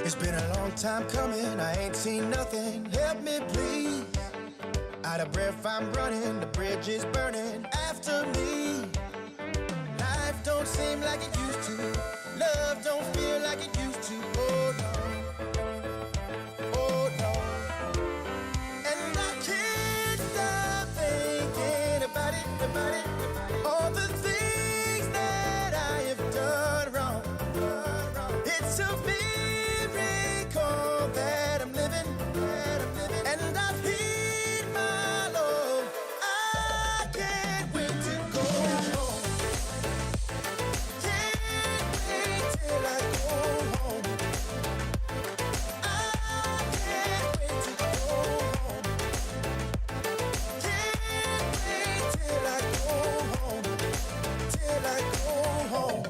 It's been a long time coming, I ain't seen nothing. Help me please. Out of breath I'm running, the bridge is burning after me. Life don't seem like it used to. Love don't feel like it used to. Oh no, oh no. And I can't stop thinking about it, about it. All the things that I have done wrong. It's a miracle that I'm living, and I've hit my low. I can't wait to go home. Can't wait till I go home. I can't wait to go home. Can't wait till I go home. Till I go home.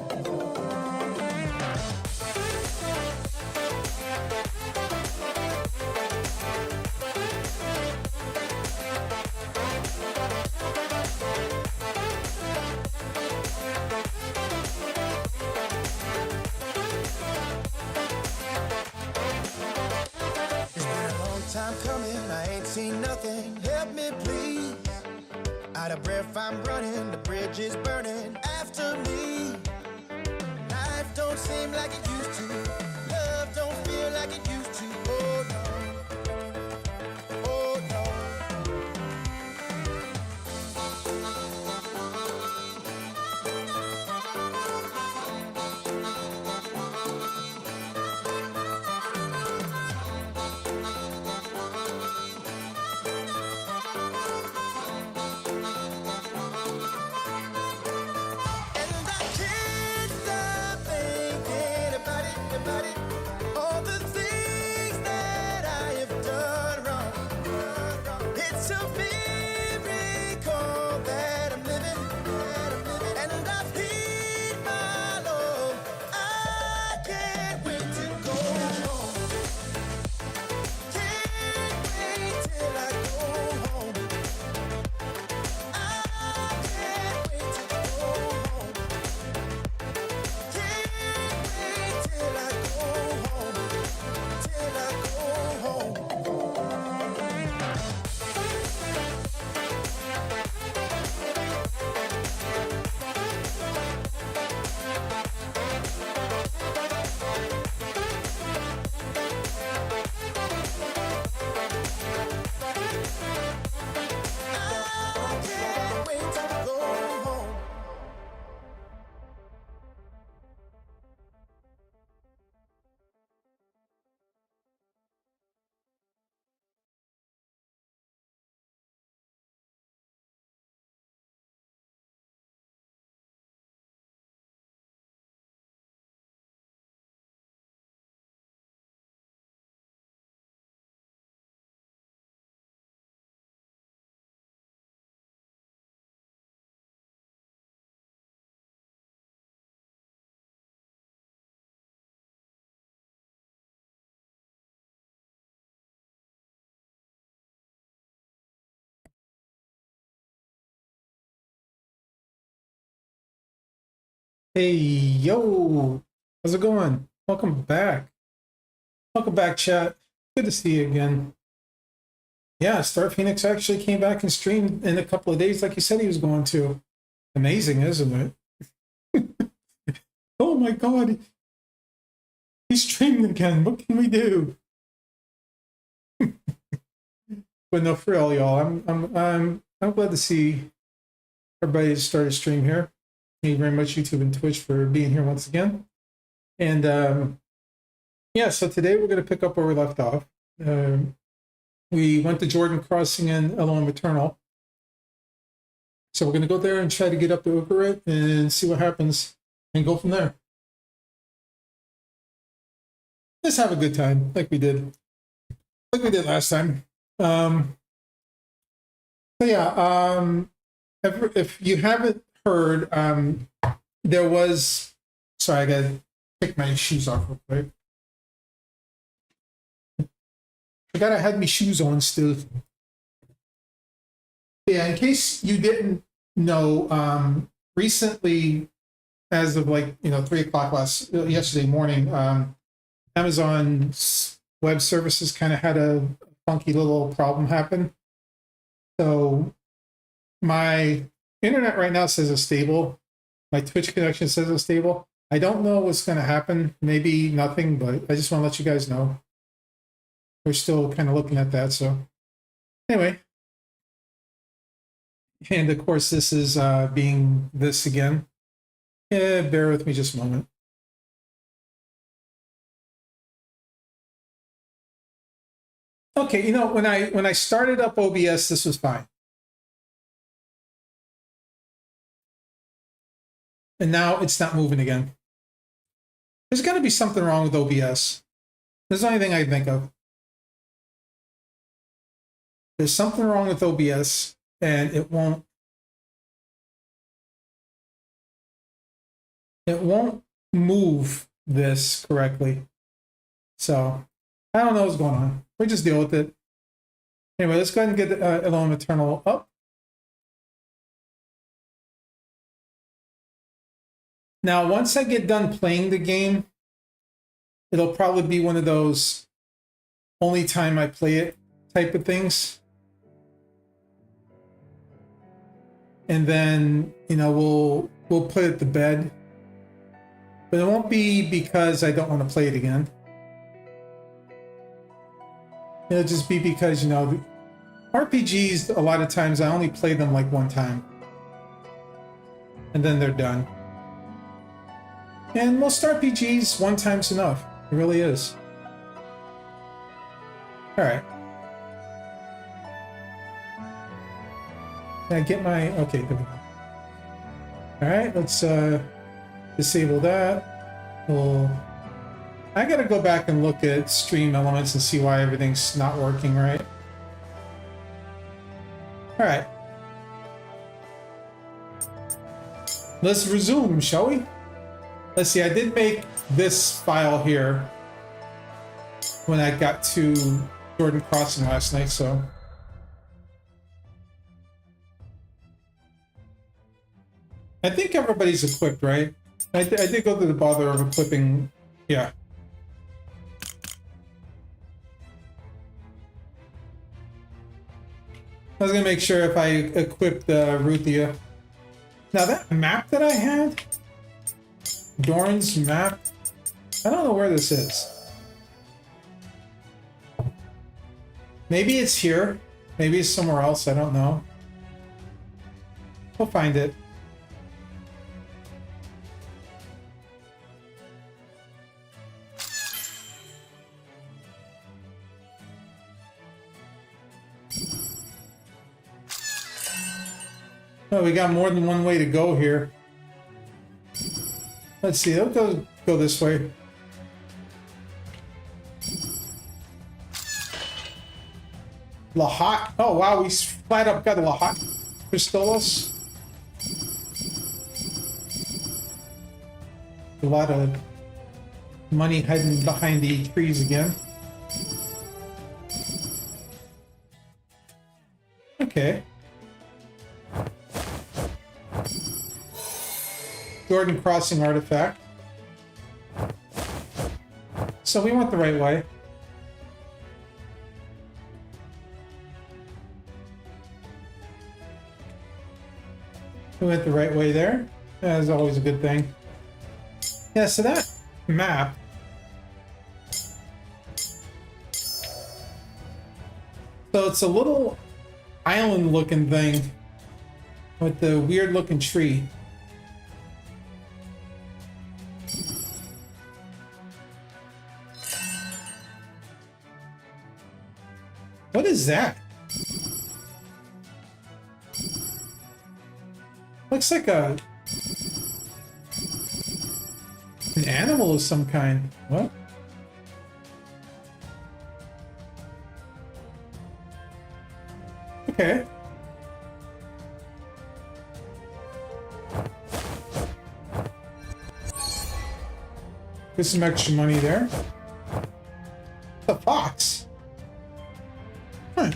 It's been a long time coming, I ain't seen nothing. Help me please. Out of breath I'm running, the bridge is burning after me. Life don't seem like it used to. Love don't feel like it used to. Oh no, oh no. And I can't stop thinking about it, about it. All the things that I have done wrong. It's a miracle that I'm living, and I've hit my low. I can't wait to go home. Can't wait till I go home. I can't wait to go home. Can't wait till I go home. Till I go home. I can't wait to go home. Hey, yo, how's it going? Welcome back. Welcome back, chat. Good to see you again. Yeah, Starphoenix actually came back and streamed in a couple of days like he said he was going to. Amazing, isn't it? Oh my god. He's streaming again. What can we do? But no, for real, y'all, I'm glad to see everybody started stream here. Thank you very much, YouTube and Twitch, for being here once again. And yeah, so today we're going to pick up where we left off. We went to Jordan Crossing and Elohim Eternal. So we're going to go there and try to get up to Ugarit and see what happens and go from there. Let's have a good time like we did last time. So yeah, if you haven't heard, there was, sorry, I gotta take my shoes off real quick. Forgot I had my shoes on still. Yeah, in case you didn't know, recently, as of like 3 o'clock yesterday morning, Amazon Web Services kind of had a funky little problem happen. So my internet right now says it's stable. My Twitch connection says it's stable. I don't know what's going to happen. Maybe nothing, but I just want to let you guys know. We're still kind of looking at that. So anyway. And of course, this is being this again. Yeah, bear with me just a moment. Okay, when I started up OBS, this was fine. And now it's not moving again. There's got to be something wrong with OBS. There's the only thing I can think of. There's something wrong with OBS, and it won't move this correctly. So I don't know what's going on. We just deal with it. Anyway, let's go ahead and get Elohim Eternal up. Now, once I get done playing the game, it'll probably be one of those only time I play it type of things. And then, we'll put it to bed. But it won't be because I don't want to play it again. It'll just be because, RPGs, a lot of times I only play them like one time. And then they're done. And most RPGs, one time's enough. It really is. Alright. Can I get my... Okay, there we go. Alright, let's disable that. I gotta go back and look at stream elements and see why everything's not working right. Alright. Let's resume, shall we? Let's see, I did make this file here when I got to Jordan Crossing last night, so... I think everybody's equipped, right? I did go through the bother of equipping... Yeah. I was gonna make sure if I equipped Ruthia. Now that map that I had... Dorn's map. I don't know where this is. Maybe it's here. Maybe it's somewhere else. I don't know. We'll find it. Oh, we got more than one way to go here. Let's see, let's go this way. Lahat. Oh wow, we flat up got Lahat Pistolos. A lot of money hiding behind the trees again. Okay. Jordan Crossing artifact. So we went the right way. We went the right way there. That's always a good thing. Yeah, so that map. So it's a little island looking thing with the weird looking tree. What is that? Looks like an animal of some kind. What? Okay. Get some extra money there. It's a fox. Huh.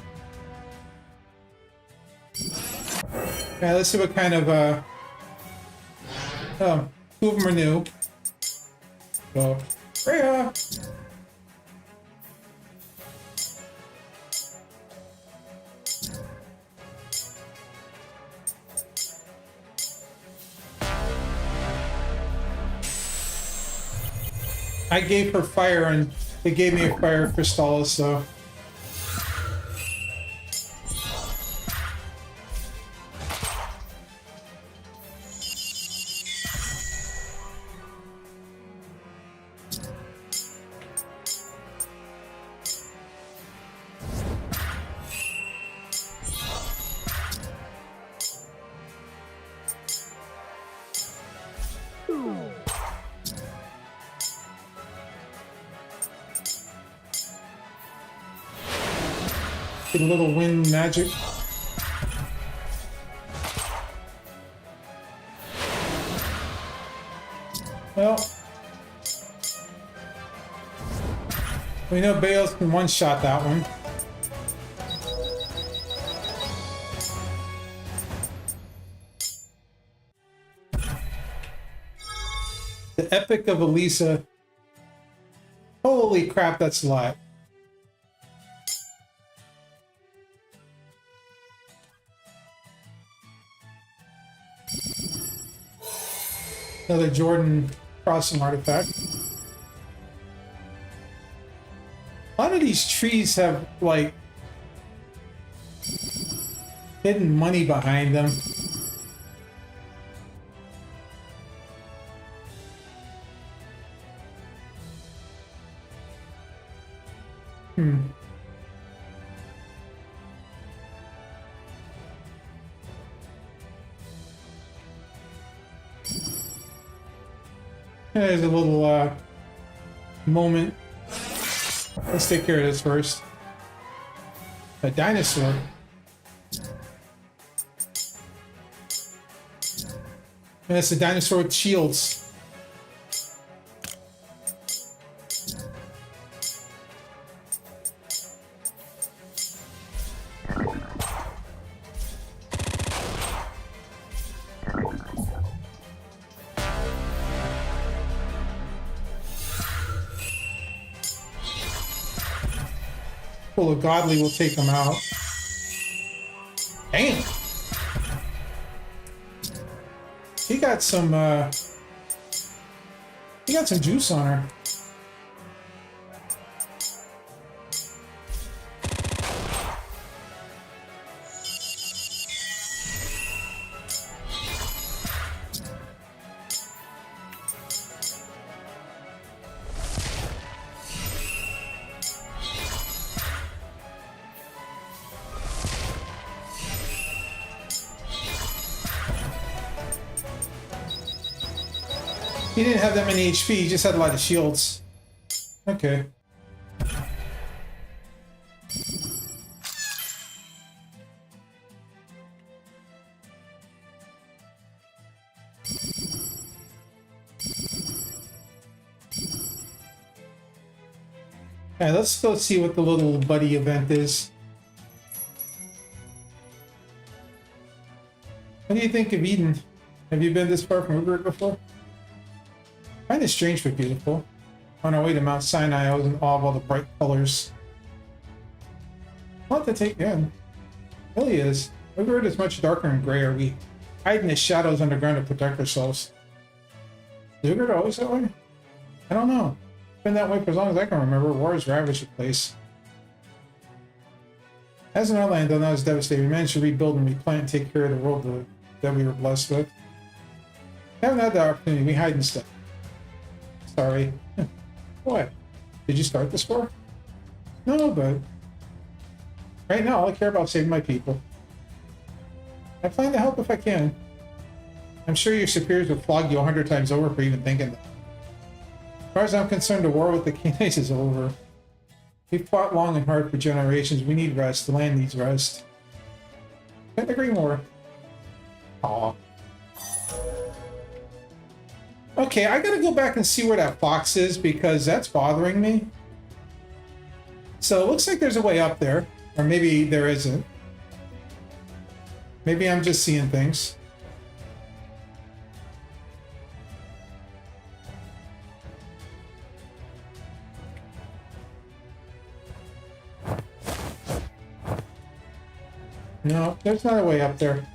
Yeah, let's see what kind of oh, two of them are new. So Freya. I gave her fire and they gave me a fire crystal, so. Get a little wind magic. Well, we know Bales can one-shot that one. The Epic of Elisa. Holy crap, that's a lot. Another Jordan crossing artifact. A lot of these trees have, like, hidden money behind them. There's a little moment. Let's take care of this first. A dinosaur. And it's a dinosaur with shields. Full of Godly will take them out. Damn. He got some juice on her. He didn't have that many HP, he just had a lot of shields. Okay. Alright, let's go see what the little buddy event is. What do you think of Eden? Have you been this far from Uber before? Kind of strange but beautiful. On our way to Mount Sinai, I was in awe of all the bright colors. Not to take in. It really is. Uber is much darker and grayer. We hide in the shadows underground to protect ourselves. Is Uber always that way? I don't know. It's been that way for as long as I can remember. Wars ravaged the place. As an outland, though, that was devastating. We managed to rebuild and replant and take care of the world that we were blessed with. We haven't had the opportunity. We hide instead. Sorry. What? Did you start this war? No, but right now all I care about is saving my people. I plan to help if I can. I'm sure your superiors would flog you 100 times over for even thinking that. As far as I'm concerned, the war with the Kinates is over. We've fought long and hard for generations. We need rest. The land needs rest. Couldn't agree more. Aw. Okay, I gotta go back and see where that fox is because that's bothering me. So it looks like there's a way up there. Or maybe there isn't. Maybe I'm just seeing things. No, there's not a way up there.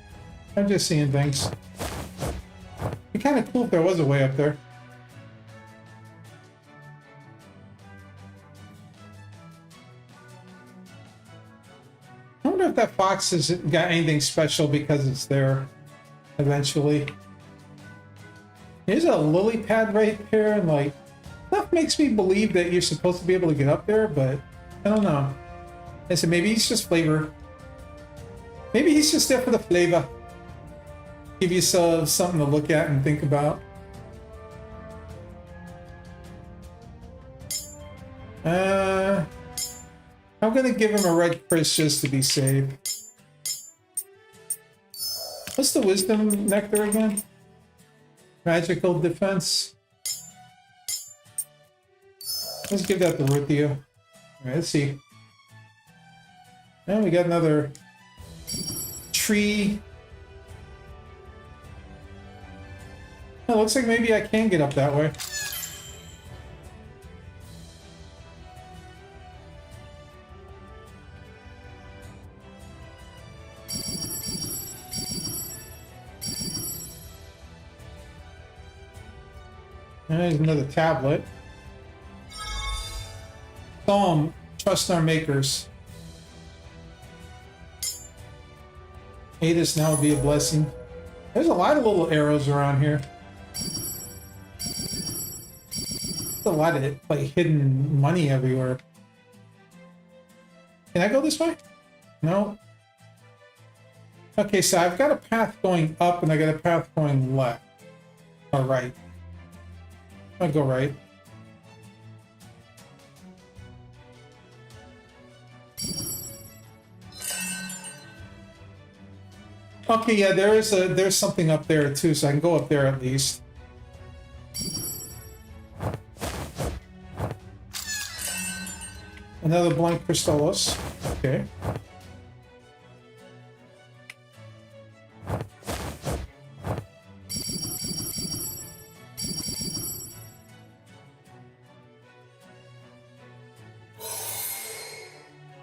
I'm just seeing things. It'd be kind of cool if there was a way up there. I wonder if that fox has got anything special because it's there eventually. There's a lily pad right here, and like, that makes me believe that you're supposed to be able to get up there, but I don't know. I said maybe it's just flavor. Maybe he's just there for the flavor. Give yourself something to look at and think about. I'm gonna give him a red Chris just to be safe. What's the wisdom nectar again? Magical defense. Let's give that to Ruthia. Alright, let's see. And we got another tree. Oh, looks like maybe I can get up that way. And there's another tablet. Psalm, trust our makers. Aid us now, be a blessing. There's a lot of little arrows around here. There's a lot of like hidden money everywhere. Can I go this way? No. Okay, so I've got a path going up and I got a path going left. Or right. I'll go right. Okay, yeah, there's something up there too, so I can go up there at least. Another blank Crystallos. Okay.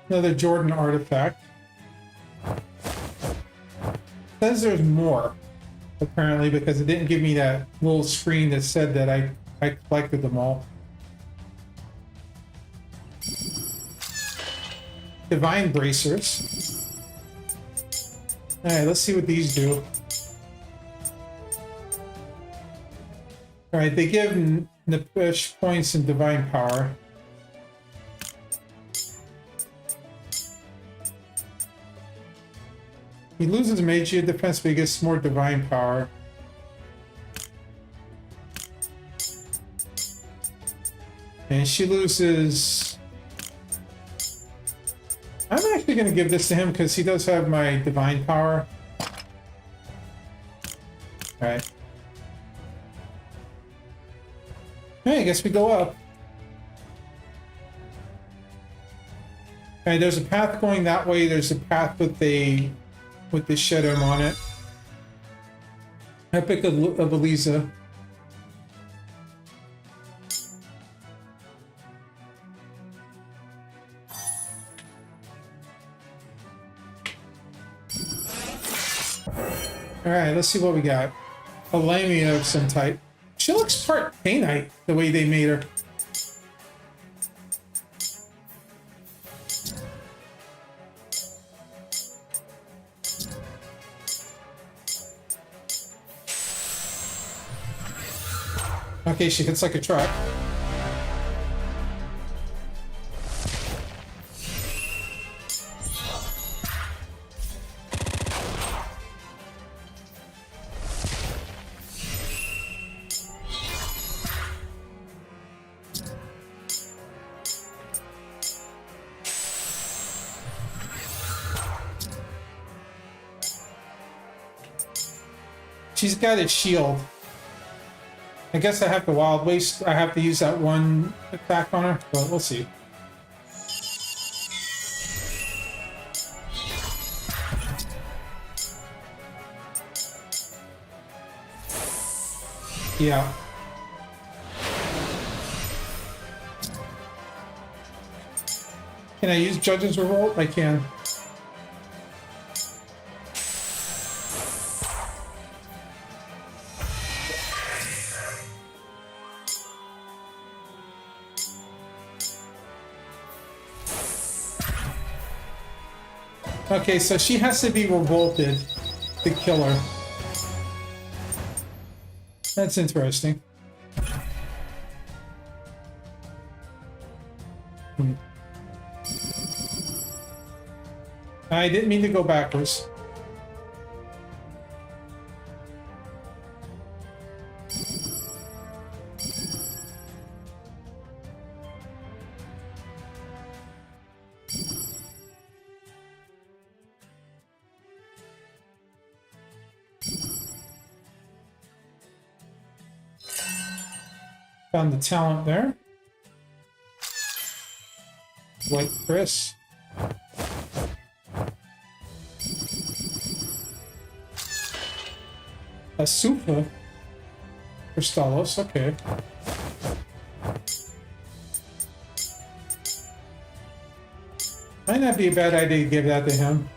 Another Jordan artifact. Says there's more, apparently, because it didn't give me that little screen that said that I collected them all. Divine bracers. Alright, let's see what these do. Alright, they give Nefesh points in divine power. He loses magia defense, but he gets more divine power. And she loses... I'm actually going to give this to him because he does have my divine power. Alright. Hey, I guess we go up. Alright, there's a path going that way. There's a path with the Shedem on it. Epic of Eliza. Alright, let's see what we got. A Lamia of some type. She looks part Painite, the way they made her. Okay, she hits like a truck. She's got a shield. I guess I have to wild waste. I have to use that one attack on her, but we'll see. Yeah. Can I use Judge's Revolt? I can. Okay, so she has to be revolted to kill her. That's interesting. I didn't mean to go backwards. Found the talent there. White Chris. Asufa. Cristalos, okay. Might not be a bad idea to give that to him.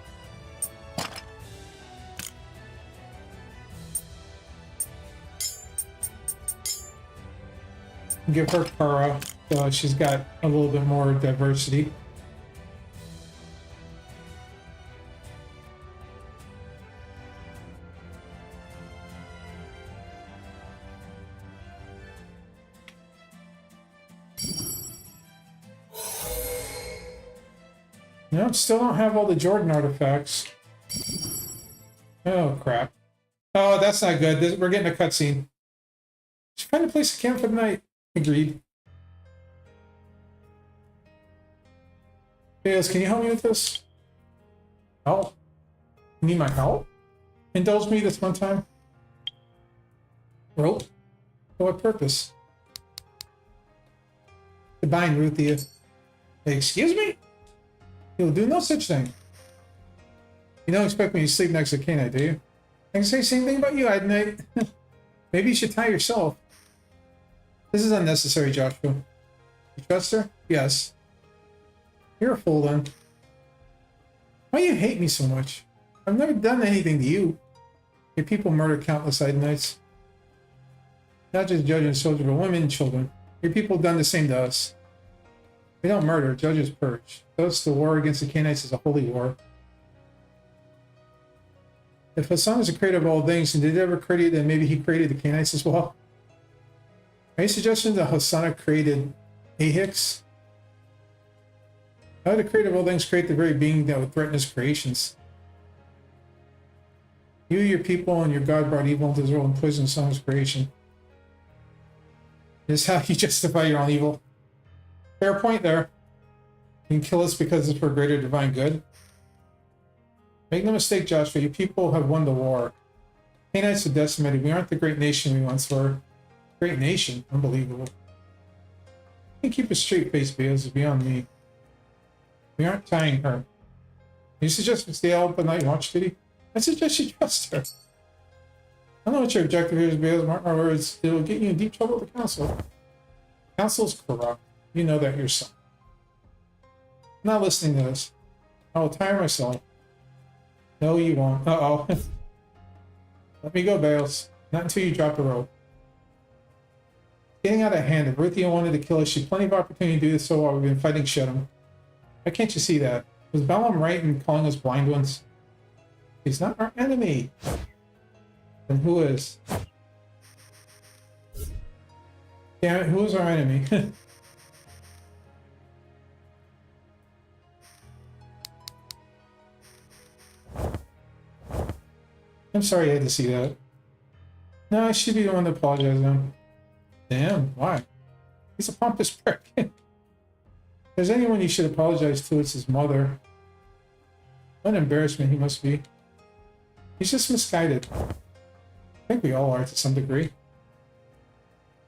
Give her Kara, so she's got a little bit more diversity. No, still don't have all the Jordan artifacts. Oh, crap. Oh, that's not good. We're getting a cutscene. Should find a place to camp for the night. Agreed. Bales, can you help me with this? Help? You need my help? Indulge me this one time? Rope? For what purpose? To bind Ruthia. Excuse me? You'll do no such thing. You don't expect me to sleep next to Kanite, do you? I can say the same thing about you, Adnite. Maybe you should tie yourself. This is unnecessary, Joshua. You trust her? Yes. You're a fool, then. Why do you hate me so much? I've never done anything to you. Your people murder countless Idanites. Not just judges and soldiers, but women and children. Your people have done the same to us. We don't murder, judges purge. Thus, the war against the Canaanites is a holy war. If Hassan is the creator of all things, and did he ever create it, then maybe he created the Canaanites as well? Are you suggesting that Hosanna created Ahix? How did the creator of all things create the very being that would threaten his creations? You, your people, and your God brought evil into this world and poisoned Hassan's creation. This is how you justify your own evil. Fair point there. You can kill us because it's for greater divine good. Make no mistake, Joshua, you people have won the war. Canaanites are decimated. We aren't the great nation we once were. Great nation? Unbelievable. You can keep a straight face, Bales, is beyond me. We aren't tying her. You suggest we stay out at night and watch Kitty? I suggest you trust her. I don't know what your objective here is, Bales. Mark my words, it will get you in deep trouble with the council. The council's corrupt. You know that yourself. I'm not listening to this. I will tire myself. No, you won't. Uh-oh. Let me go, Bales. Not until you drop the rope. Getting out of hand. If Ruthia wanted to kill us, she had plenty of opportunity to do this so while we've been fighting Shedham. Why can't you see that? Was Balaam right in calling us blind ones? He's not our enemy. Then who is? Damn it, who is our enemy? I'm sorry I had to see that. No, I should be the one to apologize to him. Damn, why? He's a pompous prick. If there's anyone you should apologize to, it's his mother. What an embarrassment he must be. He's just misguided. I think we all are to some degree.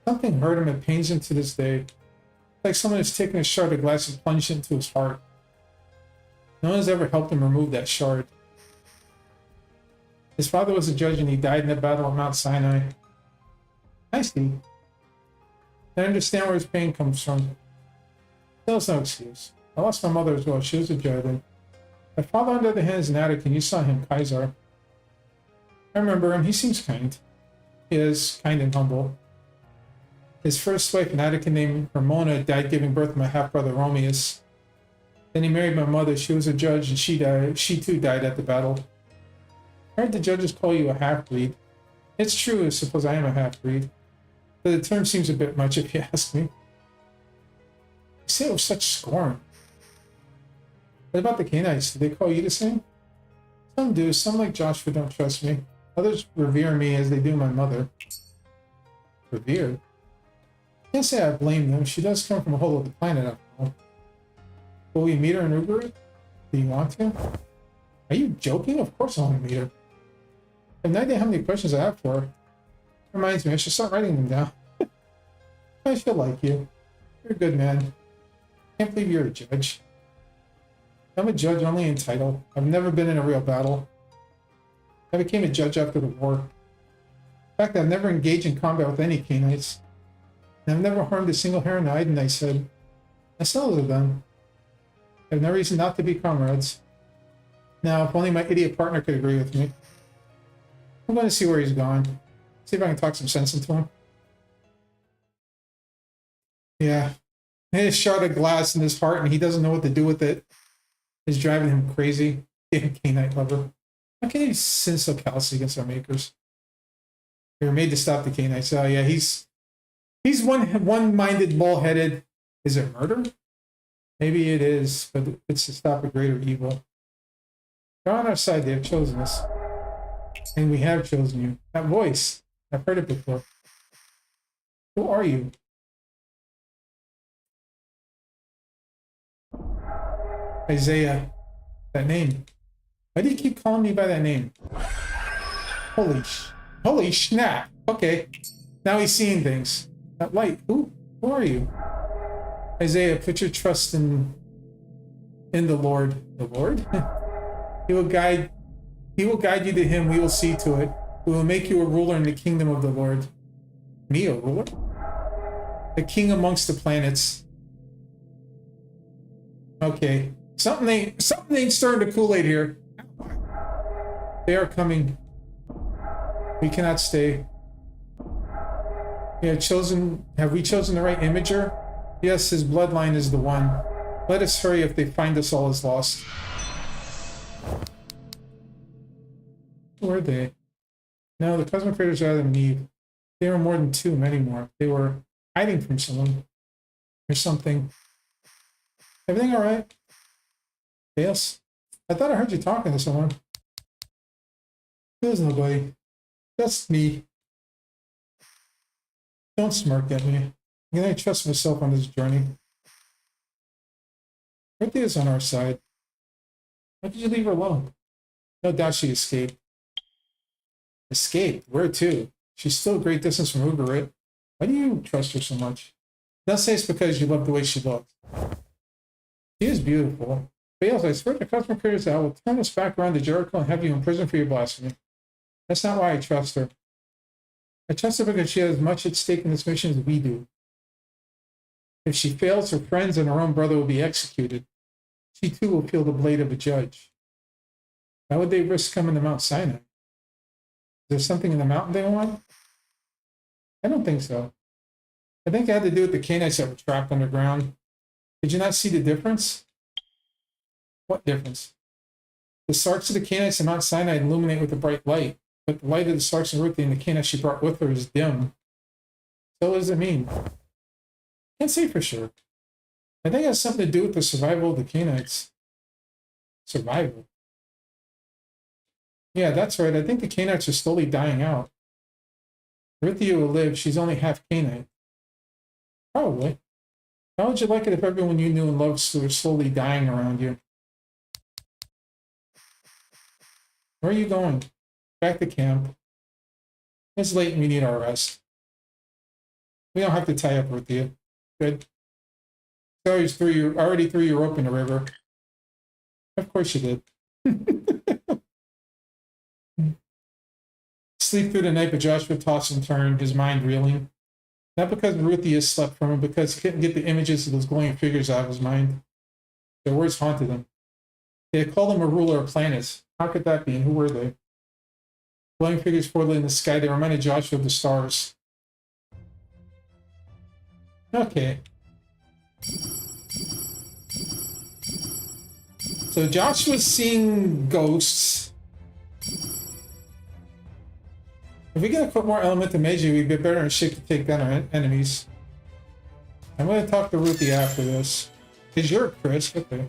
Something hurt him and pains him to this day. It's like someone has taken a shard of glass and plunged it into his heart. No one has ever helped him remove that shard. His father was a judge and he died in the battle of Mount Sinai. I see. I understand where his pain comes from. That's no excuse. I lost my mother as well. She was a Jordan. My father, on the other hand, is an addict, and you saw him, Kaiser. I remember him. He seems kind. He is kind and humble. His first wife, an addict named Ramona, died giving birth to my half-brother, Romeus. Then he married my mother. She was a judge, and she died. She, too, died at the battle. I heard the judges call you a half-breed. It's true, I suppose I am a half-breed. But the term seems a bit much, if you ask me. You say it with such scorn. What about the Canaanites? Do they call you the same? Some do. Some, like Joshua, don't trust me. Others revere me as they do my mother. Revered? I can't say I blame them. She does come from a whole other planet, after all. Will we meet her in Uber? Do you want to? Are you joking? Of course I want to meet her. I have no idea how many questions I have for her. Reminds me, I should start writing them down. I feel like you. You're a good man. Can't believe you're a judge. I'm a judge only in title. I've never been in a real battle. I became a judge after the war. In fact, I've never engaged in combat with any Canaanites. And I've never harmed a single hair on the Idenite's head. I still have done. I have no reason not to be comrades. Now, if only my idiot partner could agree with me. I'm going to see where he's gone. See if I can talk some sense into him. Yeah. His shard of glass in his heart and he doesn't know what to do with it. It's driving him crazy. Damn Canaanite lover. How can he sin so callously against our makers? They were made to stop the Canaanites. Oh yeah, he's one-minded, bull-headed. Is it murder? Maybe it is, but it's to stop a greater evil. They're on our side. They have chosen us. And we have chosen you. That voice. I've heard it before. Who are you? Isaiah. That name. Why do you keep calling me by that name? Holy snap. Okay. Now he's seeing things. That light. Who are you? Isaiah, put your trust in the Lord. The Lord? He will guide you to him. We will see to it. We will make you a ruler in the kingdom of the Lord. Me, a ruler? A king amongst the planets. Okay. Something ain't stirring the Kool-Aid here. They are coming. We cannot stay. Have we chosen the right imager? Yes, his bloodline is the one. Let us hurry if they find us all is lost. Who are they? No, the cosmic creators are in need. They were more than two, many more. They were hiding from someone. Or something. Everything alright? Yes? I thought I heard you talking to someone. There's nobody. Just me. Don't smirk at me. Can I trust myself on this journey? Ruthie is on our side. Why did you leave her alone? No doubt she escaped. Escaped? Where to? She's still a great distance from Ugarit. Why do you trust her so much? Don't say it's because you love the way she looks. She is beautiful. Bales, I swear to cosmic creators that I will turn us back around to Jericho and have you in prison for your blasphemy. That's not why I trust her. I trust her because she has as much at stake in this mission as we do. If she fails, her friends and her own brother will be executed. She too will feel the blade of a judge. Why would they risk coming to Mount Sinai? Is there something in the mountain they want? I don't think so. I think it had to do with the Canaanites that were trapped underground. Did you not see the difference? What difference? The Sarks of the Canaanites and Mount Sinai illuminate with a bright light, but the light of the Sarks and Ruthie and the Canaanites she brought with her is dim. So what does it mean? Can't say for sure. I think it has something to do with the survival of the Canaanites. Survival? Yeah, that's right. I think the Canaanites are slowly dying out. Ruthie will live. She's only half Canaanite. Probably. How would you like it if everyone you knew and loved was slowly dying around you? Where are you going? Back to camp. It's late and we need our rest. We don't have to tie up with you. Good. I already threw your rope in the river. Of course you did. sleep through the night, but Joshua tossed and turned, his mind reeling. Not because Ruthie slept from him, because he couldn't get the images of those glowing figures out of his mind. Their words haunted him. They had called him a ruler of planets. How could that be, and who were they? Glowing figures floated in the sky. They reminded Joshua of the stars. Okay. So Joshua's seeing ghosts. If we get a more element to Meiji, we'd be better in shape to take down our enemies. I'm going to talk to Ruthie after this. Because you're Chris. Okay.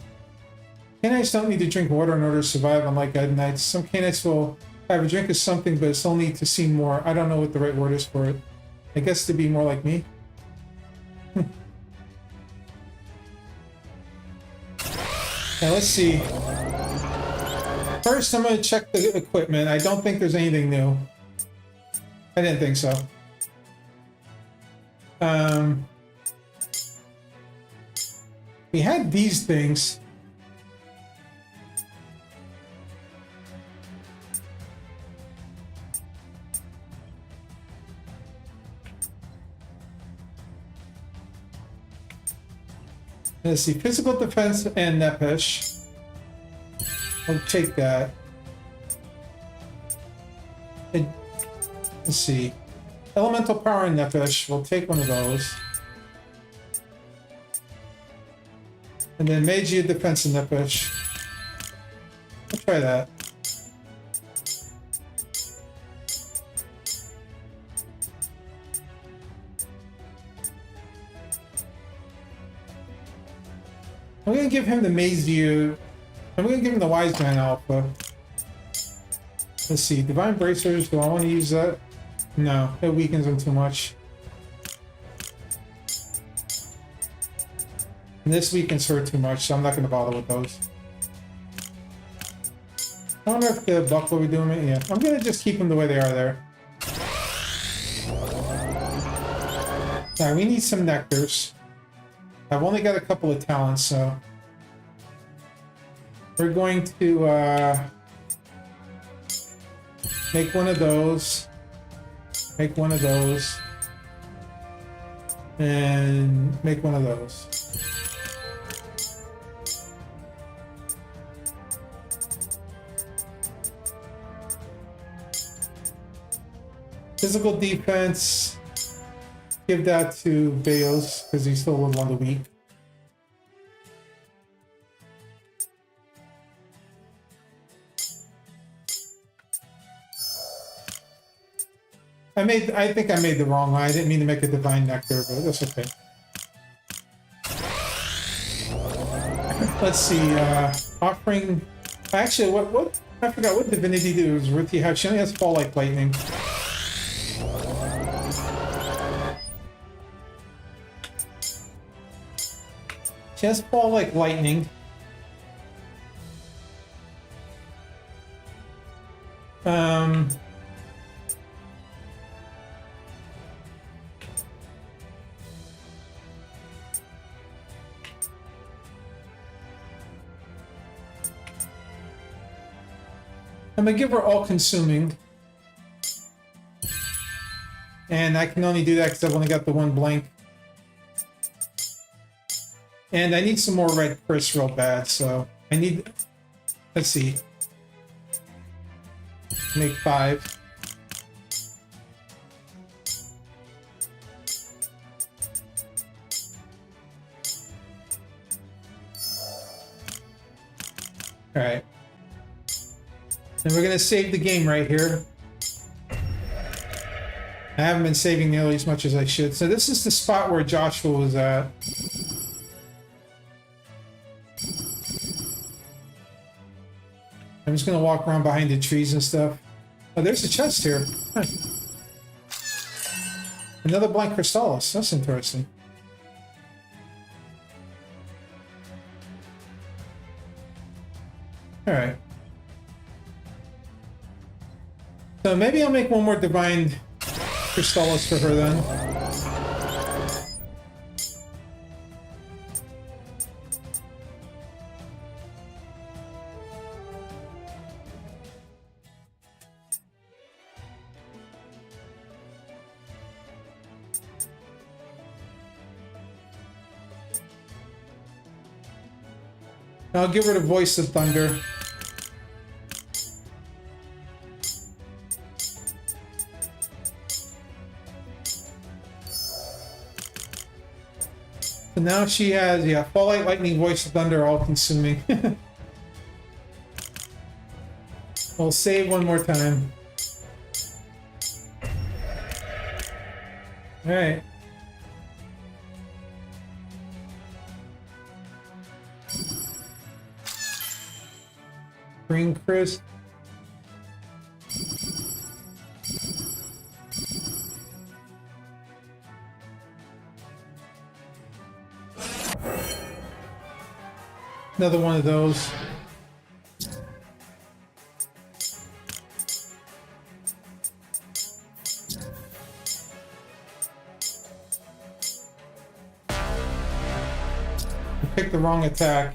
Canites don't need to drink water in order to survive, unlike Edenites. Some Canites will have a drink of something, but it's only to see more. I don't know what the right word is for it. I guess to be more like me. Now let's see. First, I'm going to check the equipment. I don't think there's anything new. I didn't think so. We had these things. Let's see, physical defense and Nepesh. I'll take that. Let's see. Elemental power and Nepesh. We'll take one of those. And then Meiji defense and Nepesh. I'll try that. I'm going to give him the Maze View. I'm going to give him the Wise Man Alpha. Let's see. Divine Bracers. Do I want to use that? No. It weakens him too much. And this weakens her too much, so I'm not going to bother with those. I wonder if the buck will be doing it. Yeah. I'm going to just keep them the way they are there. Alright, we need some nectars. I've only got a couple of talents, so we're going to make one of those, make one of those, and make one of those. Physical defense. Give that to Beos, because he's still one of the weak. I think I made the wrong one. I didn't mean to make a divine nectar, but that's okay. Let's see, offering. Actually, what I forgot what divinity does Ruthie have? She only has fall like lightning. She has fall like lightning. I'm gonna give her all consuming. And I can only do that because I've only got the one blank. And I need some more red Chris real bad, so I need, let's see, make 5. All right. And we're gonna save the game right here. I haven't been saving nearly as much as I should. So this is the spot where Joshua was at. I'm just gonna walk around behind the trees and stuff. Oh, there's a chest here. Huh. Another blank crystallis. That's interesting. All right. So maybe I'll make one more divine crystallis for her then. I'll get rid of Voice of Thunder. So now she has, yeah, Fall, Light, Lightning, Voice of Thunder, all consuming. We'll save one more time. Alright. Green Crisp. Another one of those. I picked the wrong attack.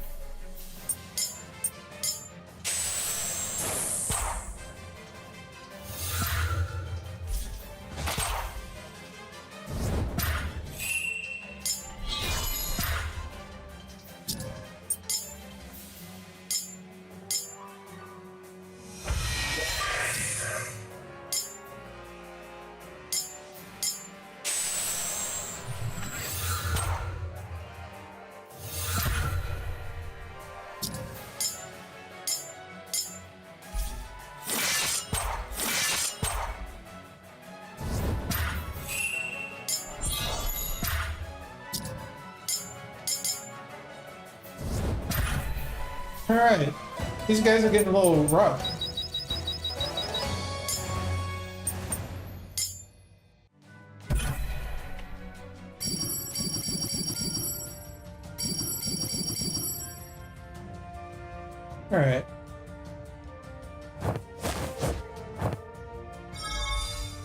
Alright, these guys are getting a little rough. Alright.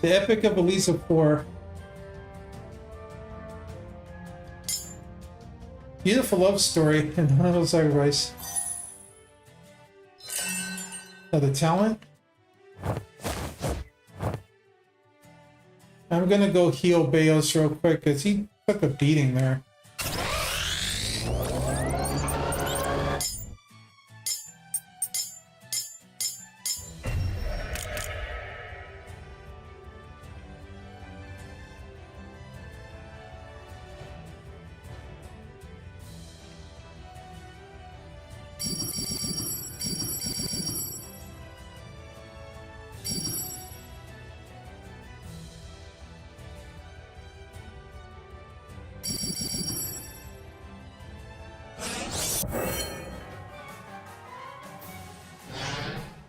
The Epic of Elisa 4. Beautiful love story and humble sacrifice. The talent. I'm gonna go heal Baos real quick because he took a beating there.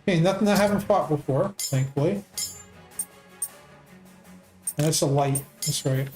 Okay, nothing I haven't fought before, thankfully. And it's a light, that's right.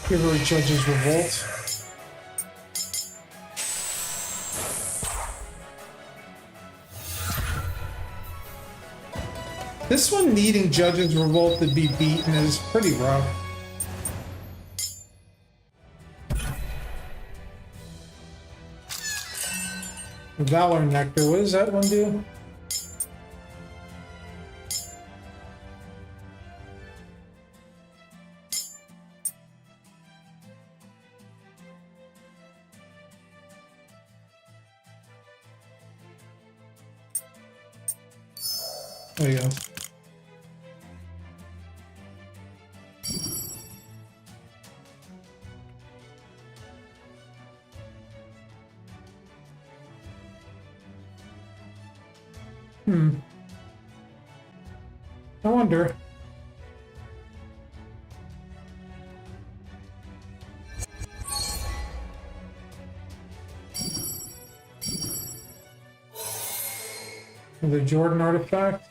Give her a Judge's Revolt. This one needing Judge's Revolt to be beaten is pretty rough. Valor Nectar, what does that one do? There you go. I wonder. The Jordan artifact.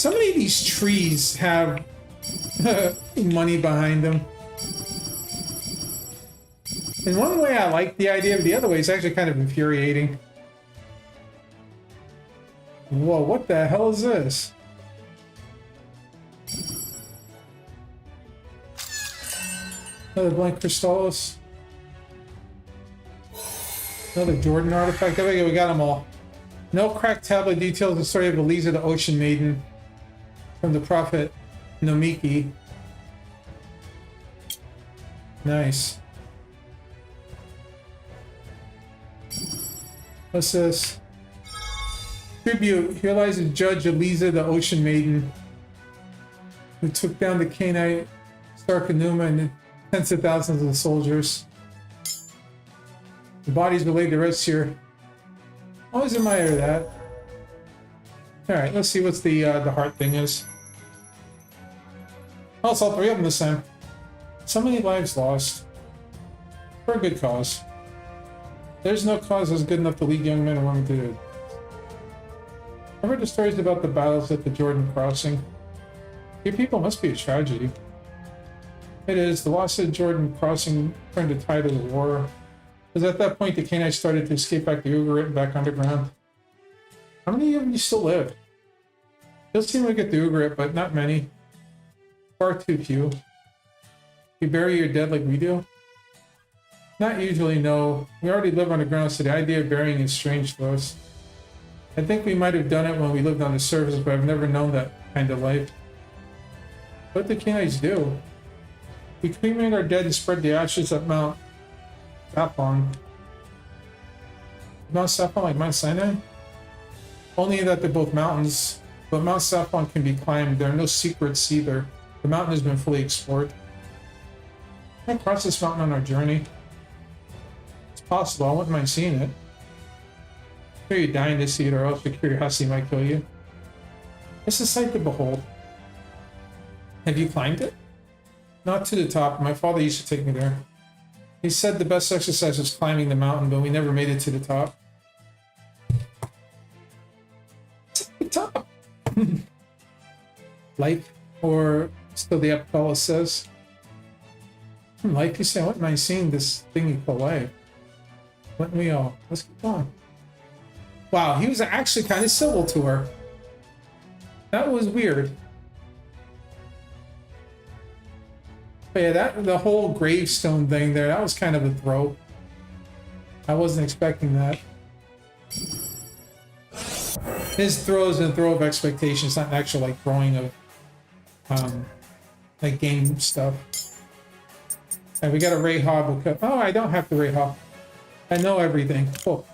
So many of these trees have money behind them. In one way, I like the idea, but the other way is actually kind of infuriating. Whoa, what the hell is this? Another blank crystallis. Another Jordan artifact. There we go, we got them all. No cracked tablet details the story of Eliza, the Ocean Maiden, from the prophet Nomiki. Nice. What's this? Tribute. Here lies the judge Eliza, the Ocean Maiden, who took down the Canaanite Starkhanuma and tens of thousands of soldiers. The bodies were laid to rest here. Always admire that. Alright, let's see what's the heart thing is. Oh, it's all three of them this time. So many lives lost. For a good cause. There's no cause that's good enough to lead young men and women to do. I've heard the stories about the battles at the Jordan crossing. Your people must be a tragedy. It is. The loss of the Jordan crossing turned the tide of the war. It was at that point the Canaanites started to escape back to Ugarit and back underground. How many of you still live? It does seem like at the Ugarit, but not many. Far too few. You bury your dead like we do? Not usually, no. We already live underground, so the idea of burying is strange to us. I think we might have done it when we lived on the surface, but I've never known that kind of life. What do Canaanites do? We cremate our dead and spread the ashes at Mount Saphon. Mount Saphon like Mount Sinai? Only that they're both mountains, but Mount Saphon can be climbed. There are no secrets either. The mountain has been fully explored. Can I cross this mountain on our journey? It's possible. I wouldn't mind seeing it. I'm sure you're dying to see it, or else your curiosity might kill you. It's a sight to behold. Have you climbed it? Not to the top. My father used to take me there. He said the best exercise was climbing the mountain, but we never made it to the top. To the top! Life, or still the Epicala says. Life, you say, I wouldn't mind seeing this thing you call life. Wouldn't we all? Let's keep going. Wow, he was actually kind of civil to her. That was weird. But yeah, the whole gravestone thing there, that was kind of a throw. I wasn't expecting that. His throw is a throw of expectations, not an actual like throwing of like game stuff. And we got a Ray Hob. Oh, I don't have to Ray Hob. I know everything. Cool.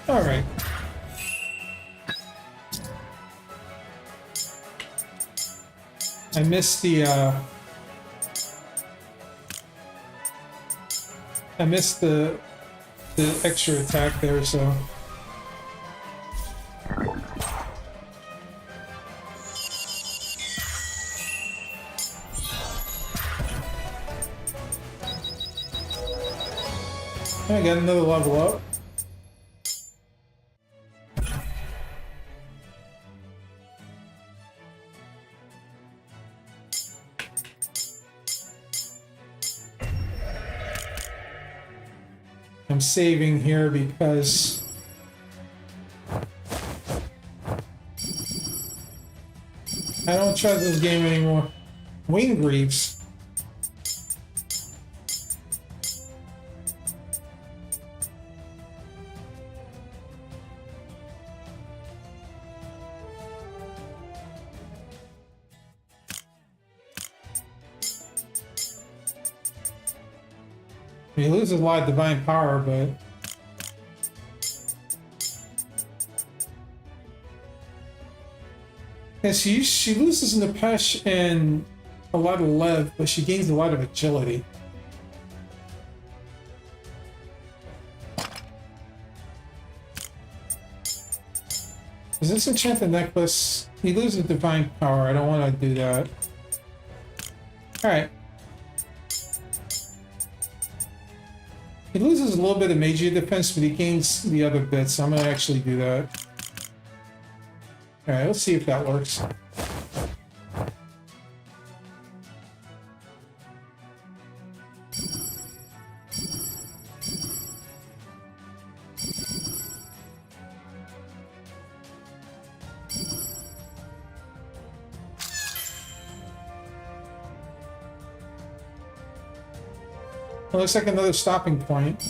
All right. I missed the extra attack there, so I got another level up. I'm saving here because I don't trust this game anymore. Wing Greaves. He loses a lot of divine power, but Yeah, she loses in the Pesh and a lot of lev, but she gains a lot of agility. Does this enchant the necklace? He loses divine power. I don't want to do that. Alright. He loses a little bit of magia defense, but he gains the other bits, so I'm going to actually do that. Alright, let's see if that works. Well, looks like another stopping point.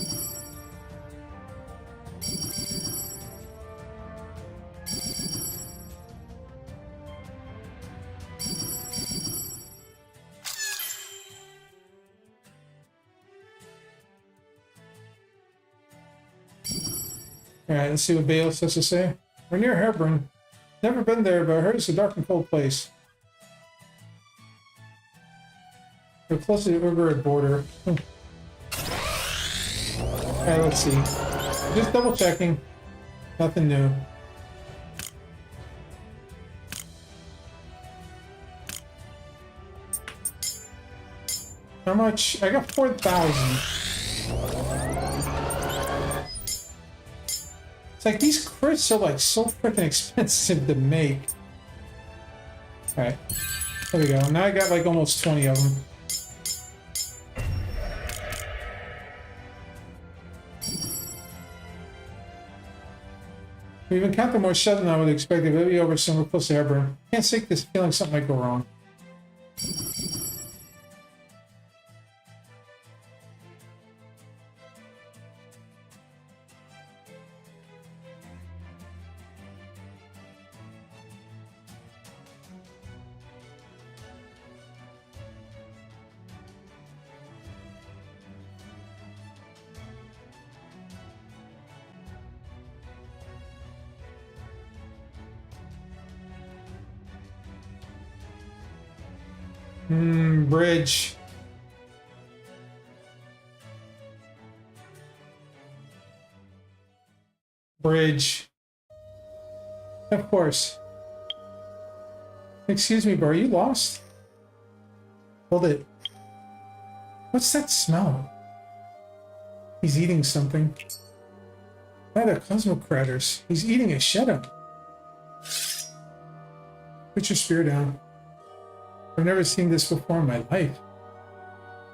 Alright, let's see what Babel has to say. We're near Hebron. Never been there, but I heard it's a dark and cold place. We're close to the Ugarit border. Alright, let's see. Just double checking. Nothing new. How much? I got 4,000. It's like these crits are like so freaking expensive to make. Alright. There we go. Now I got like almost 20 of them. We've encountered more shut than I would expect. It will be over somewhere close to Hebron. Can't shake this feeling something might go wrong. Bridge. Bridge. Of course. Excuse me, bro, are you lost? Hold it. What's that smell? He's eating something. By the Cosmocraters. He's eating a shadow. Put your spear down. I've never seen this before in my life.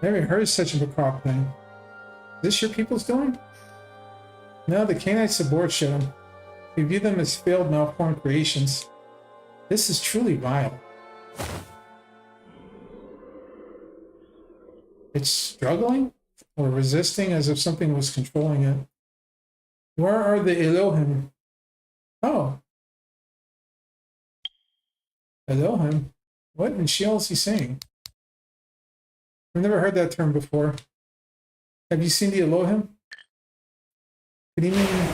I never heard of such a macabre thing. Is this your people's doing? No, the Canaanites aboard showed them. We view them as failed, malformed creations. This is truly vile. It's struggling or resisting as if something was controlling it. Where are the Elohim? Oh. Elohim? What in Sheol is he saying? I've never heard that term before. Have you seen the Elohim? What do you mean?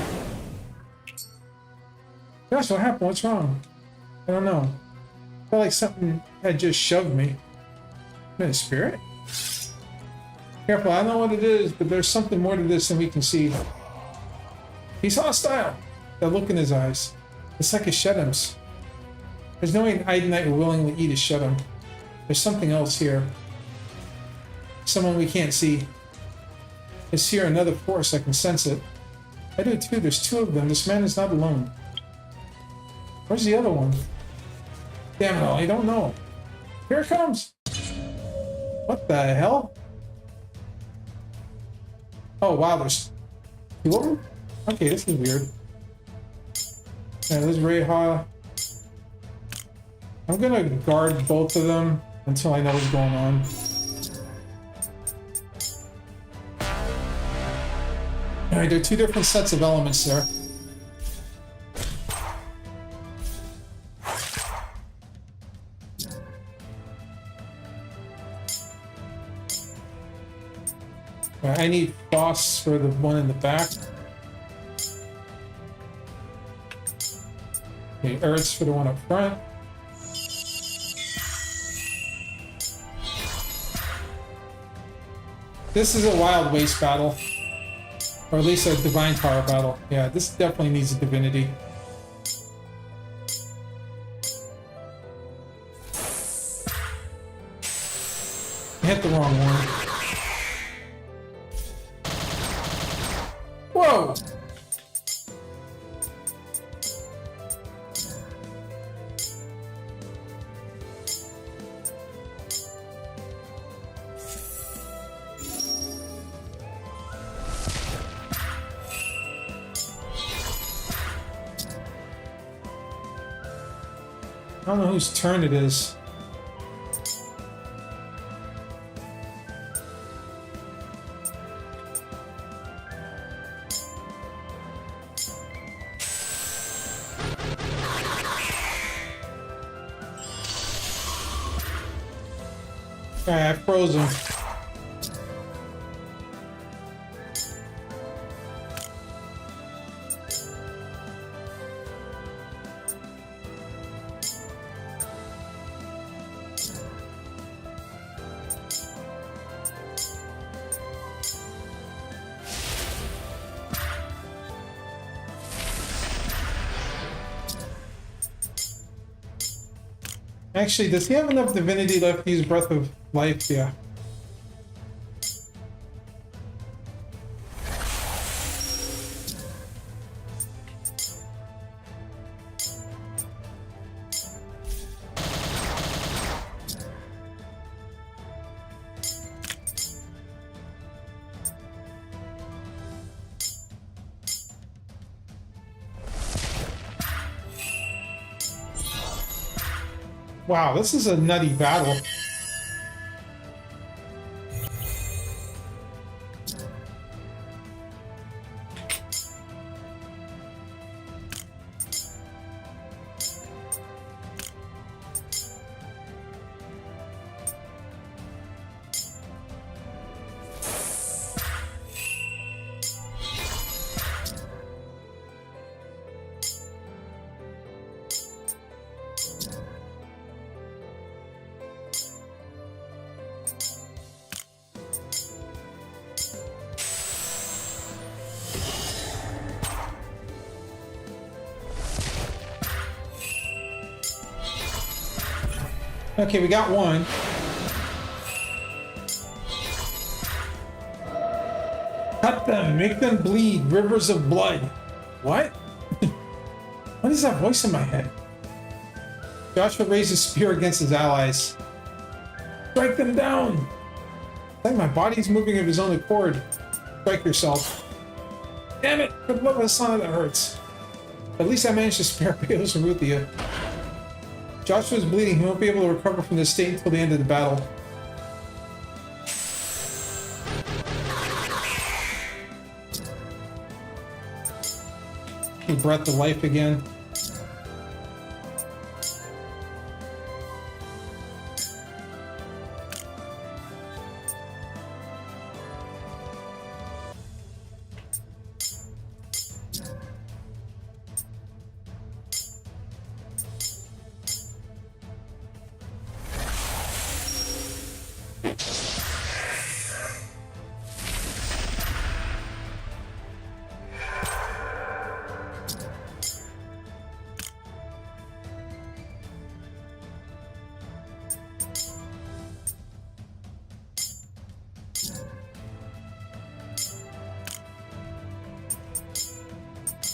Gosh, what happened? What's wrong? I don't know. I felt like something had just shoved me. In a spirit? Careful, I don't know what it is, but there's something more to this than we can see. He's hostile! That look in his eyes. It's like a Shedem's. There's no way Idenite will willingly eat a Shedem. There's something else here. Someone we can't see. It's here another force, I can sense it. I do too, there's two of them. This man is not alone. Where's the other one? Damn it all, I don't know. Here it comes! What the hell? Oh wow, there's two of them? Okay, this is weird. Yeah, there's Reha. I'm gonna guard both of them until I know what's going on. Alright, there are two different sets of elements there. I need boss for the one in the back. Okay, Earths for the one up front. This is a Wild Waste battle. Or at least a Divine Power battle. Yeah, this definitely needs a divinity. Hit the wrong one. Whoa! I don't know whose turn it is. Alright, I froze him. Actually, does he have enough divinity left to use Breath of Life? Yeah. Wow, this is a nutty battle. Okay, we got one. Cut them, make them bleed, rivers of blood. What? What is that voice in my head? Joshua raised his spear against his allies. Strike them down! It's like my body's moving of his own accord. Strike yourself. Damn it! For the love of the sun, that hurts. At least I managed to spare Bael's and Ruthia. Joshua's bleeding. He won't be able to recover from this state until the end of the battle. He breath of life again.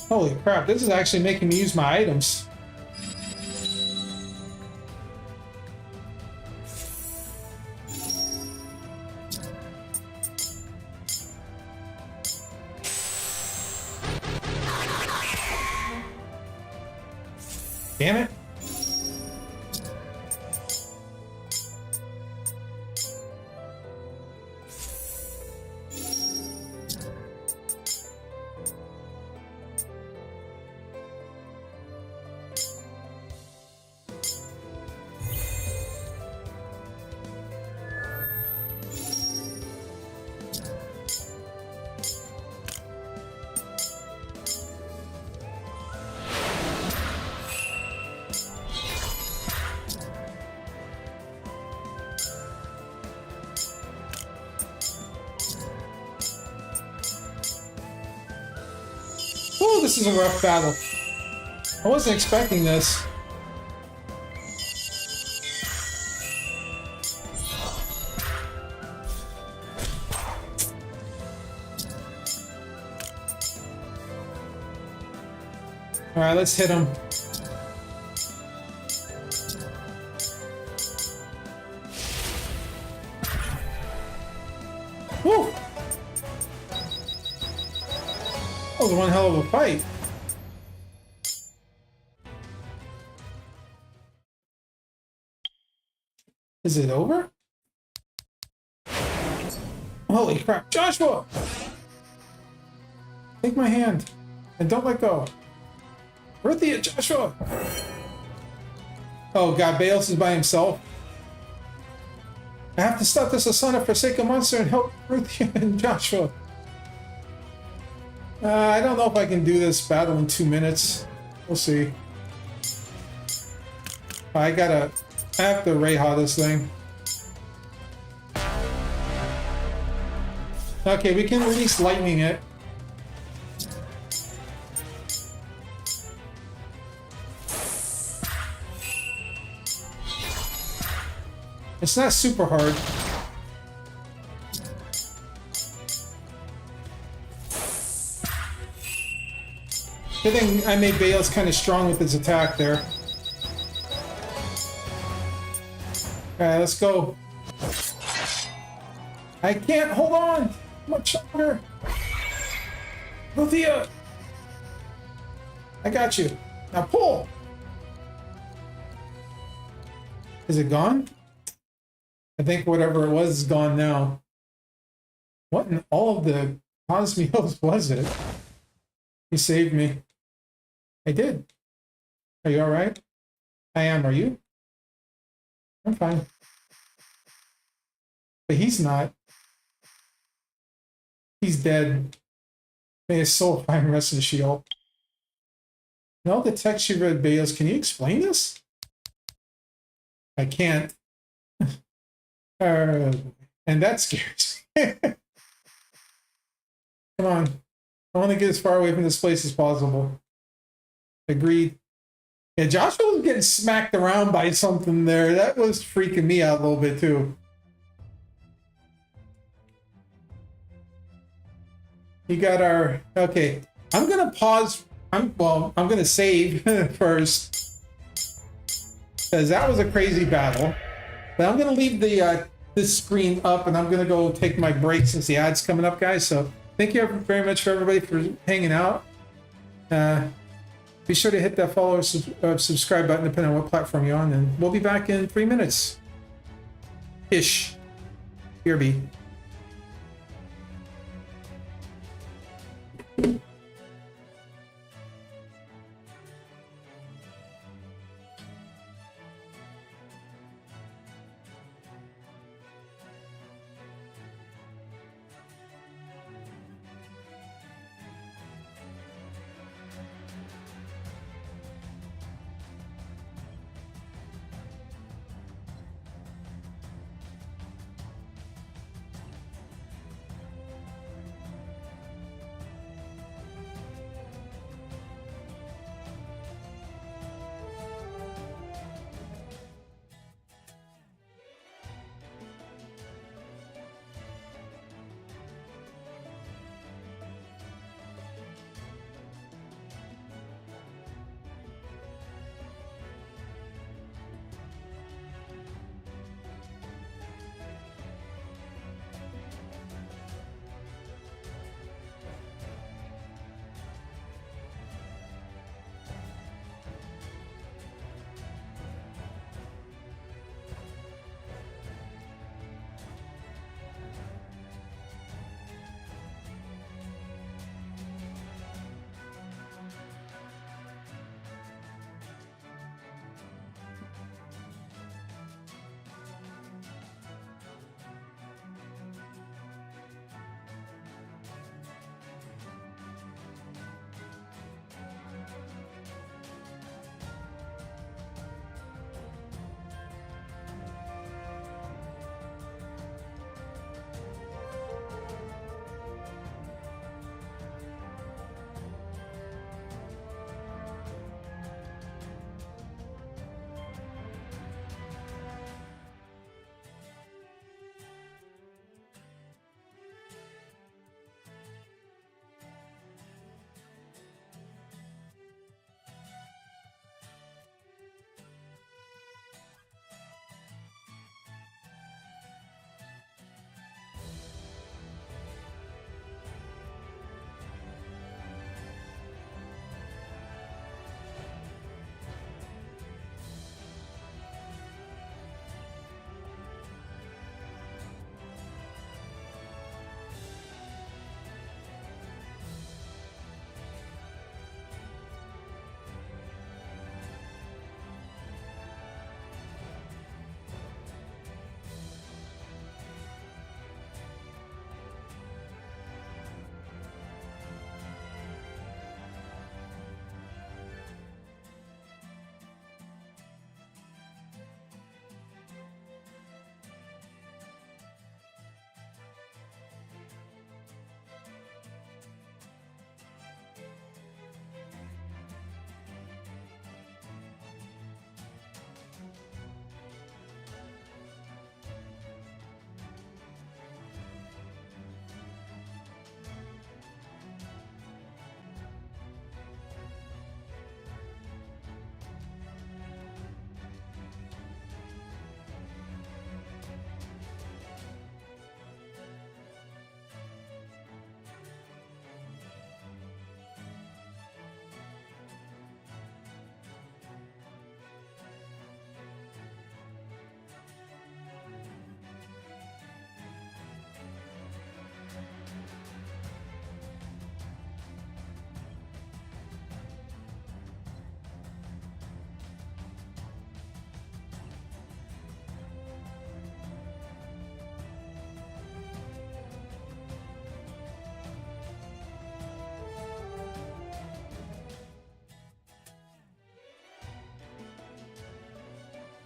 Holy crap, this is actually making me use my items. Damn it. this is a rough battle. I wasn't expecting this. All right, let's hit him. Woo! That was one hell of a fight. Is it over? Holy crap. Joshua! Take my hand and don't let go. Ruthia, Joshua! Oh god, Baelos is by himself. I have to stop this Asana Forsaken monster and help Ruthia and Joshua. I don't know if I can do this battle in 2 minutes. We'll see. I have to Reha this thing. Okay, we can at least lightning it. It's not super hard. Good thing I made Baelos kind of strong with his attack there. Alright, let's go. I can't hold on much longer. Ruthia! I got you. Now pull! Is it gone? I think whatever it was is gone now. What in all of the cosmos was it? You saved me. I did. Are you alright? I am, are you? I'm fine. But he's not. He's dead. May his soul find rest in Sheol. In all the text you read, Baelos, can you explain this? I can't. And that scares. Come on. I want to get as far away from this place as possible. Agreed. Yeah, Joshua was getting smacked around by something there. That was freaking me out a little bit too. You got our... Okay. I'm going to pause. I'm going to save first. Because that was a crazy battle. But I'm going to leave the this screen up, and I'm going to go take my break since the ad's coming up, guys. So thank you very much for everybody for hanging out. Be sure to hit that follow or subscribe button depending on what platform you're on, and we'll be back in 3 minutes. Ish. BRB.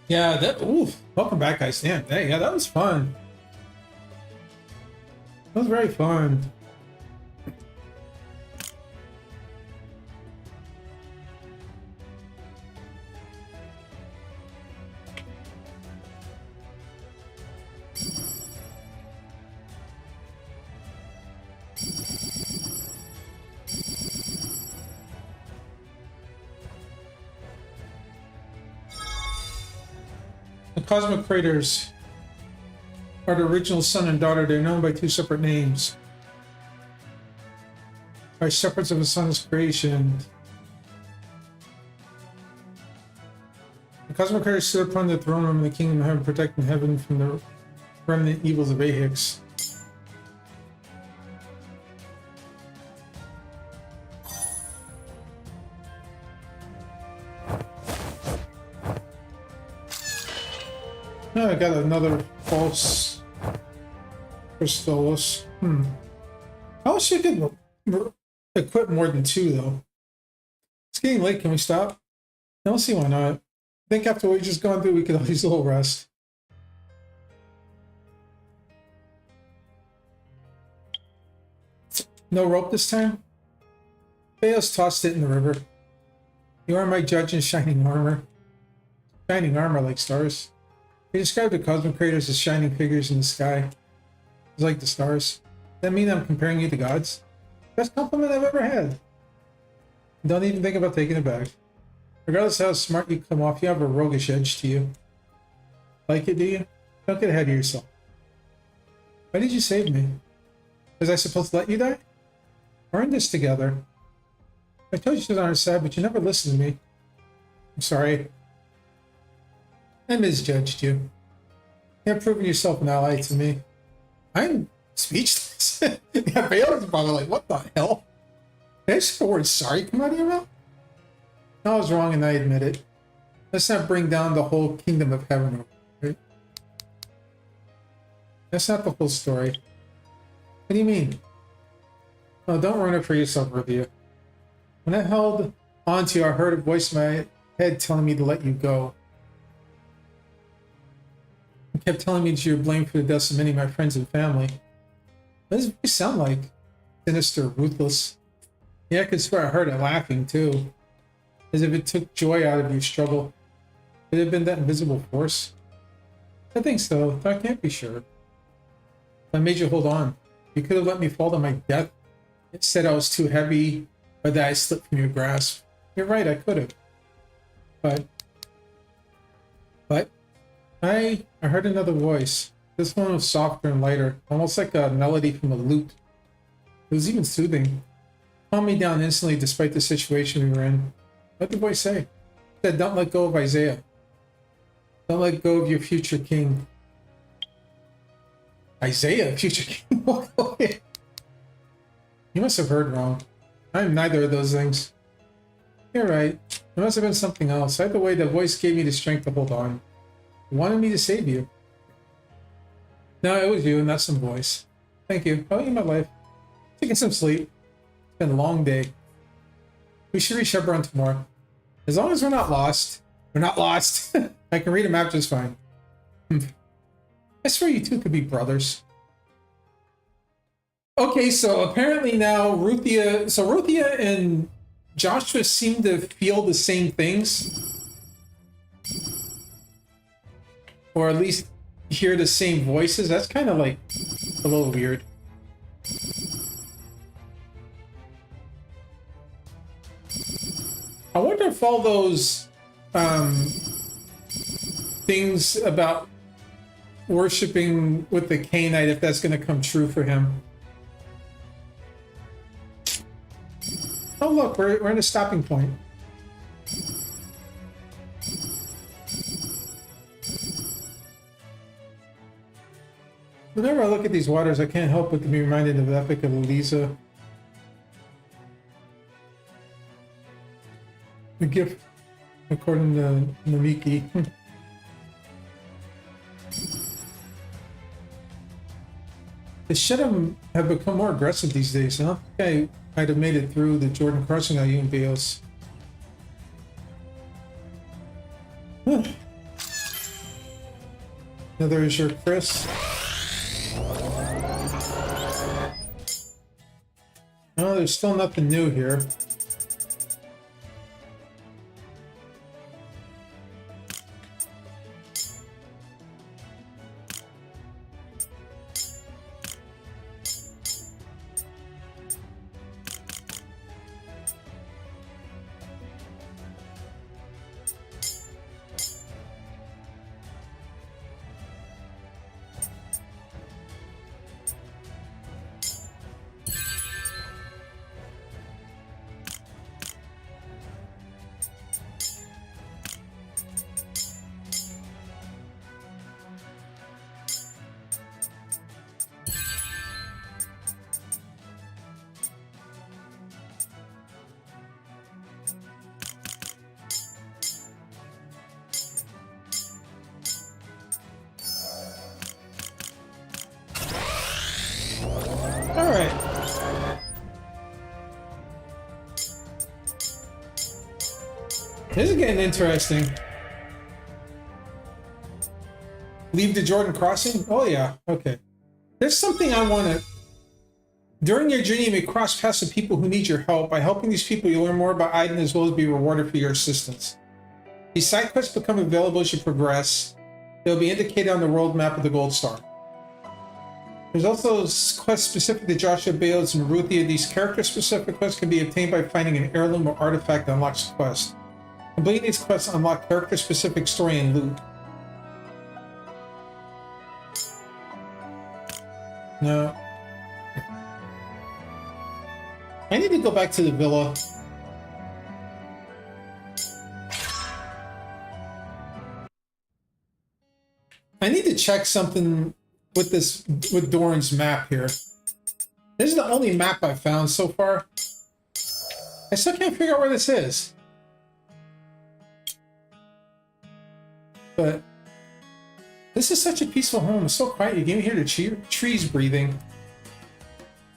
Yeah, that. Ooh, welcome back, guys. Damn, hey, yeah, that was fun. That was very fun. The cosmic craters are the original son and daughter. They're known by two separate names. By shepherds of the sun's creation. The cosmic craters stood upon the throne room in the kingdom of heaven, protecting heaven from the remnant evils of Ahix. Oh, I got another false crystallus. I wish you could equip more than two, though. It's getting late. Can we stop? I don't see why not. I think after what we just gone through, we could always a little rest. No rope this time? Theos tossed it in the river. You are my judge in shining armor. Shining armor like stars. He described the cosmic craters as shining figures in the sky. It's like the stars. Does that mean I'm comparing you to gods? Best compliment I've ever had. Don't even think about taking it back. Regardless of how smart you come off, you have a roguish edge to you. Like it, do you? Don't get ahead of yourself. Why did you save me? Was I supposed to let you die? We're in this together. I told you she was on our side, but you never listened to me. I'm sorry. I misjudged you. You have proven yourself an ally to me. I'm speechless. Yeah, Bailey's probably like, what the hell? Did I say the word sorry come out of your mouth? I was wrong and I admit it. Let's not bring down the whole kingdom of heaven. Right? That's not the whole story. What do you mean? Oh, don't ruin it for yourself, Rubia. When I held on to you, I heard a voice in my head telling me to let you go. It kept telling me that you were blamed for the deaths of many of my friends and family. What does it sound like? Sinister, ruthless. Yeah, I could swear I heard it laughing, too. As if it took joy out of your struggle. Could it have been that invisible force? I think so, though I can't be sure. I made you hold on. You could have let me fall to my death. It said I was too heavy, or that I slipped from your grasp. You're right, I could have. But I heard another voice. This one was softer and lighter, almost like a melody from a lute. It was even soothing. Calmed me down instantly despite the situation we were in. What did the voice say? It said, don't let go of Isaiah. Don't let go of your future king. Isaiah, future king? You must have heard wrong. I'm neither of those things. You're right. It must have been something else. Either way, the voice gave me the strength to hold on. It wanted me to save you. No, it was you, not some voice. Thank you. How are you, my life? Taking some sleep. It's been a long day. We should reach Hebron tomorrow. As long as we're not lost. We're not lost. I can read a map just fine. I swear you two could be brothers. Okay, so apparently now Ruthia and Joshua seem to feel the same things. Or at least hear the same voices. That's kind of like a little weird. I wonder if all those things about worshiping with the Canaanite, if that's going to come true for him. Oh look, we're in a stopping point. Whenever I look at these waters, I can't help but to be reminded of the epic of Elisa. The gift, according to Namiki. The Shedem have become more aggressive these days, huh? I might have made it through the Jordan crossing on you and Bios. Another is your Chris. No, there's still nothing new here. This is getting interesting. Leave the Jordan crossing? Oh yeah, okay. There's something I want to... During your journey, you may cross paths with people who need your help. By helping these people, you'll learn more about Aiden as well as be rewarded for your assistance. These side quests become available as you progress. They'll be indicated on the world map of the Gold Star. There's also quests specific to Joshua, Bales, and Ruthia. These character-specific quests can be obtained by finding an heirloom or artifact that unlocks the quest. Completing these quests unlock character-specific story and loot. No. I need to go back to the villa. I need to check something with this, with Doran's map here. This is the only map I've found so far. I still can't figure out where this is. But this is such a peaceful home. It's so quiet. You came here to trees breathing.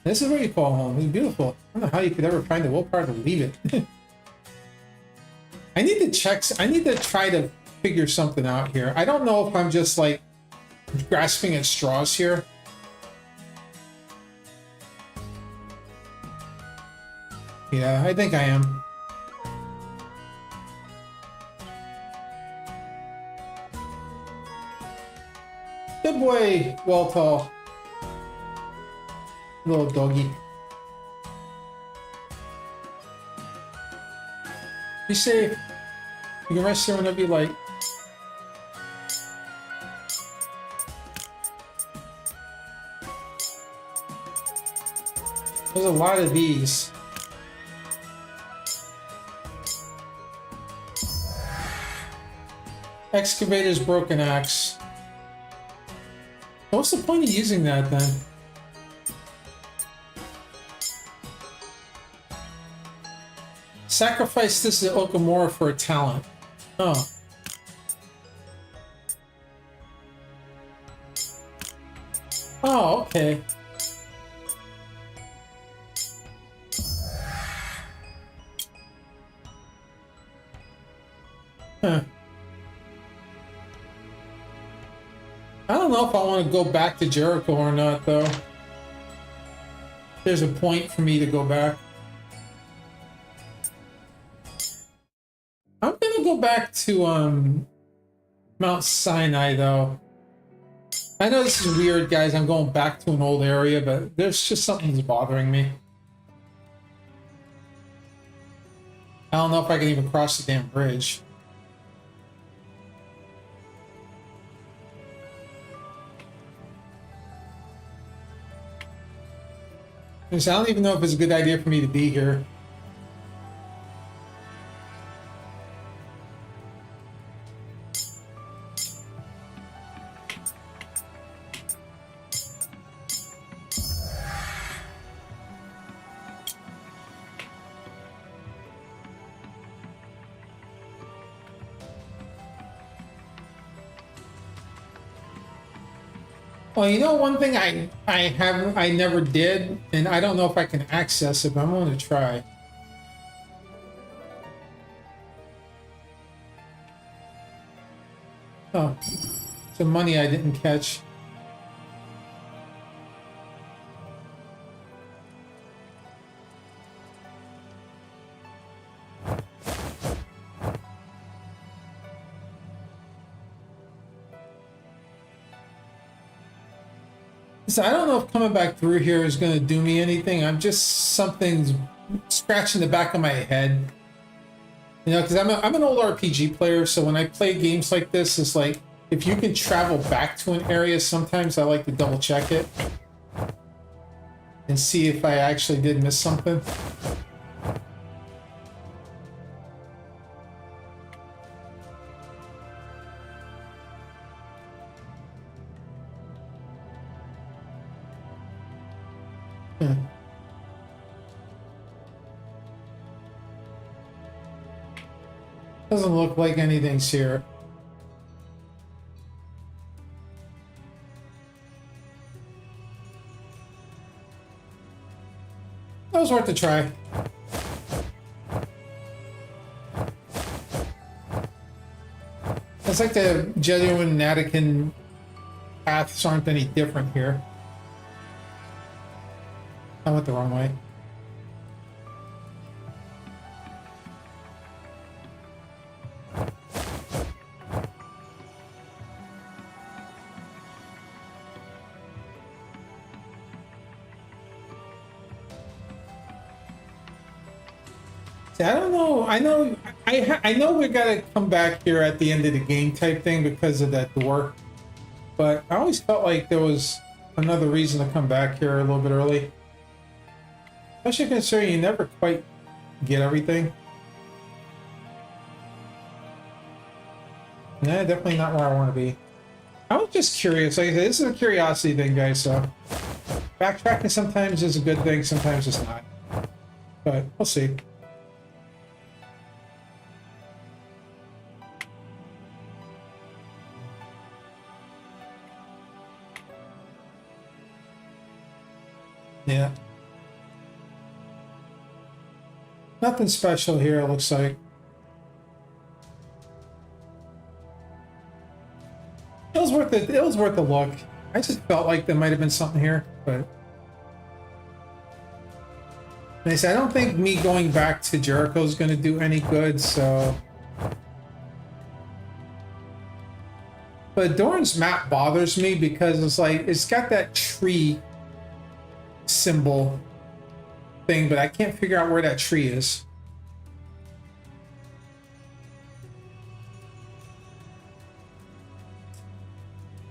This is what you call home. It's beautiful. I don't know how you could ever find the willpower to leave it. I need to check. I need to try to figure something out here. I don't know if I'm just like grasping at straws here. Yeah, I think I am. Good boy, Waltall. Little doggy. Be safe. You can rest here whenever you like. There's a lot of these. Excavator's broken axe. What's the point of using that then? Sacrifice this to Okamura for a talent. Oh. Oh, okay. Huh. I don't know if I want to go back to Jericho or not, though. There's a point for me to go back. I'm gonna go back to Mount Sinai, though. I know this is weird, guys. I'm going back to an old area, but there's just something that's bothering me. I don't know if I can even cross the damn bridge. I don't even know if it's a good idea for me to be here. Well, you know, one thing I never did, and I don't know if I can access it, but I'm going to try. Oh, some money I didn't catch. So I don't know if coming back through here is going to do me anything. I'm just something's scratching the back of my head. You know, because I'm an old RPG player, so when I play games like this, it's like, if you can travel back to an area, sometimes I like to double check it and see if I actually did miss something. Doesn't look like anything's here. That was worth a try. It's like the genuine Natican paths aren't any different here. I went the wrong way. I don't know. I know we gotta come back here at the end of the game type thing because of that door, but I always felt like there was another reason to come back here a little bit early. Especially considering you never quite get everything. Nah, definitely not where I want to be. I was just curious. Like I said, this is a curiosity thing, guys. So backtracking sometimes is a good thing, sometimes it's not. But we'll see. Yeah. Nothing special here, it looks like. It was worth it. It was worth a look. I just felt like there might have been something here, but they say I don't think me going back to Jericho is going to do any good. So, but Doran's map bothers me because it's like it's got that tree symbol thing, but I can't figure out where that tree is.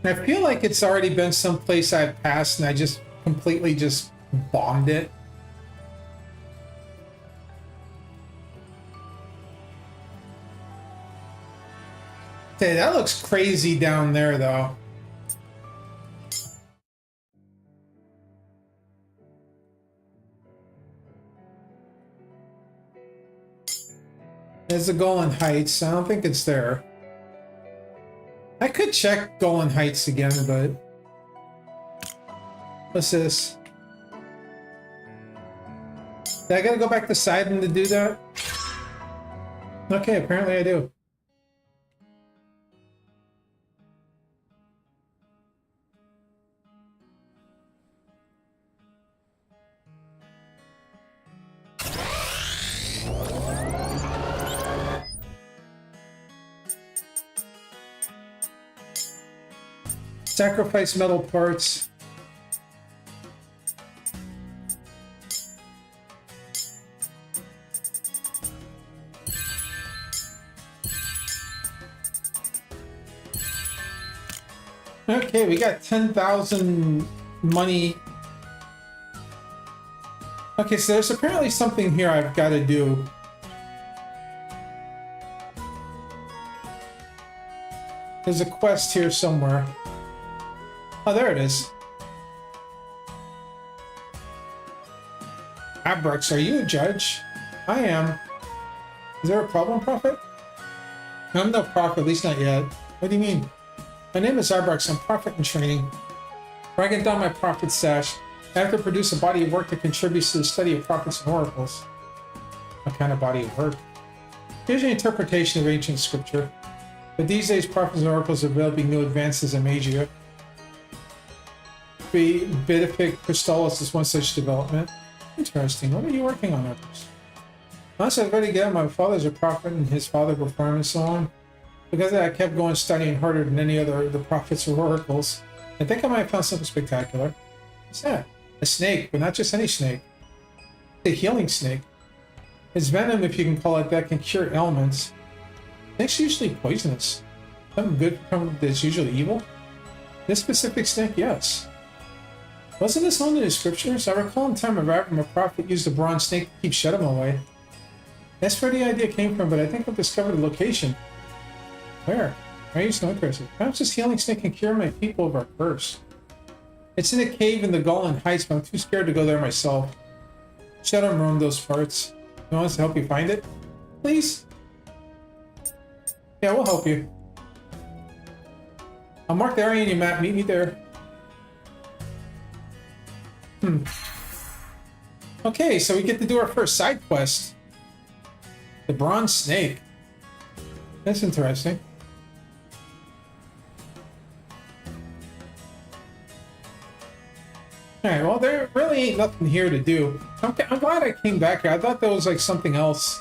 And I feel like it's already been someplace I've passed and I just completely just bombed it. Hey, that looks crazy down there though. There's the Golan Heights. I don't think it's there. I could check Golan Heights again, but what's this? Did I gotta go back to Sidon to do that? Okay, apparently I do. Sacrifice metal parts. Okay, we got 10,000 money. Okay, so there's apparently something here I've got to do. There's a quest here somewhere. Oh, there it is. Abrax, are you a judge? I am. Is there a problem, Prophet? I'm no prophet, at least not yet. What do you mean? My name is Abrax, I'm prophet in training. Writing down my prophet sash, I have to produce a body of work that contributes to the study of prophets and oracles. What kind of body of work? Here's an interpretation of ancient scripture. But these days, prophets and oracles are developing new advances in magia. Beatific Crystallis is one such development. Interesting. What are you working on, others? Once I've already got my father's a prophet and his father performed and so on. Because I kept going studying harder than any other of the prophets or oracles. I think I might have found something spectacular. What's that? A snake, but not just any snake. It's a healing snake. Its venom, if you can call it that, can cure ailments. Snakes are usually poisonous. Something good that's usually evil? This specific snake, yes. Wasn't this one in the scriptures? I recall in time of Abraham, a prophet used a bronze snake to keep Shedem away. That's where the idea came from, but I think I've discovered the location. Where? Why are you so interested? Perhaps this healing snake can cure my people of our curse. It's in a cave in the Golan Heights, but I'm too scared to go there myself. Shedem roamed those parts. No one wants to help you find it? Please? Yeah, we'll help you. I'll mark the area on your map. Meet me there. Okay, so we get to do our first side quest. The Bronze Snake. That's interesting. Alright, well, there really ain't nothing here to do. I'm glad I came back here. I thought there was like something else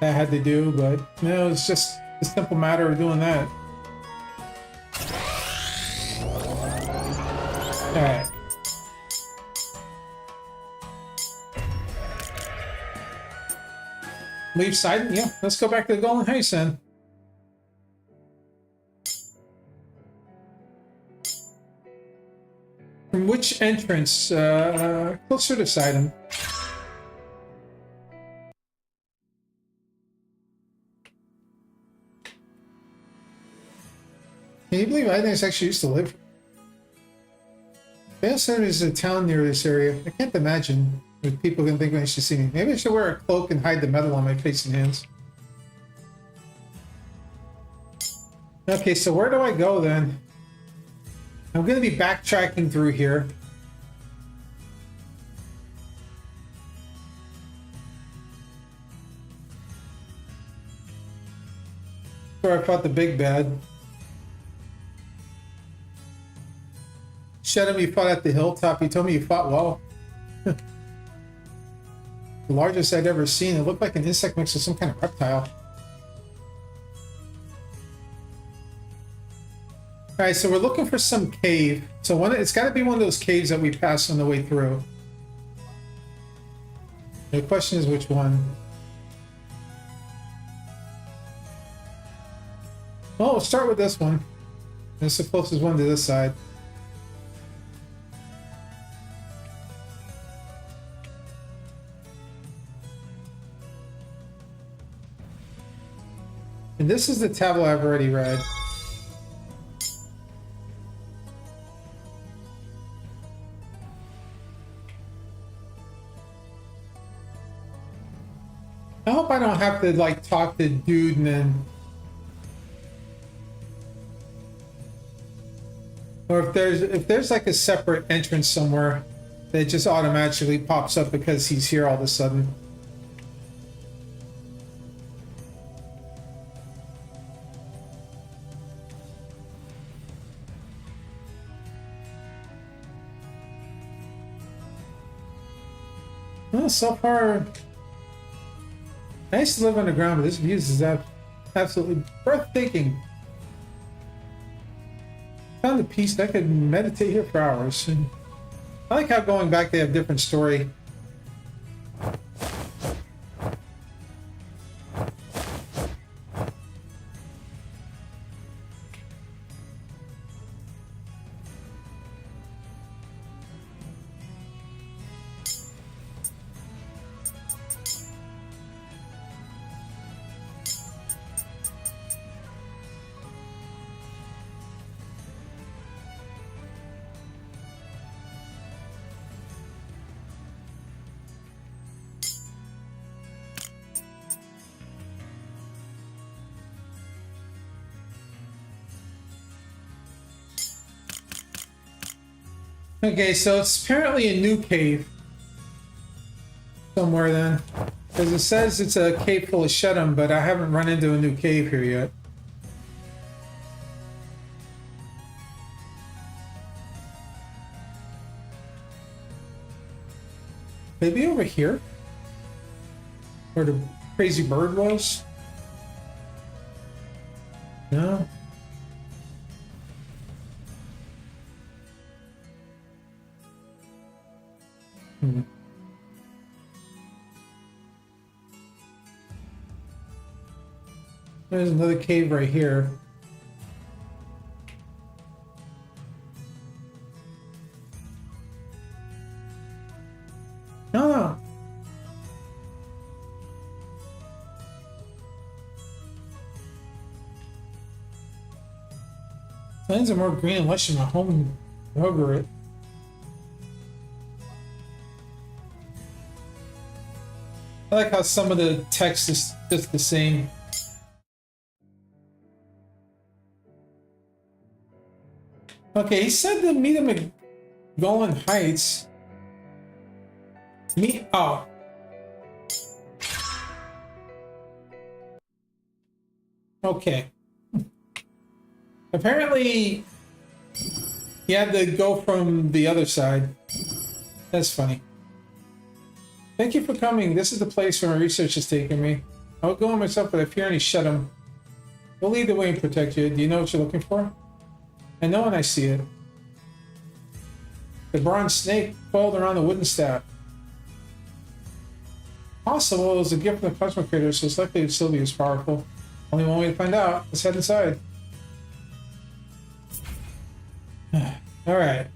that I had to do, but no, it's just a simple matter of doing that. Alright. Leave side? Yeah, let's go back to the Golden Heights then. From which entrance? Closer to Sidon. Can you believe I actually used to live? Babel Center is a town near this area. I can't imagine if people can think when they should see me. Maybe I should wear a cloak and hide the metal on my face and hands. Okay, so where do I go then? I'm going to be backtracking through here. Where I fought the big bad. Shedem, you fought at the hilltop. You told me you fought well. The largest I'd ever seen. It looked like an insect mixed with some kind of reptile. Alright, so we're looking for some cave. So it's got to be one of those caves that we passed on the way through. The question is which one. Well, we'll start with this one. It's the closest one to this side. And this is the tablet I've already read. I hope I don't have to like talk to dude and then, or if there's like a separate entrance somewhere that just automatically pops up because he's here all of a sudden. Well, so far, I used to live underground, but this view is absolutely breathtaking. Found a piece that I could meditate here for hours. And I like how going back they have different story. Okay, so it's apparently a new cave somewhere then. Because it says it's a cave full of Shedem, but I haven't run into a new cave here yet. Maybe over here? Where the crazy bird was? No? Hmm. There's another cave right here. No, no. Lands are more green and lush in my home yogurt. I like how some of the text is just the same. Okay, he said to meet him at Golan Heights. Oh. Okay. Apparently, you had to go from the other side. That's funny. Thank you for coming. This is the place where my research is taking me. I would go on myself, but I fear any shut him. We'll lead the way and protect you. Do you know what you're looking for? I know when I see it. The bronze snake coiled around the wooden staff. Possible it was a gift from the plasma creator, so it's likely to still be as powerful. Only one way to find out. Let's head inside. Alright.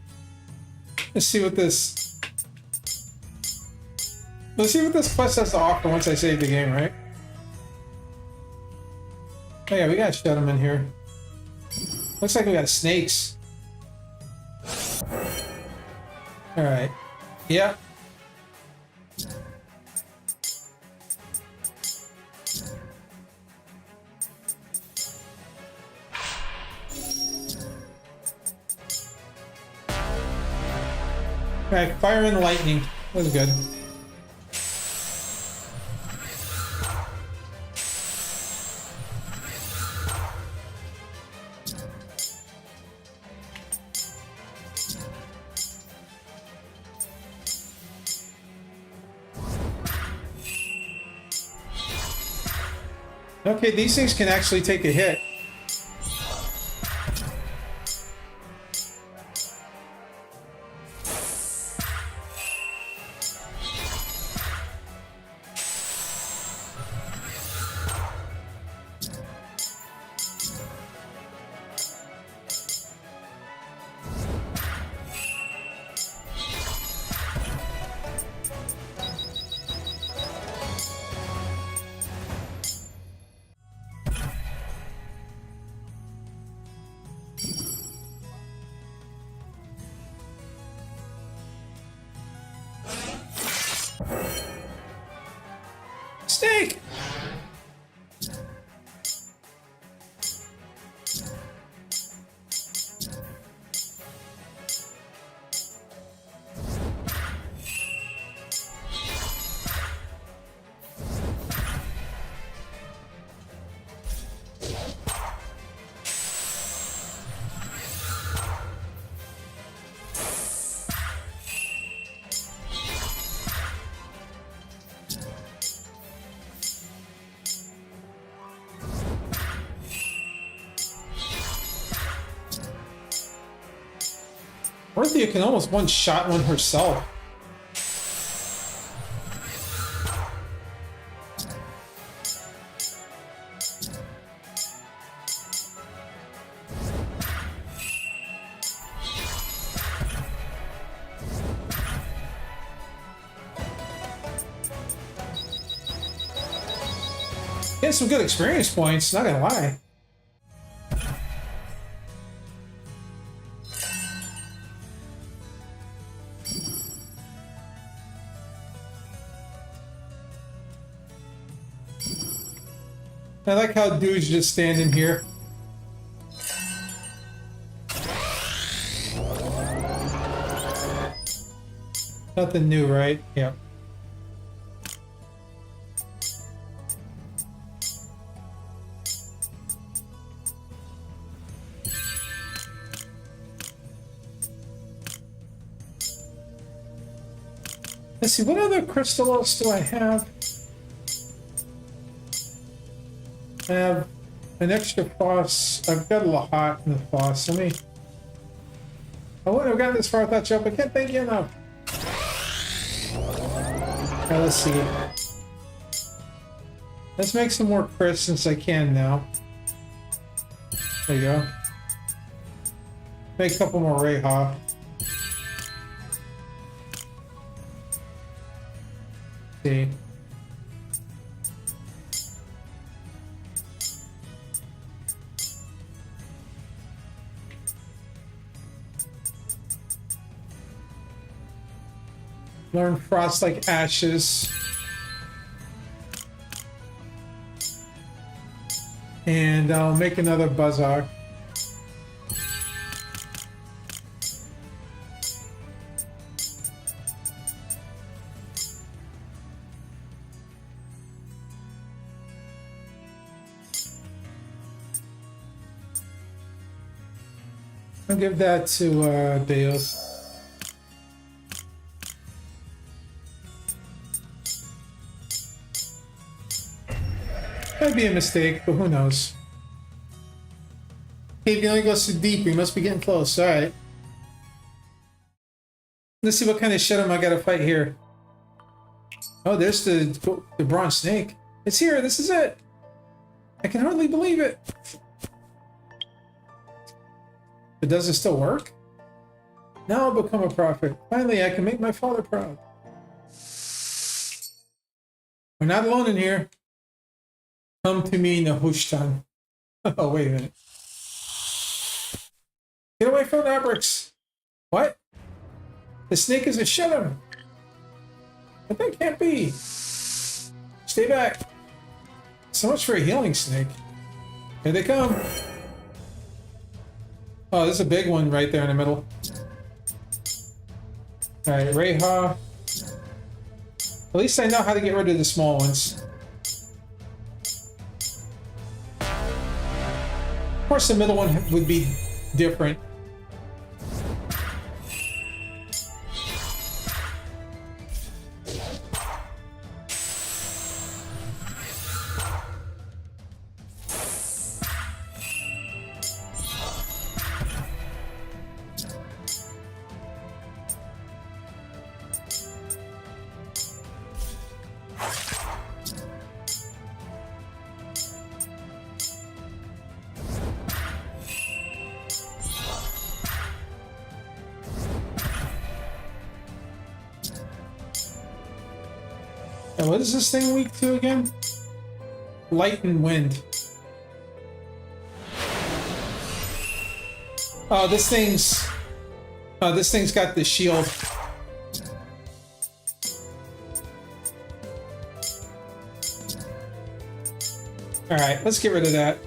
Let's see what this... Let's see what this quest has to offer once I save the game, right? Oh yeah, we gotta shut them in here. Looks like we got snakes. Alright. Yep. Alright, fire and lightning. That was good. Okay, these things can actually take a hit. Snake! Orthia can almost one-shot one herself. Get some good experience points, not gonna lie. I like how dude's just standing here. Nothing new, right? Yep. Let's see, what other crystals do I have? I have an extra floss. I've got a lot in the floss. Let me. I wouldn't have gotten this far without you, but I can't thank you enough. Now, let's see. Let's make some more crisps since I can now. There you go. Make a couple more Reha. See. Learn frost like ashes. And I'll make another buzzard. I'll give that to Deus. Might be a mistake, but who knows? Cave only goes too deep. We must be getting close. All right. Let's see what kind of shit I gotta fight here. Oh, there's the bronze snake. It's here. This is it. I can hardly believe it. But does it still work? Now I'll become a prophet. Finally, I can make my father proud. We're not alone in here. Come to me, Nehushtan. Oh, wait a minute. Get away from Abrix. What? The snake is a shut-em. But that can't be. Stay back. So much for a healing snake. Here they come. Oh, there's a big one right there in the middle. Alright, Reha. At least I know how to get rid of the small ones. Of course, the middle one would be different. And what is this thing weak to again? Light and wind. Oh, this thing's got the shield. All right, let's get rid of that.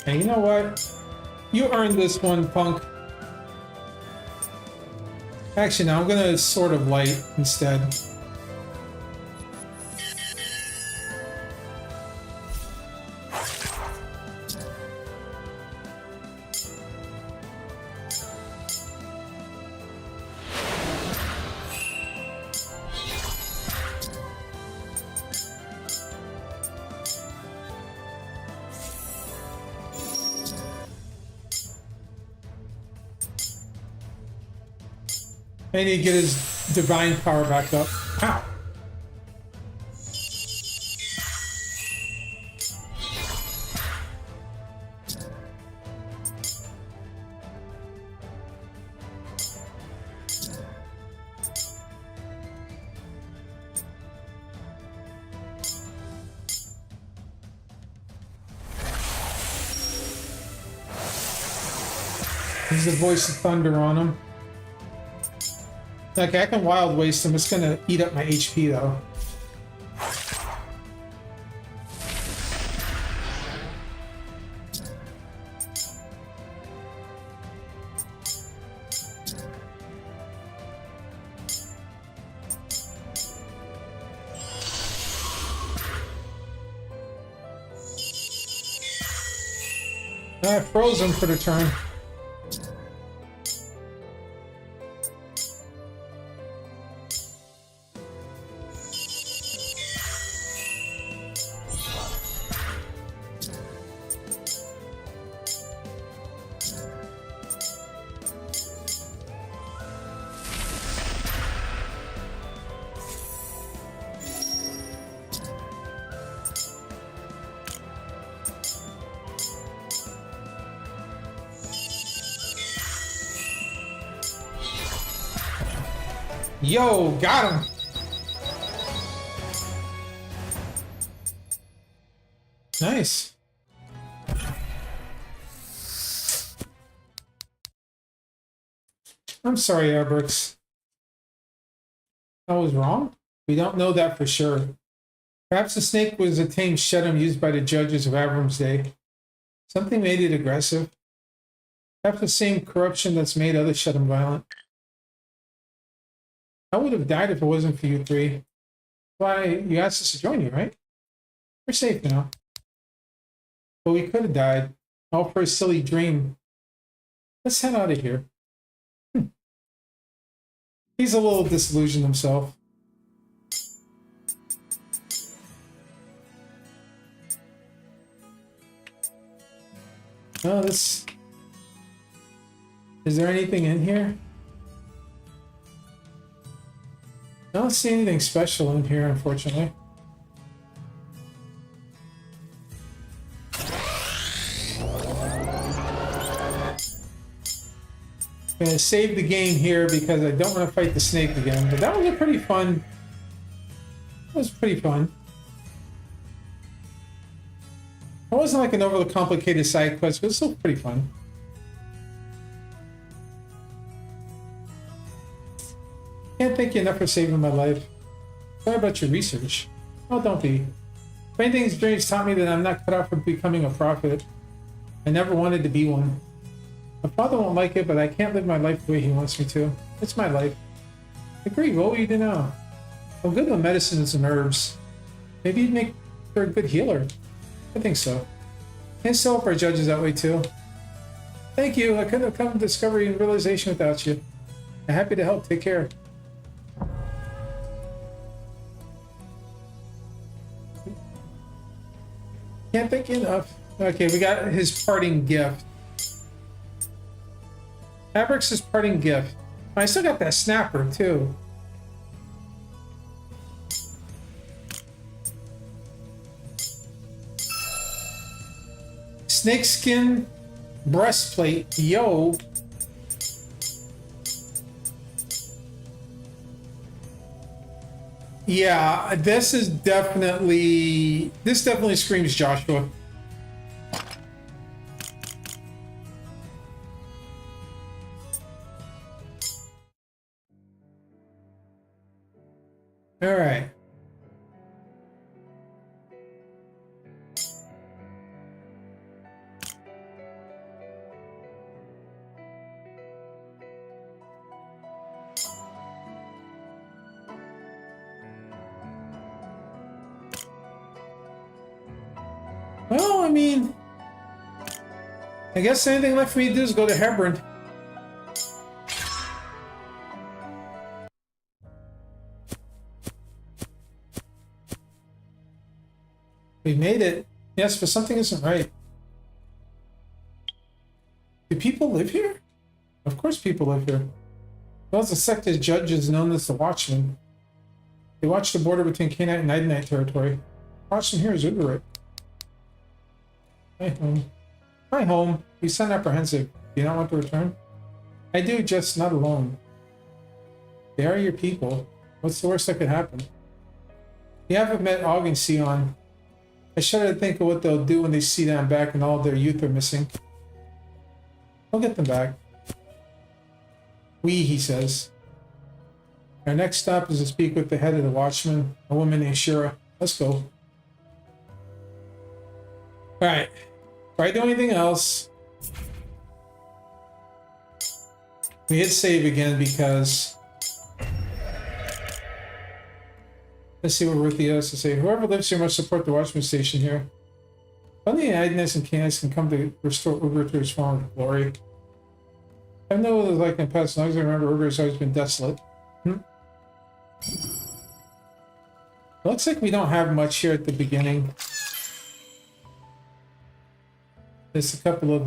Hey, you know what? You earned this one, punk. Actually, no, I'm gonna sort of light instead. I need to get his divine power back up. Ow! There's the voice of thunder on him. Okay, I can wild waste him. It's gonna eat up my HP though. I froze him for the turn. Yo, got him. Nice. I'm sorry, Airbricks. I was wrong. We don't know that for sure. Perhaps the snake was a tame Shedem used by the judges of Avram's day. Something made it aggressive. Perhaps the same corruption that's made other Shedem violent. I would have died if it wasn't for you three. Why, you asked us to join you, right? We're safe now. But we could have died, all for a silly dream. Let's head out of here. He's a little disillusioned himself. Oh, this... Is there anything in here? I don't see anything special in here, unfortunately. I'm going to save the game here because I don't want to fight the snake again. But that was a pretty fun... That was pretty fun. It wasn't like an overly complicated side quest, but it's still pretty fun. Can't thank you enough for saving my life. Sorry about your research. Oh, don't be. If anything's dreams taught me that I'm not cut out for becoming a prophet. I never wanted to be one. My father won't like it, but I can't live my life the way he wants me to. It's my life. Agree, what will you do now? I'm good with medicines and herbs. Maybe you'd make for a good healer. I think so. Can't still help our judges that way too. Thank you. I couldn't have come to discovery and realization without you. I'm happy to help. Take care. Can't thank you enough. Okay, we got his parting gift. Fabric's parting gift. I still got that snapper too. Snakeskin breastplate. Yo. Yeah, this definitely screams Joshua. All right. Well, I mean, I guess the only thing left for me to do is go to Hebron. We made it. Yes, but something isn't right. Do people live here? Of course people live here. Well, the sect of judges known as the Watchmen. They watch the border between Canaanite and Midianite territory. Watch them here is Ugarit. Hi, home. Hi, home. You sound apprehensive. Do you not want to return? I do, just not alone. They are your people. What's the worst that could happen? You haven't met Og and Sion. I shudder to think of what they'll do when they see them back and all their youth are missing. I'll get them back. We, he says. Our next stop is to speak with the head of the Watchmen, a woman named Shira. Let's go. Alright. Before I do anything else, we hit save again because... Let's see what Ruthie has to say. Whoever lives here must support the Watchman station here. Only Agnes and Canis can come to restore Uber to his former glory. I know what it was like in past lives. I remember Uber has always been desolate. Looks like we don't have much here at the beginning. There's a couple of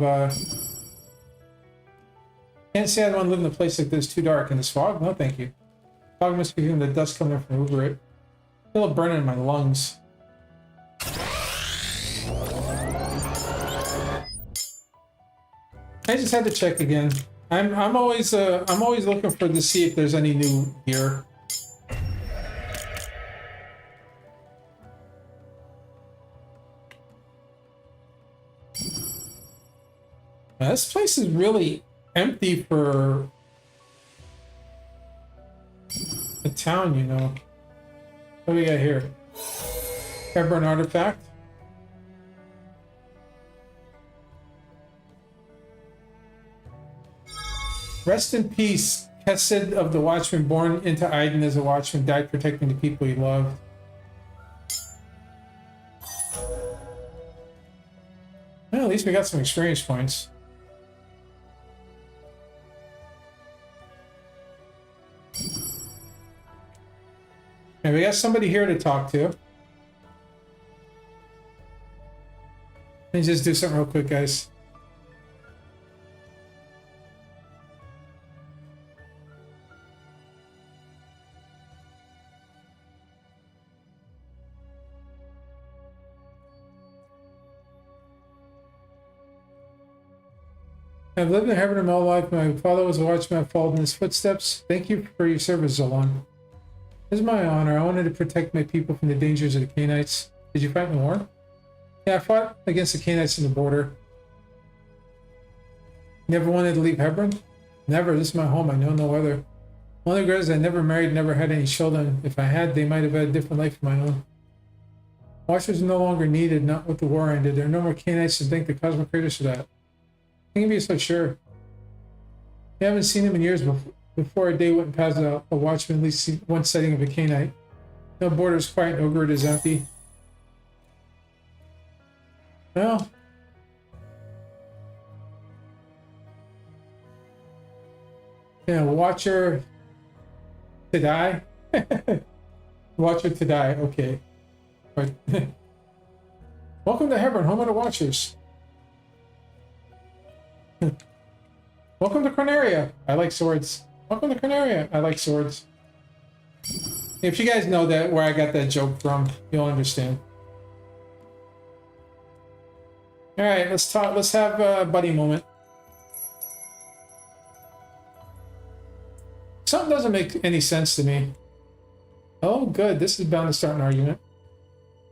can't say I want to live in a place like this. Too dark. In this fog? No, thank you. Fog must be from the dust coming from over it. I feel it burning in my lungs. I just had to check again. I'm always looking for to see if there's any new gear. Now, this place is really empty for a town, you know. What do we got here? Airborne artifact. Rest in peace, Chesed of the Watchman, born into Aiden as a Watchman, died protecting the people he loved. Well, at least we got some experience points. And we got somebody here to talk to. Let me just do something real quick, guys. I've lived in heaven all my life. My father was a watchman. I followed in his footsteps. Thank you for your service, Zolan. It is my honor. I wanted to protect my people from the dangers of the Canaanites. Did you fight in the war? Yeah, I fought against the Canaanites in the border. Never wanted to leave Hebron? Never. This is my home. I know no other. Only regret is I never married, never had any children. If I had, they might have had a different life of my own. Watchers are no longer needed, not with the war ended. There are no more Canaanites to thank the cosmic creators for that. I can be so sure. I haven't seen him in years before a day went past a watchman, at least one sighting of a Canaanite. No border is quiet, no grid is empty. Well, yeah, watcher to die. Watcher to die, okay. But welcome to Hebron, home of the Watchers. Welcome to Corneria. I like swords. Welcome to Corneria. I like swords. If you guys know that where I got that joke from, you'll understand. All right, let's talk. Let's have a buddy moment. Something doesn't make any sense to me. Oh, good. This is bound to start an argument.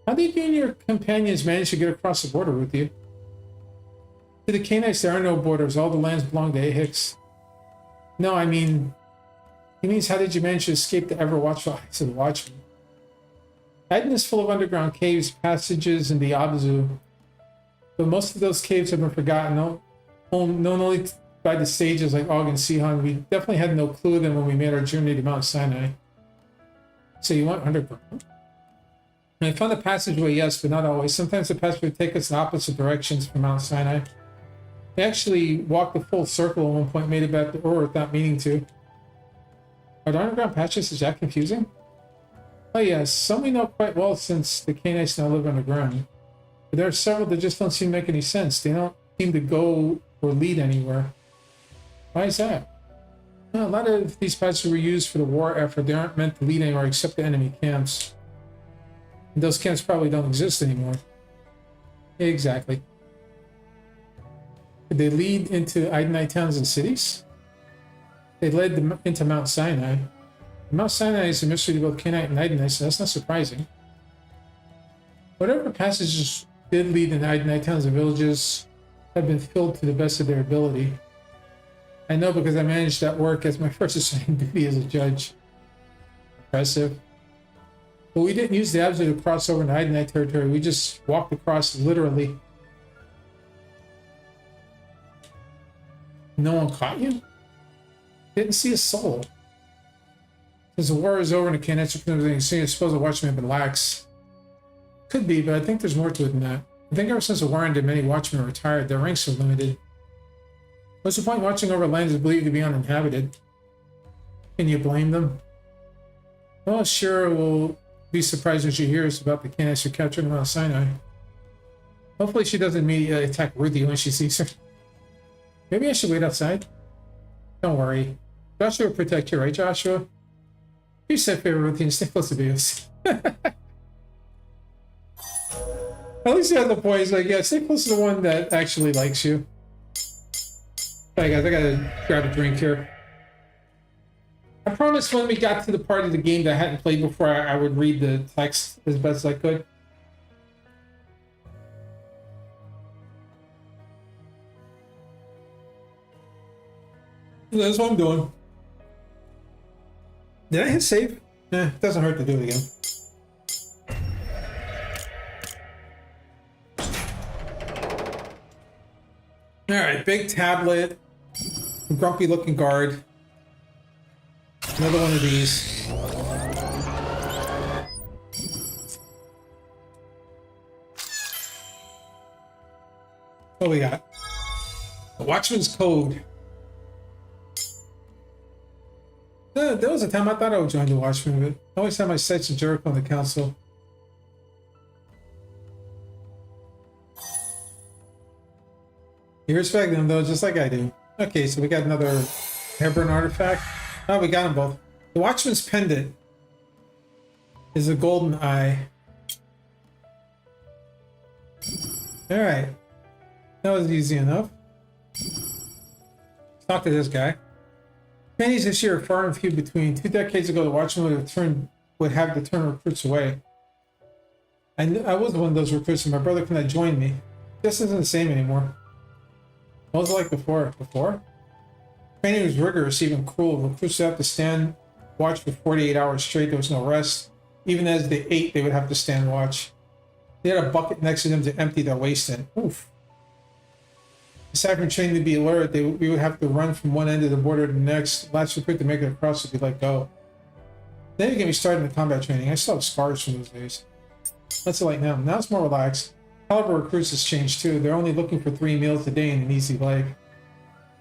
How did you and your companions manage to get across the border with you? To the Canaanites, there are no borders. All the lands belong to Ahix. No, I mean, he means how did you manage to escape the ever-watchful eyes of the Watchmen? Aden is full of underground caves, passages, and the Abzu. But most of those caves have been forgotten, known only by the sages like Og and Sihon. We definitely had no clue of them when we made our journey to Mount Sinai. So you went underground? And I found the passageway, yes, but not always. Sometimes the passageway would take us in opposite directions from Mount Sinai. We actually walked a full circle at one point, made it back to Ur without meaning to. Are the underground patches, is that confusing? Oh yes, some we know quite well since the Canaanites now live underground. But there are several that just don't seem to make any sense. They don't seem to go or lead anywhere. Why is that? Well, a lot of these patches were used for the war effort. They aren't meant to lead anywhere except to enemy camps. And those camps probably don't exist anymore. Exactly. Did they lead into Idenite towns and cities? They led into Mount Sinai. Mount Sinai is a mystery to both Canaanite and Idenite, so that's not surprising. Whatever passages did lead into Idenite towns and villages have been filled to the best of their ability. I know because I managed that work as my first assigned duty as a judge. Impressive. But we didn't use the Abzu to cross over into Idenite territory. We just walked across literally. No one caught you? Didn't see a soul. Since the war is over and the Canaanites are I suppose the watchman have been lax. Could be, but I think there's more to it than that. I think ever since the war ended, many watchmen retired. Their ranks are limited. What's the point watching over lands believed to be uninhabited? Can you blame them? Well, sure will be surprised when she hears about the Canaanites who captured Mount Sinai. Hopefully she doesn't immediately attack Ruthie when she sees her. Maybe I should wait outside? Don't worry. Joshua will protect you, right, Joshua? You said favorite routine, stay close to Beavis. At least he has the point. He's like, yeah, stay close to the one that actually likes you. Alright guys, I gotta grab a drink here. I promised when we got to the part of the game that I hadn't played before, I would read the text as best as I could. That's what I'm doing. Did I hit save? It doesn't hurt to do it again. Alright, big tablet. Grumpy looking guard. Another one of these. What we got? The Watchman's Code. There was a time I thought I would join the Watchmen, but I always had my sights on Jericho on the council. You respect them though, just like I do. Okay, so we got another Hebron artifact. Oh, we got them both. The Watchman's Pendant is a golden eye. Alright. That was easy enough. Let's talk to this guy. Pennies this year are far and few between. 2 decades ago, the Watchmen would have to turn recruits away. I was one of those recruits, and my brother could not join me. This isn't the same anymore. What was it like before? Training was rigorous, even cruel. Recruits would have to stand watch for 48 hours straight. There was no rest. Even as they ate, they would have to stand watch. They had a bucket next to them to empty their waste in. Oof. Aside from training to be alert, we would have to run from one end of the border to the next. Last recruit to make it across would be let go. Then you get me started in the combat training. I still have scars from those days. What's it like now? Now it's more relaxed. Caliber recruits has changed too. They're only looking for 3 meals a day and an easy life.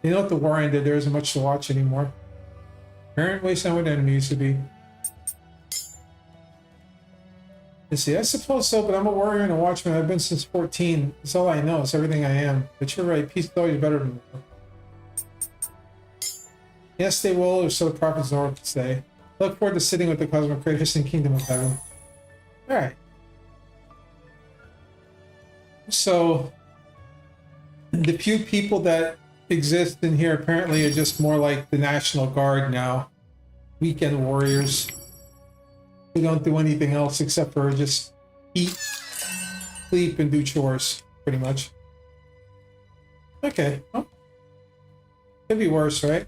They know if the war ended, there isn't much to watch anymore. Parent waste on what enemy used to be. You see, I suppose so, but I'm a warrior and a watchman. I've been since 14. It's all I know. It's everything I am. But you're right. Peace is always better than war. Yes, they will, or so the prophets of the North say. Look forward to sitting with the cosmic creators in Kingdom of Heaven. Alright. So, the few people that exist in here apparently are just more like the National Guard now. Weekend warriors. They don't do anything else except for just eat, sleep, and do chores, pretty much. Okay. Well, could be worse, right?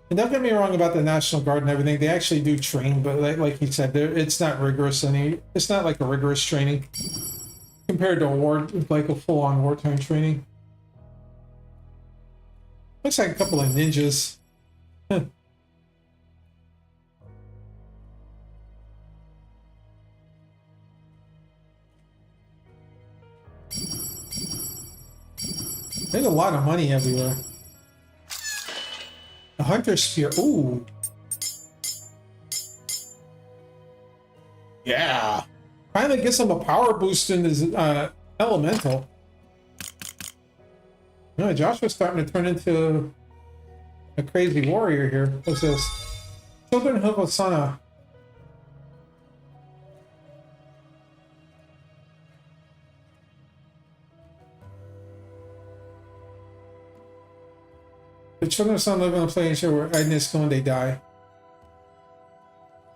And don't get me wrong about the National Guard and everything. They actually do train, but like you said, it's not rigorous. It's not like a rigorous training compared to like a full-on wartime training. Looks like a couple of ninjas. There's a lot of money everywhere. A hunter spear. Ooh. Yeah. Finally gets him a power boost in his elemental. No, Joshua's starting to turn into a crazy warrior here. What's this? Children of Hosanna. The children of Sun live on a planet where Agnes go when they die.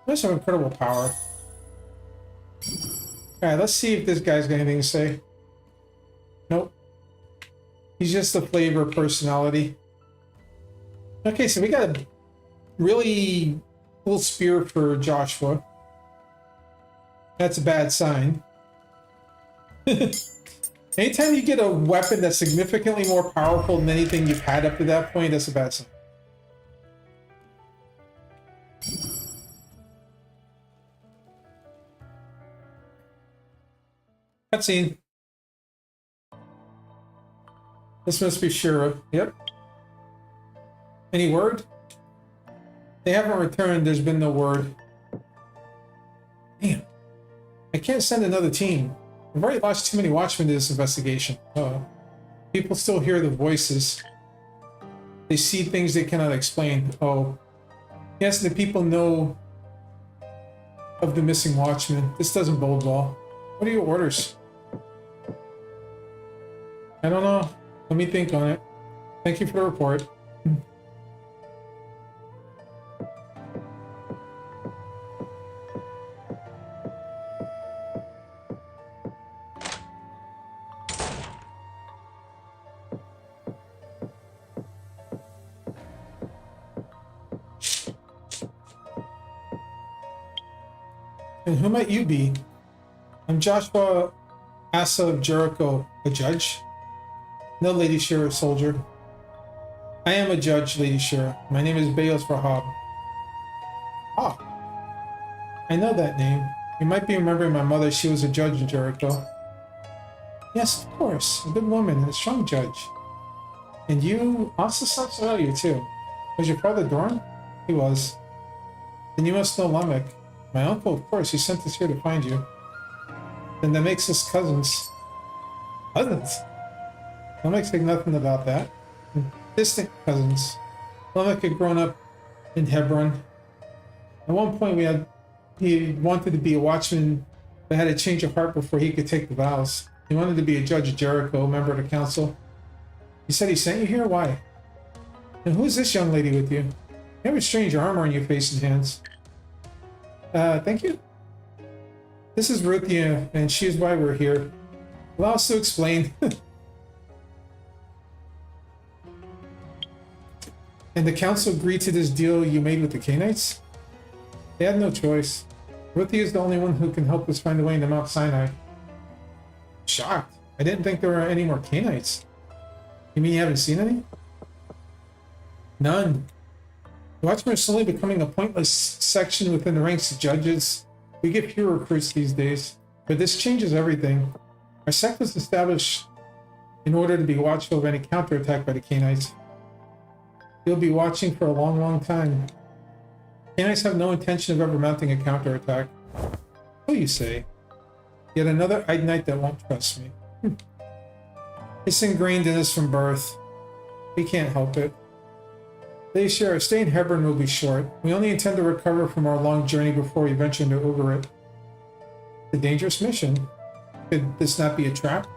That's some incredible power. Alright, let's see if this guy's got anything to say. Nope. He's just a flavor personality. Okay, so we got a really cool spear for Joshua. That's a bad sign. Anytime you get a weapon that's significantly more powerful than anything you've had up to that point, that's a bad sign. Cutscene. This must be Shira. Yep. Any word? They haven't returned. There's been no word. Damn. I can't send another team. I've already lost too many watchmen to this investigation. People still hear the voices. They see things they cannot explain. Oh. Yes, the people know of the missing watchman. This doesn't bode well. What are your orders? I don't know. Let me think on it. Thank you for the report. And who might you be? I'm Joshua Asa of Jericho, a judge? No, Lady Shira, soldier. I am a judge, Lady Shira. My name is Baos Rahab. Ah, I know that name. You might be remembering my mother. She was a judge in Jericho. Yes, of course. A good woman and a strong judge. And you also sounds familiar, too. Was your father Dorn? He was. Then you must know Lamech. My uncle, of course. He sent us here to find you. Then that makes us cousins. Cousins? Lamech said nothing about that. Distant cousins. Lamech had grown up in Hebron. At one point, he wanted to be a watchman, but had a change of heart before he could take the vows. He wanted to be a judge of Jericho, a member of the council. He said he sent you here? Why? And who is this young lady with you? You have a strange armor on your face and hands. Thank you. This is Ruthia, and she is why we're here. Allow us to explain. And the council agreed to this deal you made with the Canaanites? They had no choice. Ruthia is the only one who can help us find a way into Mount Sinai. Shocked. I didn't think there were any more Canaanites. You mean you haven't seen any? None. The Watchmen are slowly becoming a pointless section within the ranks of judges. We get fewer recruits these days, but this changes everything. Our sect was established in order to be watchful of any counterattack by the Canaanites. You'll be watching for a long, long time. Canaanites have no intention of ever mounting a counterattack. So you say. Yet another Idenite that won't trust me. It's ingrained in us from birth. We can't help it. They share our stay in Hebron will be short. We only intend to recover from our long journey before we venture into Ugarit. It's a dangerous mission. Could this not be a trap?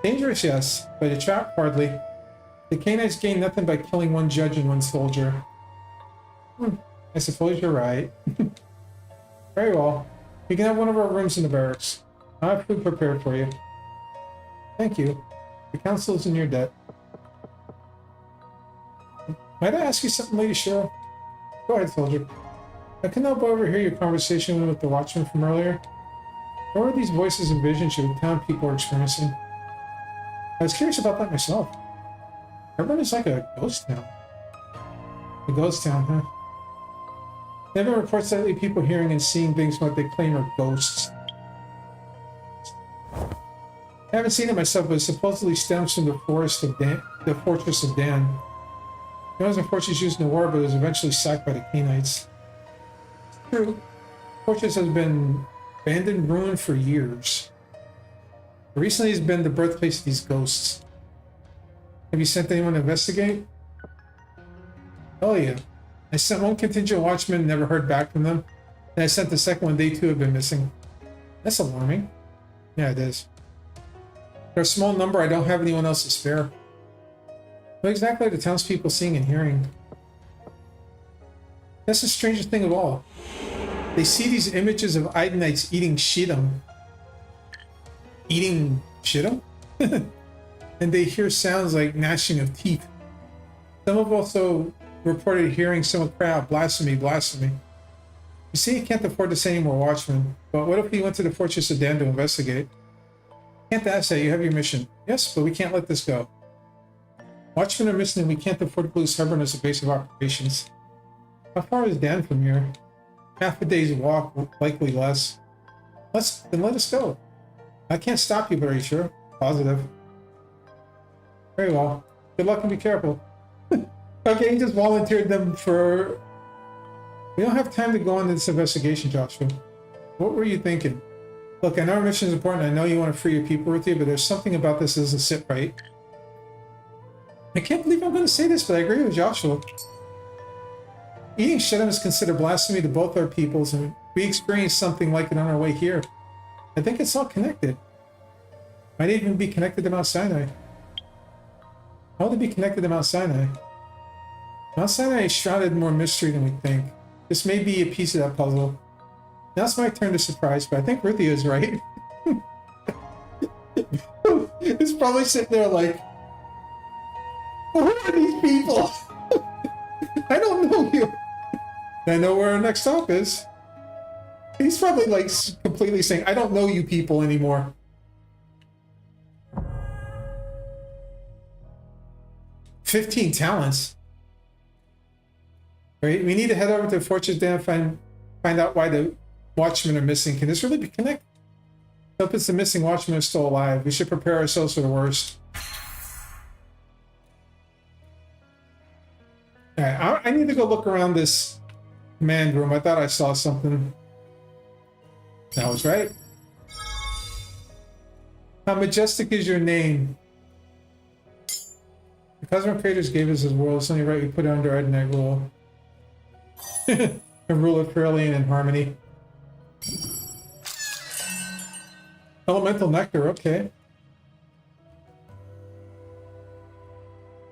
Dangerous, yes, but a trap, hardly. The Canaanites gain nothing by killing one judge and one soldier. I suppose you're right. Very well. You can have one of our rooms in the barracks. I have food prepared for you. Thank you. The council is in your debt. Might I ask you something, Lady Shira? Go ahead, soldier. I can help overhear your conversation with the watchman from earlier. What are these voices and visions your town people are experiencing? I was curious about that myself. Hebron is like a ghost town. A ghost town, huh? There have been reports lately people hearing and seeing things what they claim are ghosts. I haven't seen it myself, but it supposedly stems from the fortress of Dan. It was a fortress used in the war, but it was eventually sacked by the Canaanites. True. The fortress has been abandoned and ruined for years. Recently it's been the birthplace of these ghosts. Have you sent anyone to investigate? Oh yeah. I sent one contingent watchman and never heard back from them. And I sent the second one, they too have been missing. That's alarming. Yeah, it is. For a small number, I don't have anyone else to spare. What exactly are the townspeople seeing and hearing? That's the strangest thing of all. They see these images of Idenites eating shittim. Eating shittim? And they hear sounds like gnashing of teeth. Some have also reported hearing someone cry out, "Blasphemy, blasphemy." You see, you can't afford to send any more watchmen, but what if we went to the Fortress of Dan to investigate? Can't ask that, you have your mission. Yes, but we can't let this go. Watchmen are missing and we can't afford to lose Hebron as a base of operations. How far is Dan from here? Half a day's walk, likely less. Then let us go. I can't stop you, but are you sure? Positive. Very well. Good luck and be careful. Okay, he just volunteered them for... We don't have time to go into this investigation, Joshua. What were you thinking? Look, I know our mission is important. I know you want to free your people with you, but there's something about this that doesn't sit right. I can't believe I'm going to say this, but I agree with Joshua. Eating Shedem is considered blasphemy to both our peoples, and we experienced something like it on our way here. I think it's all connected. Might even be connected to Mount Sinai. How would it be connected to Mount Sinai? Mount Sinai is shrouded in more mystery than we think. This may be a piece of that puzzle. Now it's my turn to surprise, but I think Ruthie is right. It's probably sitting there like, who are these people? I don't know you. I know where our next stop is. He's probably like completely saying, I don't know you people anymore. $15 talents. Right? We need to head over to the Fortress Dam and find out why the watchmen are missing. Can this really be connected? Hope it's the missing watchmen are still alive. We should prepare ourselves for the worst. Alright, I need to go look around this command room. I thought I saw something. That was right. How majestic is your name? The cosmic creators gave us his world. It's only right we put it under Ednite rule. And rule it fairly and in harmony. Elemental nectar, okay.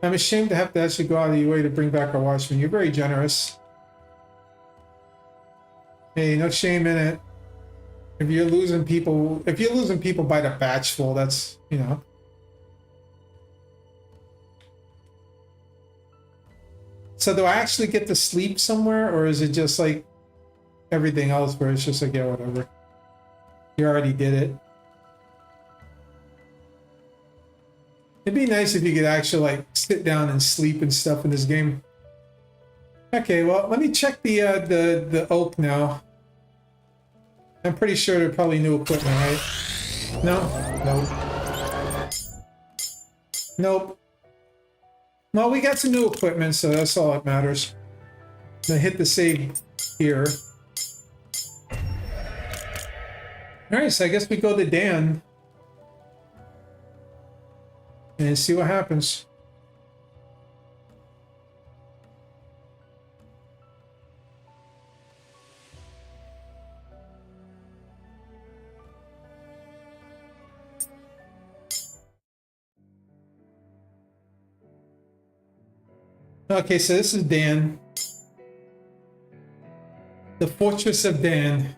I'm ashamed to have to actually go out of your way to bring back our watchmen. You're very generous. Hey, no shame in it. If you're losing people by the batchful, that's, you know. So do I actually get to sleep somewhere, or is it just like everything else where it's just like, yeah, whatever. You already did it. It'd be nice if you could actually like sit down and sleep and stuff in this game. Okay, well, let me check the oak now. I'm pretty sure they're probably new equipment, right? No? Nope. Nope. Well, we got some new equipment, so that's all that matters. I'm gonna hit the save here. Alright, so I guess we go to Dan. And see what happens. Okay, so this is Dan. The Fortress of Dan.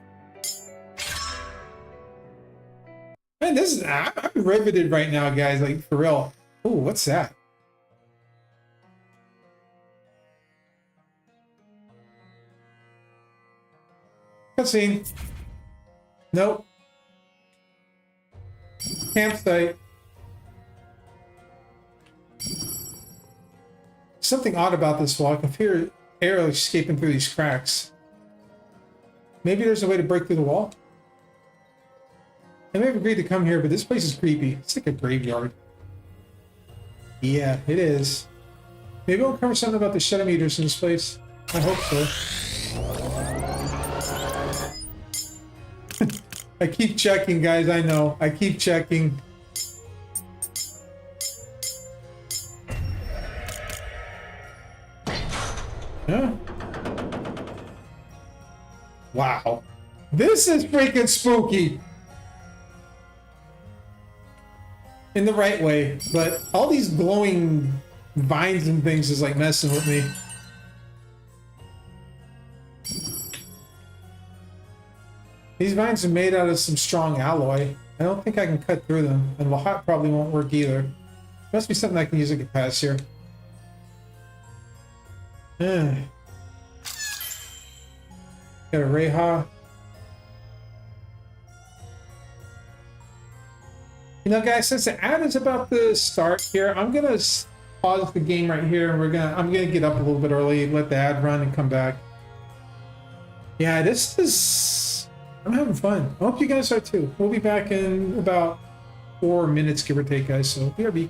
Man, this is, I'm riveted right now, guys, like for real. Oh, what's that? Cutscene. Nope. Campsite. Something odd about this wall. I can feel air escaping through these cracks. Maybe there's a way to break through the wall? I may have agreed to come here, but this place is creepy. It's like a graveyard. Yeah, it is. Maybe we'll cover something about the Shedem Eaters in this place. I hope so. I keep checking, guys. I know. I keep checking. Huh? Wow. This is freaking spooky. In the right way, but all these glowing vines and things is like messing with me. These vines are made out of some strong alloy. I don't think I can cut through them, and Lahat probably won't work either. Must be something I can use to get past here. Got a Reha. You know, guys, since the ad is about to start here, I'm gonna pause the game right here, and I'm gonna get up a little bit early, let the ad run, and come back. Yeah, this is I'm having fun. I hope you guys are too. We'll be back in about 4 minutes, give or take, guys. So BRB.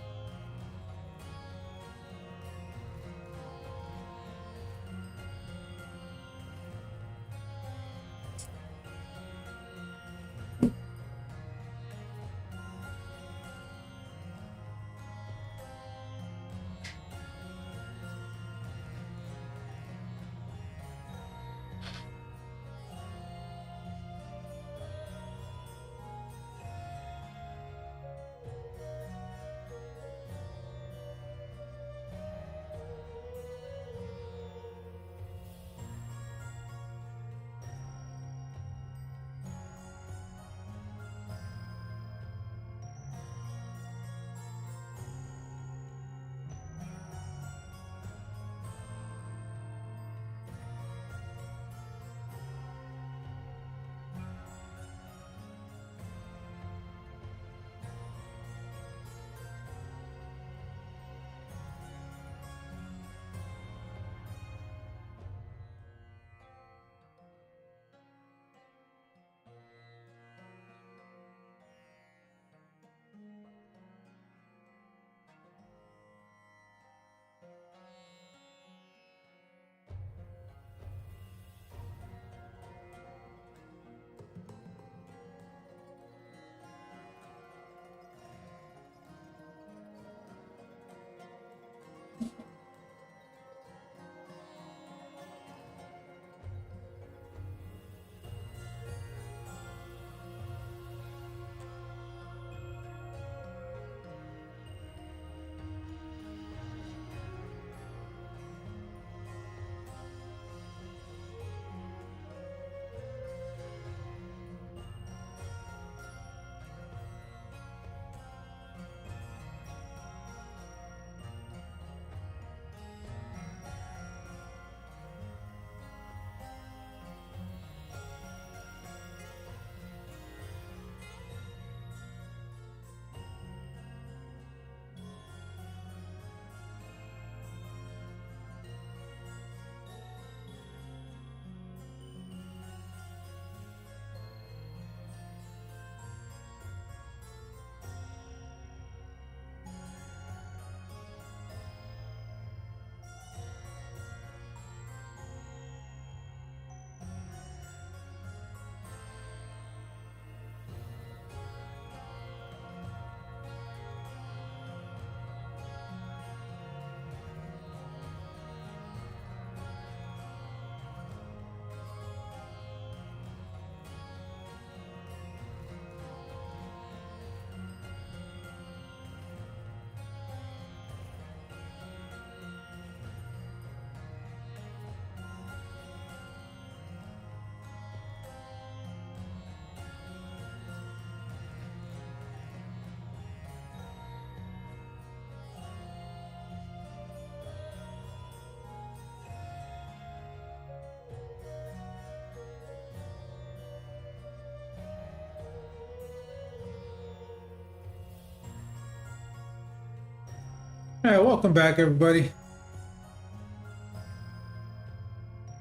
All right, welcome back, everybody.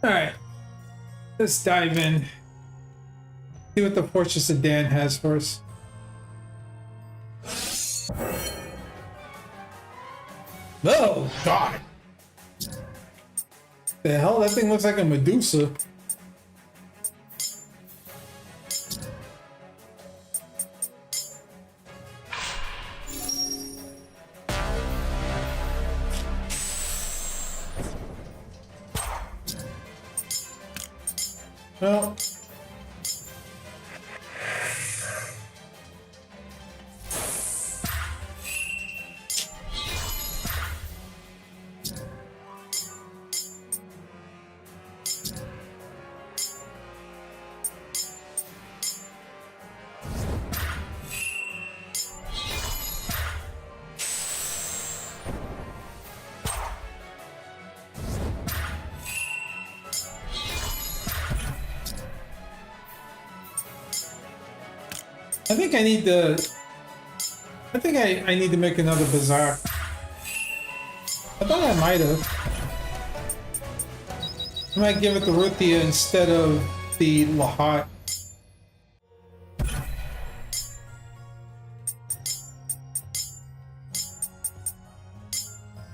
All right, let's dive in. See what the Fortress of Dan has for us. Oh, God. The hell? That thing looks like a Medusa. Well, I think I need to. I think I need to make another bazaar. I thought I might have. I might give it the Ruthia instead of the Lahat.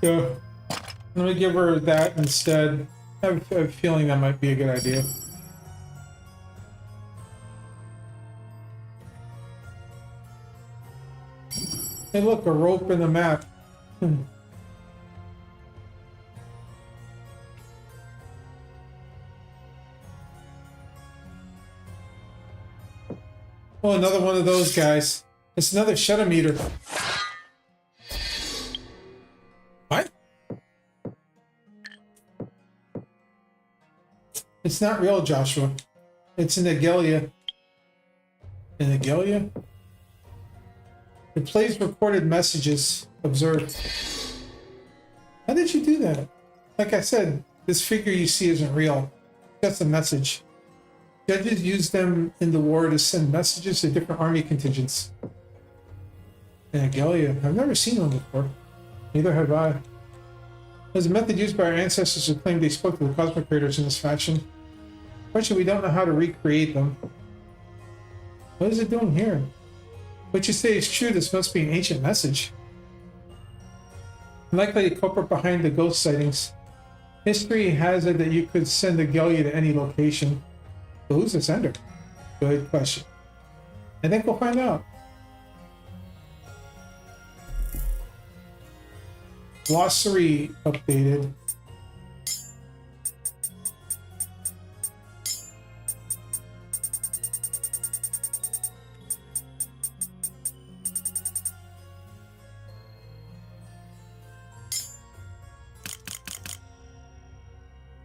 Yeah. Let me give her that instead. I have a feeling that might be a good idea. Hey, look, a rope in the map. Oh, another one of those guys. It's another shutter meter. What? It's not real, Joshua. It's an Agelia. An Agelia? It plays recorded messages. Observe. How did you do that? Like I said, this figure you see isn't real. That's a message. Judges use them in the war to send messages to different army contingents. And Agelia, I've never seen one before. Neither have I. There's a method used by our ancestors who claim they spoke to the cosmic creators in this fashion. Fortunately, we don't know how to recreate them. What is it doing here? What you say is true. This must be an ancient message. Likely the culprit behind the ghost sightings. History has it that you could send Agelia to any location. But who's the sender? Good question. I think we'll find out. Glossary updated.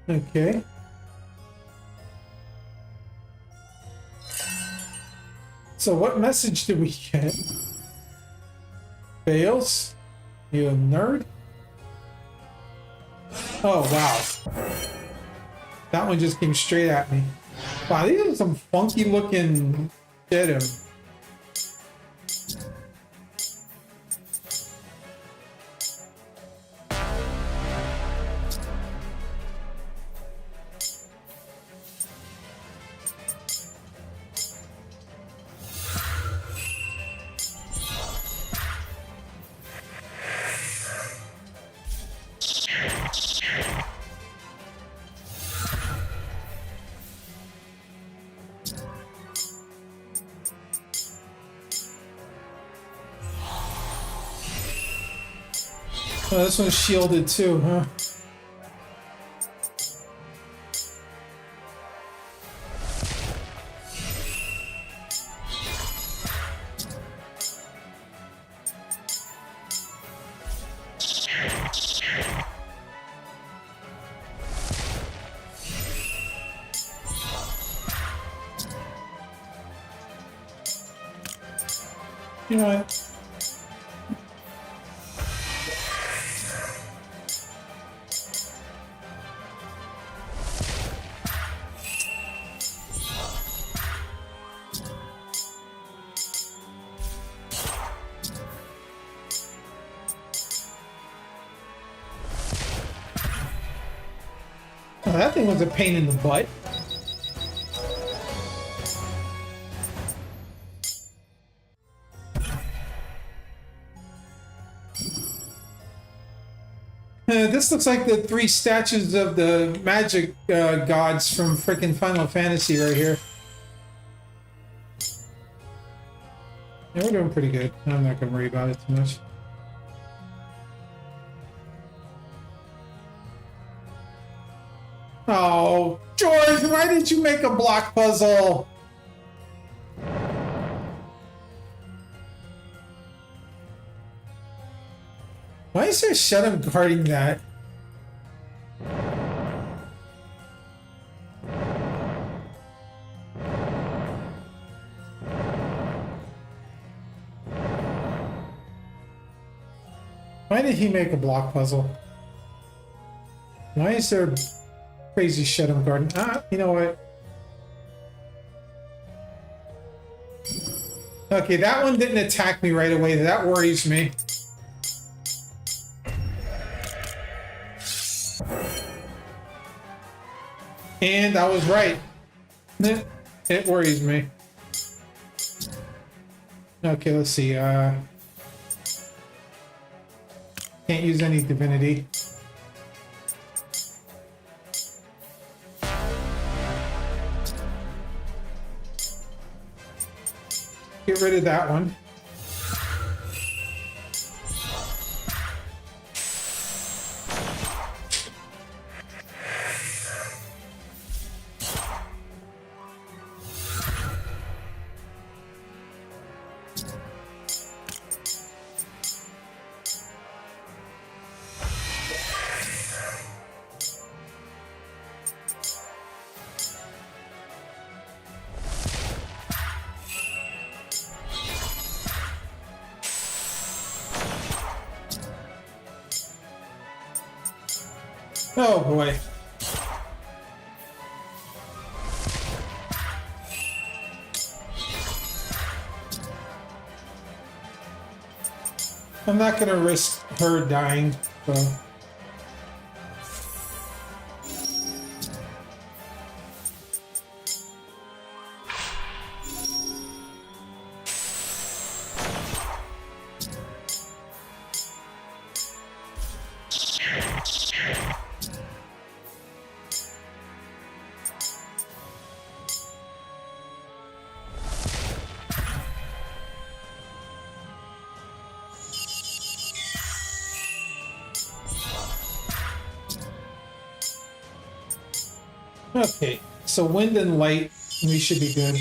Okay. So what message did we get? Fails? You a nerd? Oh, wow. That one just came straight at me. Wow, these are some funky looking shit. Oh, this one's shielded too, huh? You know what? Oh, that thing was a pain in the butt. This looks like the 3 statues of the magic gods from frickin' Final Fantasy right here. Yeah, we're doing pretty good. I'm not gonna worry about it too much. Oh, George, why did you make a block puzzle? Why is there shut him guarding that? Why did he make a block puzzle? Why is there crazy shut him guarding? Ah, you know what? Okay, that one didn't attack me right away. That worries me. And I was right. It worries me. Okay, let's see. Can't use any divinity. Get rid of that one. Oh boy. I'm not gonna risk her dying, so. Okay, so wind and light, we should be good.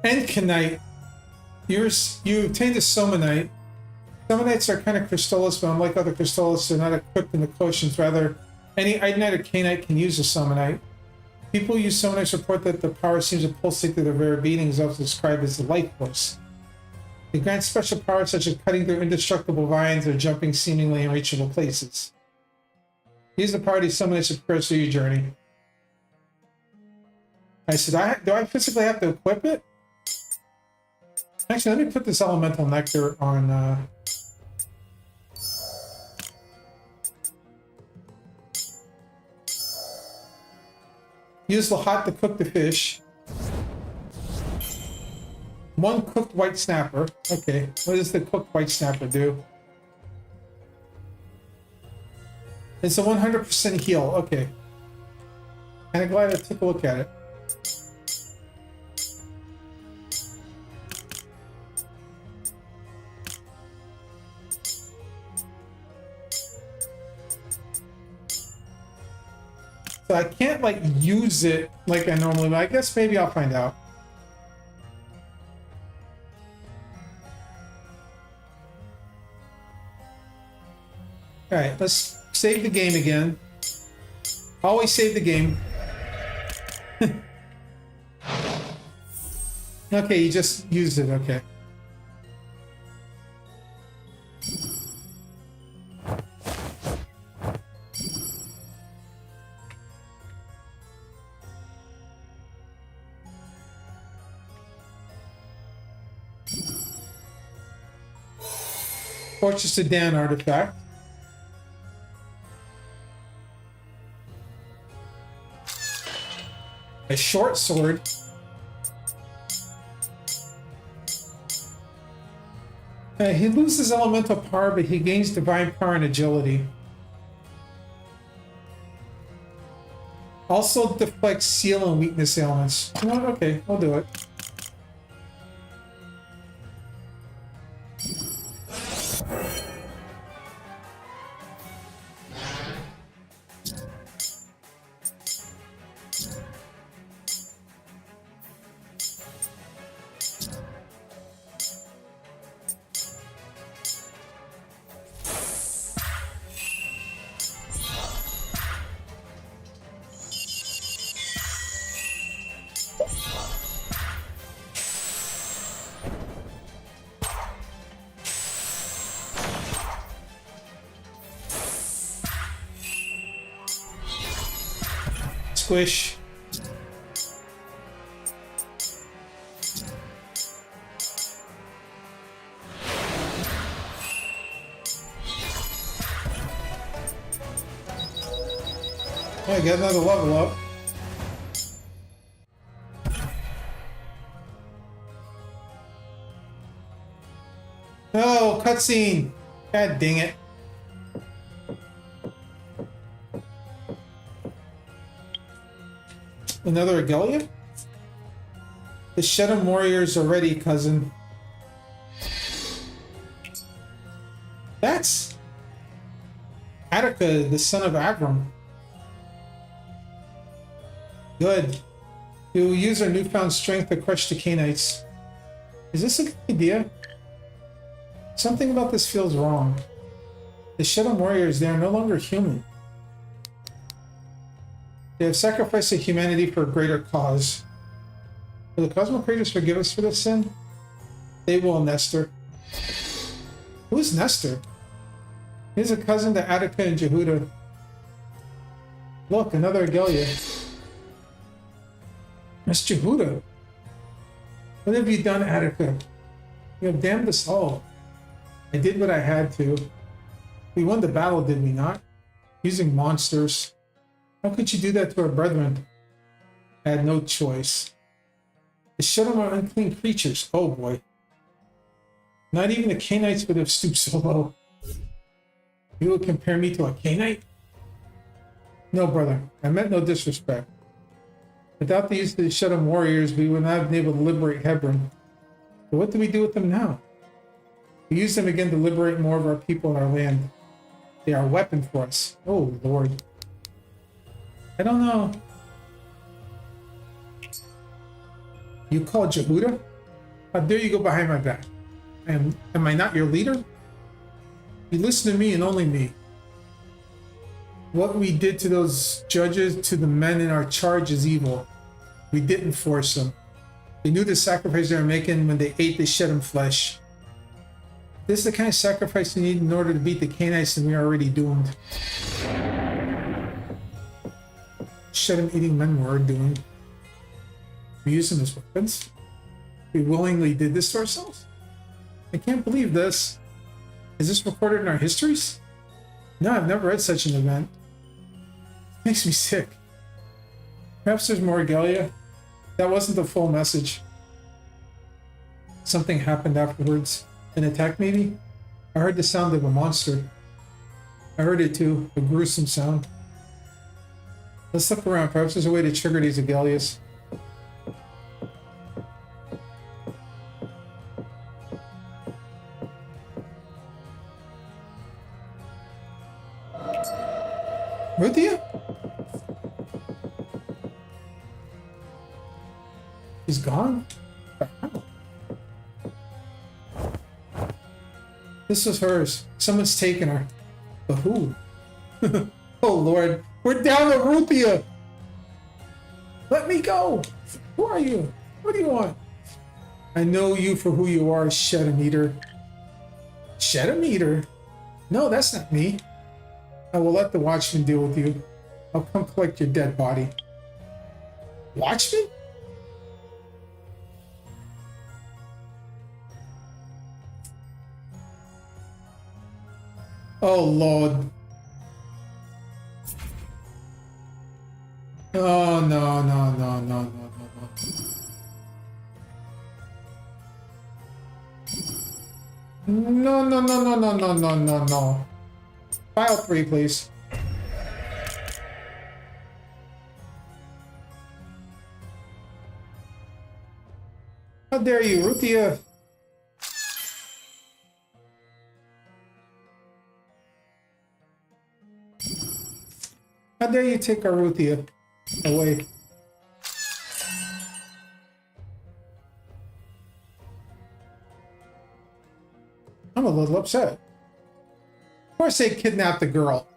Encanite. You obtained a Somanite. Somanites are kind of crystallis, but unlike other crystallis, they're not equipped in the quotients. Rather, any idenite or canite can use a Somanite. People who use Somanites report that the power seems to pulsate through their very being, is often described as the life force. It grants special powers such as cutting through indestructible vines or jumping seemingly unreachable places. Use the power to Somanites to progress through your journey. I said, do I physically have to equip it? Actually, let me put this elemental nectar on. Use the hot to cook the fish. 1 cooked white snapper. Okay, what does the cooked white snapper do? It's a 100% heal. Okay. Kind of glad I took a look at it. So I can't like use it like I normally would. I guess maybe I'll find out. All right, let's save the game again. Always save the game. Okay, you just used it. Okay. Fortress of Dan artifact. A short sword. He loses elemental power, but he gains divine power and agility. Also deflects seal and weakness ailments. You know what? Okay, I'll do it. Squish. I got another level up. Oh, cutscene! God dang it. Another Agelia? The Shedem warriors are ready, cousin. That's Attica, the son of Avram. Good. We will use our newfound strength to crush the Canaanites. Is this a good idea? Something about this feels wrong. The Shedem warriors, they are no longer human. They have sacrificed their humanity for a greater cause. Will the Cosmo Creators forgive us for this sin? They will, Nestor. Who is Nestor? He's a cousin to Attica and Jehuda. Look, another Agelia. That's Jehuda. What have you done, Attica? You have damned us all. I did what I had to. We won the battle, did we not? Using monsters. How could you do that to our brethren? I had no choice. The Shedem are unclean creatures. Oh boy. Not even the Canaanites would have stooped so low. You would compare me to a Canaanite? No, brother. I meant no disrespect. Without the use of the Shedem warriors, we would not have been able to liberate Hebron. But what do we do with them now? We use them again to liberate more of our people and our land. They are a weapon for us. Oh, Lord. I don't know. You call Jehuda? How dare you go behind my back? Am I not your leader? You listen to me and only me. What we did to those judges, to the men in our charge, is evil. We didn't force them. They knew the sacrifice they were making when they ate the Shedem flesh. This is the kind of sacrifice we need in order to beat the Canaanites, and we are already doomed. Shedem eating men were doomed. We use them as weapons. We willingly did this to ourselves. I can't believe this. Is this recorded in our histories? No, I've never read such an event. It makes me sick. Perhaps there's more Agelia. That wasn't the full message. Something happened afterwards. An attack, maybe? I heard the sound of a monster. I heard it too, a gruesome sound. Let's look around. Perhaps there's a way to trigger these Agelias. Ruthia? He's gone? This was hers. Someone's taken her. But who? Oh Lord, we're down to Ruthia! Let me go! Who are you? What do you want? I know you for who you are, Shedem Eater. Shedem Eater? No, that's not me. I will let the Watchman deal with you. I'll come collect your dead body. Watchman? Oh, Lord. Oh, no, no, no, no, no, no, no. No, no, no, no, no, no, no, no, no. File 3, please. How dare you, Ruthia? How dare you take our Ruthia away? I'm a little upset. Of course they kidnapped the girl.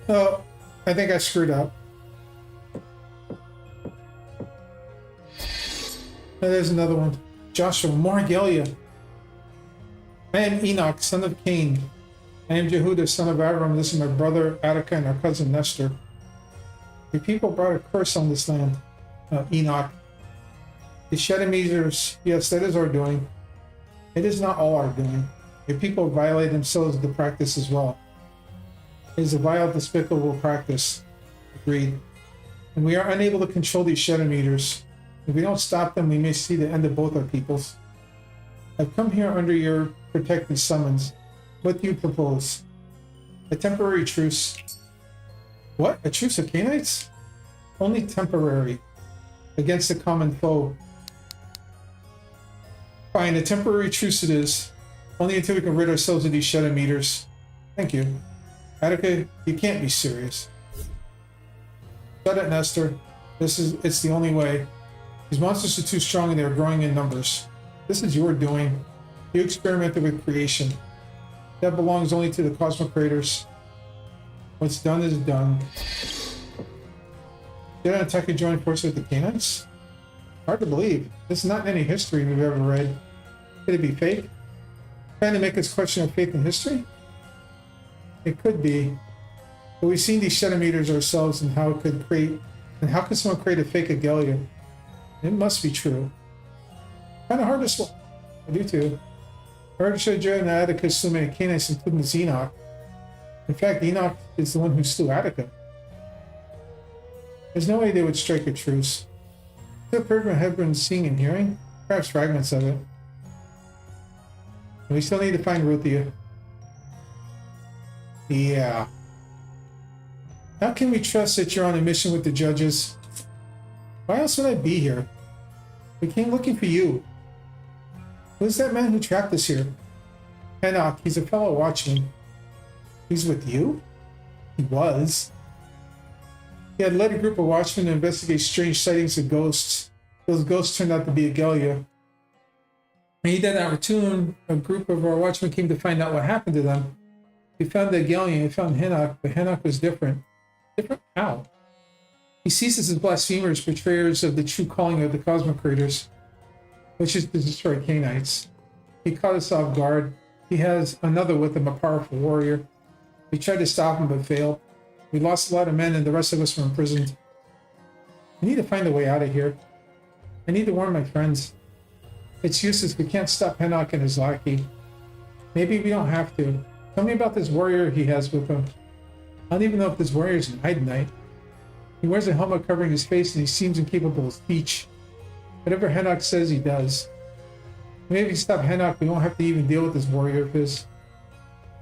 Oh, I think I screwed up. Oh, there's another one. Joshua, more Agelia. I am Enoch, son of Cain. I am Jehuda, son of Avram. This is my brother Attica and our cousin Nestor. Your people brought a curse on this land. Enoch. The shadow meters, yes, that is our doing. It is not all our doing. Your people violate themselves with the practice as well. It is a vile, despicable practice. Agreed. And we are unable to control these shadow meters. If we don't stop them, we may see the end of both our peoples. I've come here under your protected summons. What do you propose? A temporary truce. What? A truce of Canaanites? Only temporary. Against a common foe. Fine, a temporary truce it is. Only until we can rid ourselves of these shadow meters. Thank you. Attica, you can't be serious. Shut it, Nestor. It's the only way. These monsters are too strong and they are growing in numbers. This is your doing. You experimented with creation. That belongs only to the cosmic creators. What's done is done. Did an attacker join forces with the Canaanites? Hard to believe. This is not in any history we've ever read. Could it be fake? Trying to make us question our faith in history? It could be. But we've seen these shadow meters ourselves and how it could create. And how could someone create a fake Agelia? It must be true. Kind of hard to swallow. I do too. I heard Joe and Attica slew many Canaanites, including Enoch. In fact, Enoch is the one who slew Attica. There's no way they would strike a truce. The Pergamum have been seeing and hearing, perhaps fragments of it. And we still need to find Ruthia. Yeah. How can we trust that you're on a mission with the judges? Why else would I be here? We came looking for you. Who's that man who trapped us here? Enoch, he's a fellow watchman. He's with you? He was. He had led a group of watchmen to investigate strange sightings of ghosts. Those ghosts turned out to be Agelia. And he did that return. A group of our watchmen came to find out what happened to them. We found the Agelia and found Enoch, but Enoch was different. Different how? He sees us as blasphemers, betrayers of the true calling of the cosmic creators, which is to destroy Canaanites. He caught us off guard. He has another with him, a powerful warrior. We tried to stop him, but failed. We lost a lot of men, and the rest of us were imprisoned. I need to find a way out of here. I need to warn my friends. It's useless. We can't stop Enoch and his lackey. Maybe we don't have to. Tell me about this warrior he has with him. I don't even know if this warrior is an Idenite. He wears a helmet covering his face, and he seems incapable of speech. Whatever Enoch says, he does. Maybe if we stop Enoch, we won't have to even deal with this warrior of his.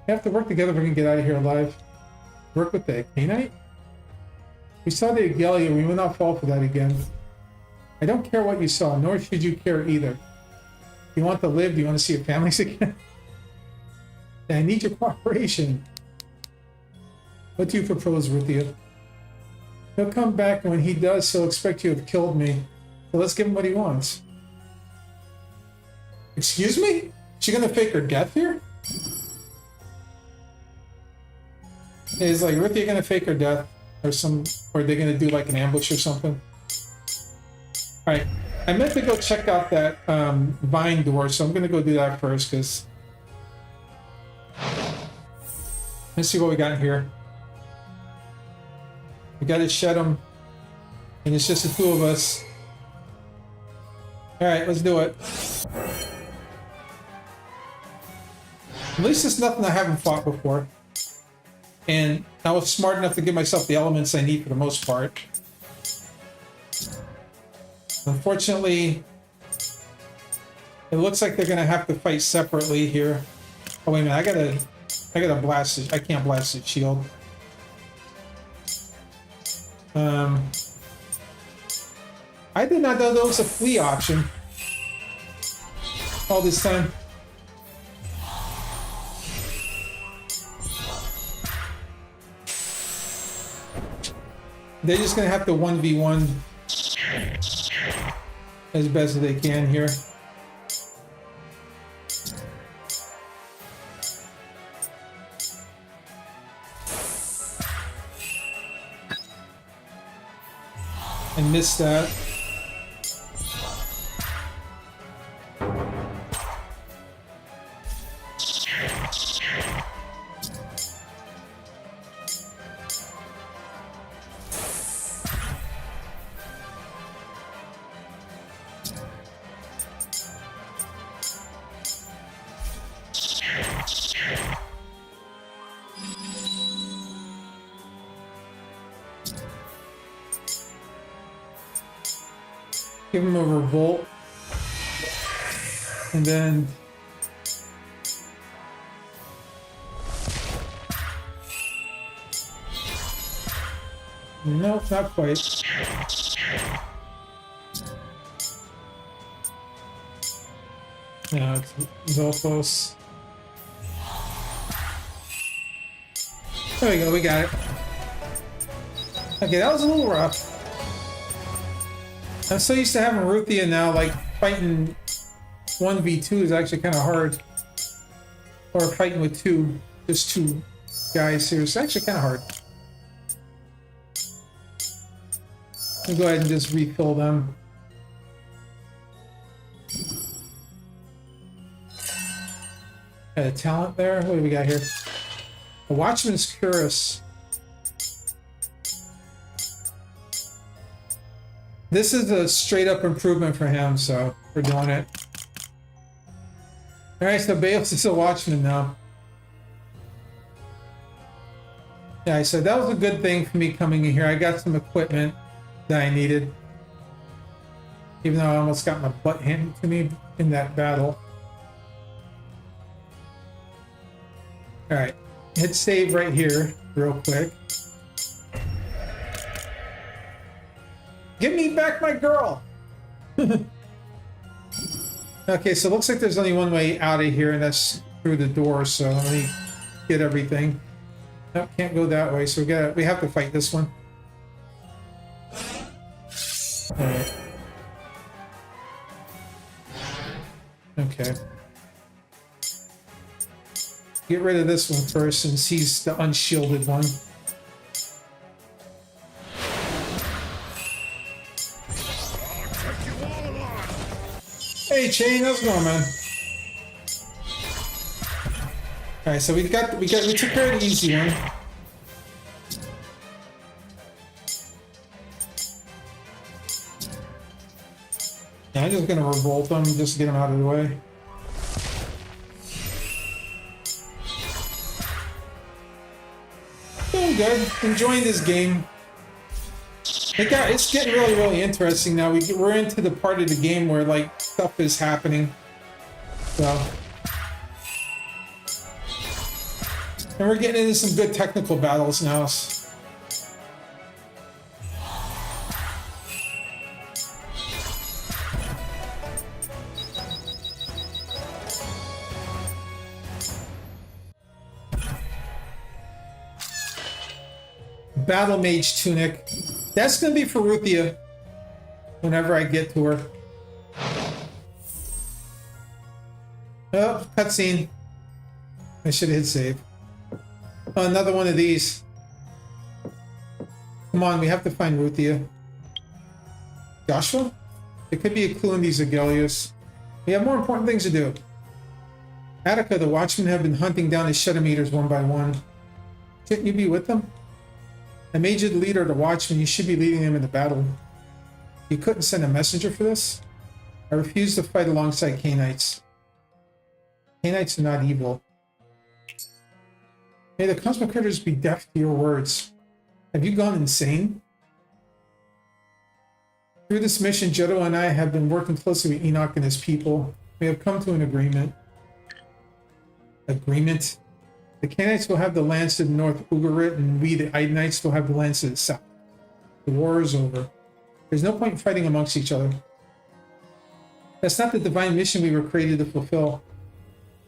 We have to work together if we can get out of here alive. Work with the Canaanite? We saw the Agelia, we will not fall for that again. I don't care what you saw, nor should you care either. Do you want to live? Do you want to see your families again? I need your cooperation. What do you propose, Ruthia? He'll come back, and when he does, he'll expect you to have killed me. So let's give him what he wants. Excuse me? Is she gonna fake her death here? Is like Ruthia gonna fake her death, or are they gonna do like an ambush or something? All right, I meant to go check out that vine door, so I'm gonna go do that first. Cause let's see what we got here. We got to shed them, and it's just the two of us. All right, let's do it. At least it's nothing I haven't fought before. And I was smart enough to give myself the elements I need for the most part. Unfortunately, it looks like they're gonna have to fight separately here. Oh wait a minute, I gotta blast it. I can't blast the shield. I did not know there was a flee option all this time. They're just gonna have to 1v1 as best as they can here. And miss that. Give him a revolt. And then... Nope, not quite. No, it's all close. There we go, we got it. Okay, that was a little rough. I'm so used to having Ruthia now, like fighting 1v2 is actually kind of hard. Or fighting with just two guys here is actually kind of hard. I'll go ahead and just refill them. Got a talent there. What do we got here? A Watchman's Cuirass. This is a straight up improvement for him, so we're doing it. Alright, so Bale's is a Watchman now. Yeah, so that was a good thing for me coming in here. I got some equipment that I needed. Even though I almost got my butt handed to me in that battle. Alright, hit save right here, real quick. Give me back my girl! Okay, so it looks like there's only one way out of here, and that's through the door, so let me get everything. Nope, can't go that way, so we have to fight this one. Alright. Okay. Get rid of this one first, since he's the unshielded one. Hey Chain, how's it going, man? Alright, so we took care of the easy one. Yeah, I'm just gonna revolt them just to get them out of the way. Doing good. Enjoying this game. It's getting really, really interesting now. We're into the part of the game where like stuff is happening. So, and we're getting into some good technical battles now. Battle Mage Tunic. That's gonna be for Ruthia whenever I get to her. Oh, cutscene. I should have hit save. Oh, another one of these. Come on, we have to find Ruthia. Joshua? There could be a clue in these Agelius. We have more important things to do. Attica, the Watchmen have been hunting down the Shadow Meters one by one. Shouldn't you be with them? I made you the leader of the Watchmen. You should be leading them in the battle. You couldn't send a messenger for this? I refuse to fight alongside Canaanites. Canaanites are not evil. May the cosmic critters be deaf to your words. Have you gone insane? Through this mission, Jodo and I have been working closely with Enoch and his people. We have come to an agreement. Agreement? The Canaanites will have the lands to the north, Ugarit, and we, the Idenites, will have the lands to the south. The war is over. There's no point in fighting amongst each other. That's not the divine mission we were created to fulfill.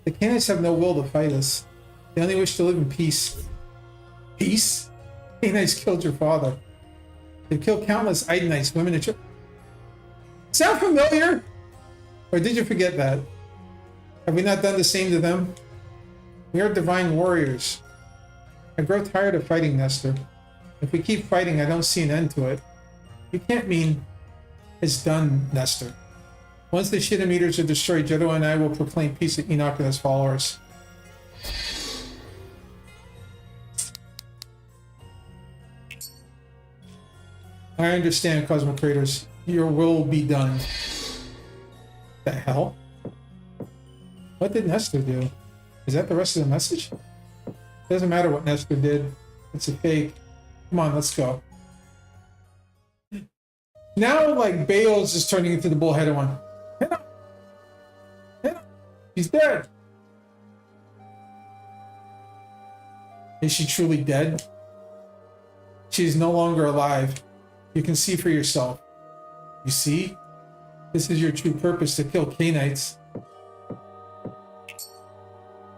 The Canaanites have no will to fight us. They only wish to live in peace. Peace? Canaanites killed your father. They've killed countless Idenites, women, and children. Sound familiar? Or did you forget that? Have we not done the same to them? We are divine warriors. I grow tired of fighting, Nestor. If we keep fighting, I don't see an end to it. You can't mean it's done, Nestor. Once the Shadow Meters are destroyed, Jodo and I will proclaim peace to Enoch and his followers. I understand, Cosmic Creators. Your will be done. The hell? What did Nestor do? Is that the rest of the message? Doesn't matter what Nestor did. It's a fake. Come on, let's go. Now, like, Bales is turning into the bullheaded one. Hit him. Hit him. He's dead. Is she truly dead? She is no longer alive. You can see for yourself. You see? This is your true purpose, to kill Canaanites.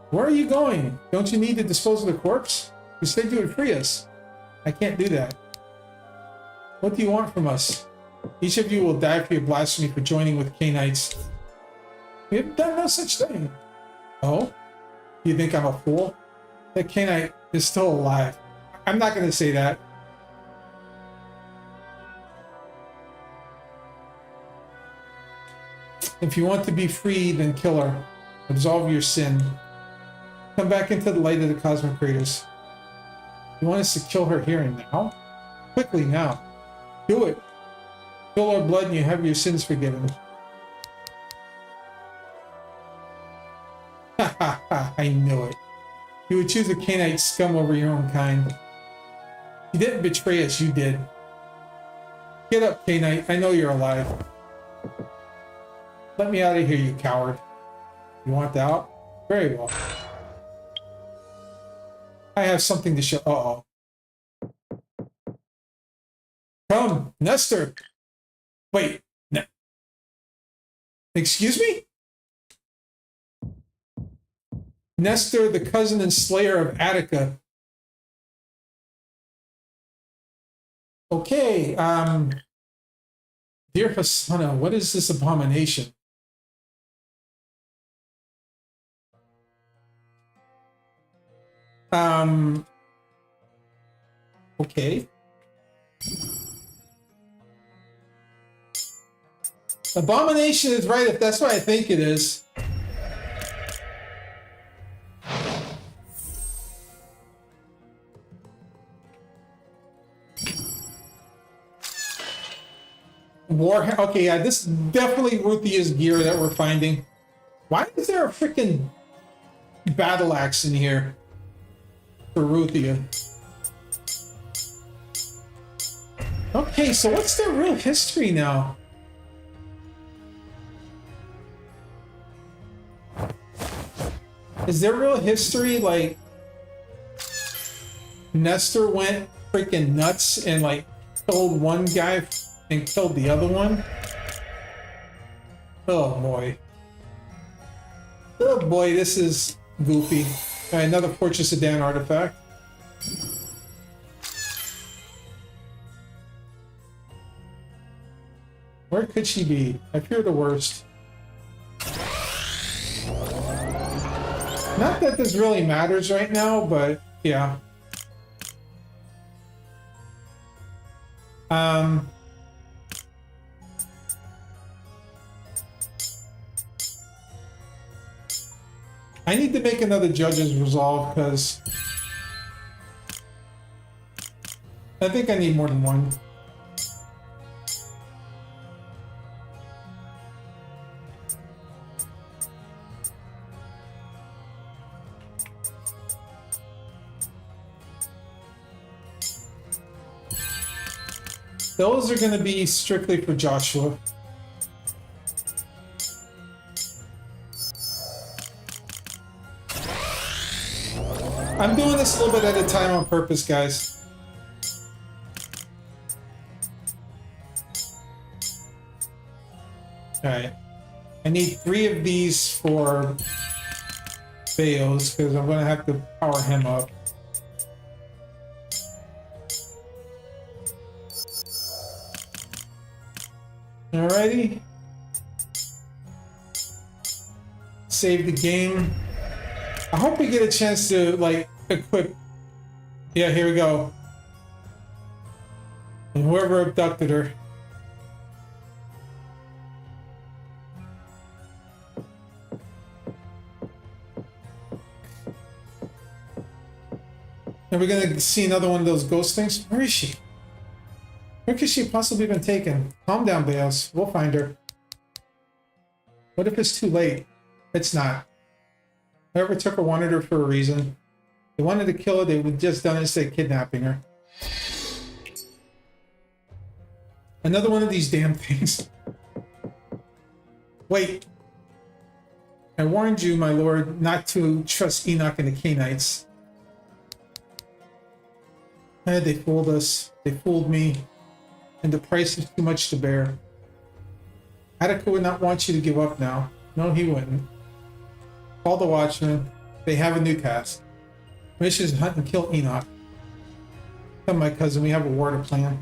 Where are you going? Don't you need to dispose of the corpse? You said you would free us. I can't do that. What do you want from us? Each of you will die for your blasphemy for joining with Canaanites. We have done no such thing. Oh? You think I'm a fool? That Canaanite is still alive. I'm not going to say that. If you want to be free, then kill her. Absolve your sin. Come back into the light of the cosmic craters. You want us to kill her here and now? Quickly now. Do it. Fill our blood and you have your sins forgiven. Ha ha ha, I knew it. You would choose a Canaanite scum over your own kind. You didn't betray us, you did. Get up, Canaanite. I know you're alive. Let me out of here, you coward. You want out? Very well. I have something to show. Uh-oh. Come, Nestor. Wait. Excuse me? Nestor, the cousin and slayer of Attica. Okay. Dear Hasana, what is this abomination? Okay. Abomination is right if that's what I think it is. War. Okay, yeah, this is definitely Ruthia's gear that we're finding. Why is there a freaking battle axe in here for Ruthia? Okay, so what's their real history now? Is there real history like Nestor went freaking nuts and like killed one guy and killed the other one? Oh boy. Oh boy, this is goofy. All right, another Fortress of Dan artifact. Where could she be? I fear the worst. Not that this really matters right now, but yeah. I need to make another Judge's Resolve because I think I need more than one. Those are going to be strictly for Joshua. I'm doing this a little bit at a time on purpose, guys. Alright. I need 3 of these for Theos, because I'm going to have to power him up. Alrighty. Save the game. I hope we get a chance to, like, equip. Yeah, here we go. And whoever abducted her. Are we gonna see another one of those ghost things? Where is she? Where could she possibly been taken? Calm down, Bales. We'll find her. What if it's too late? It's not. Whoever took her wanted her for a reason. They wanted to kill her, they would just done it instead of kidnapping her. Another one of these damn things. Wait. I warned you, my lord, not to trust Enoch and the Canaanites. They fooled us. They fooled me. And the price is too much to bear. Attica would not want you to give up now. No, he wouldn't. Call the watchmen. They have a new task. Mission is hunt and kill Enoch. Tell my cousin we have a war to plan.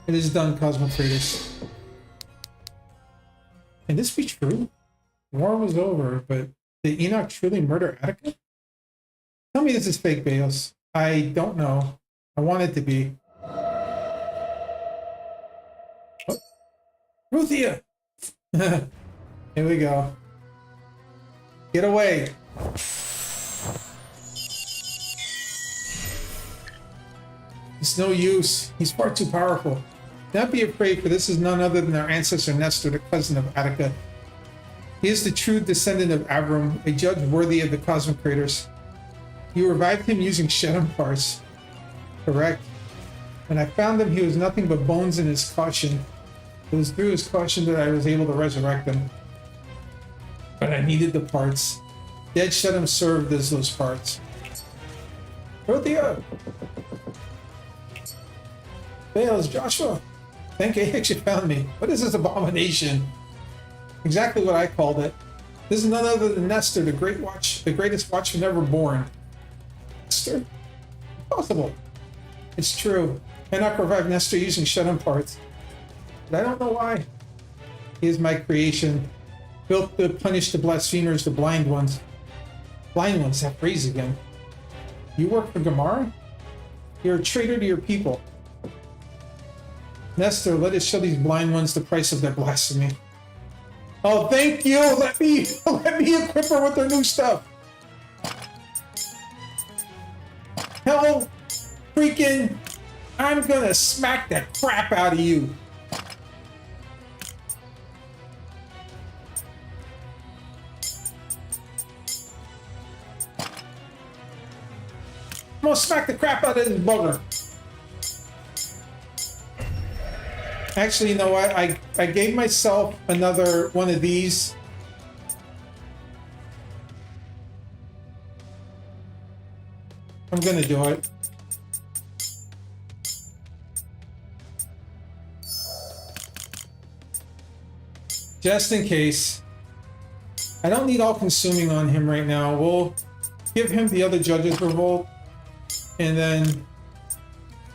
It is done, Cosmocratus. Can this be true? War was over, but did Enoch truly murder Attica? Tell me this is fake, Baos. I don't know. I want it to be. Oh. Ruthia! Here we go. Get away! It's no use. He's far too powerful. Do not be afraid, for this is none other than our ancestor Nestor, the cousin of Attica. He is the true descendant of Abram, a judge worthy of the Cosmocrators. You revived him using Shedem parts. Correct. When I found him, he was nothing but bones in his caution. It was through his caution that I was able to resurrect him. But I needed the parts. Dead Shedem served as those parts. Prothea! Baos, Joshua! Thank Ahix you found me. What is this abomination? Exactly what I called it. This is none other than Nestor, the greatest watchman ever born. Nestor? Impossible. It's true. Enoch revived Nestor using Shedem parts. But I don't know why. He is my creation, built to punish the blasphemers, the blind ones. Blind ones, that phrase again. You work for Gamara? You're a traitor to your people. Nestor, let us show these blind ones the price of their blasphemy. Oh, thank you! Let me equip her with their new stuff! Hell, freaking, I'm gonna smack the crap out of you! I'm gonna smack the crap out of this bugger! Actually, you know what? I gave myself another one of these. I'm gonna do it. Just in case. I don't need all consuming on him right now. We'll give him the other judge's revolt. And then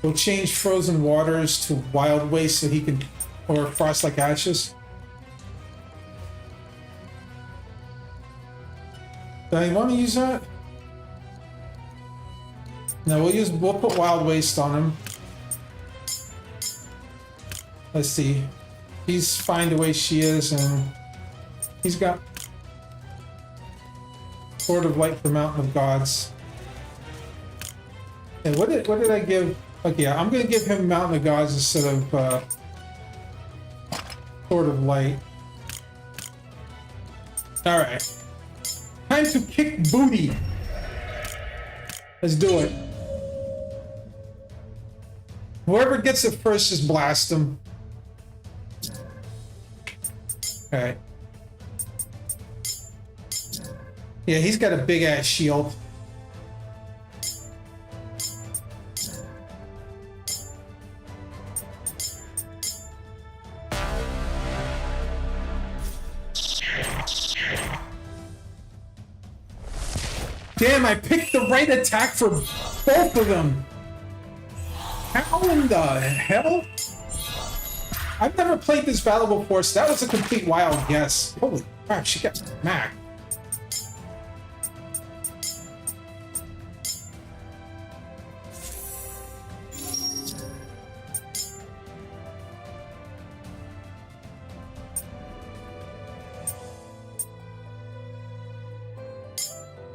we'll change frozen waters to wild waste so he can, or frost like ashes. Do I want to use that? No, we'll put wild waste on him. Let's see. He's fine the way she is, and he's got Sword of Light for Mountain of Gods. And what did I give? Okay, yeah, I'm gonna give him Mountain of Gods instead of Sword of Light. Alright. Time to kick booty. Let's do it. Whoever gets it first, just blast him. Alright. Yeah, he's got a big ass shield. Damn, I picked the right attack for both of them. How in the hell? I've never played this battle before, so that was a complete wild guess. Holy crap, she got smacked.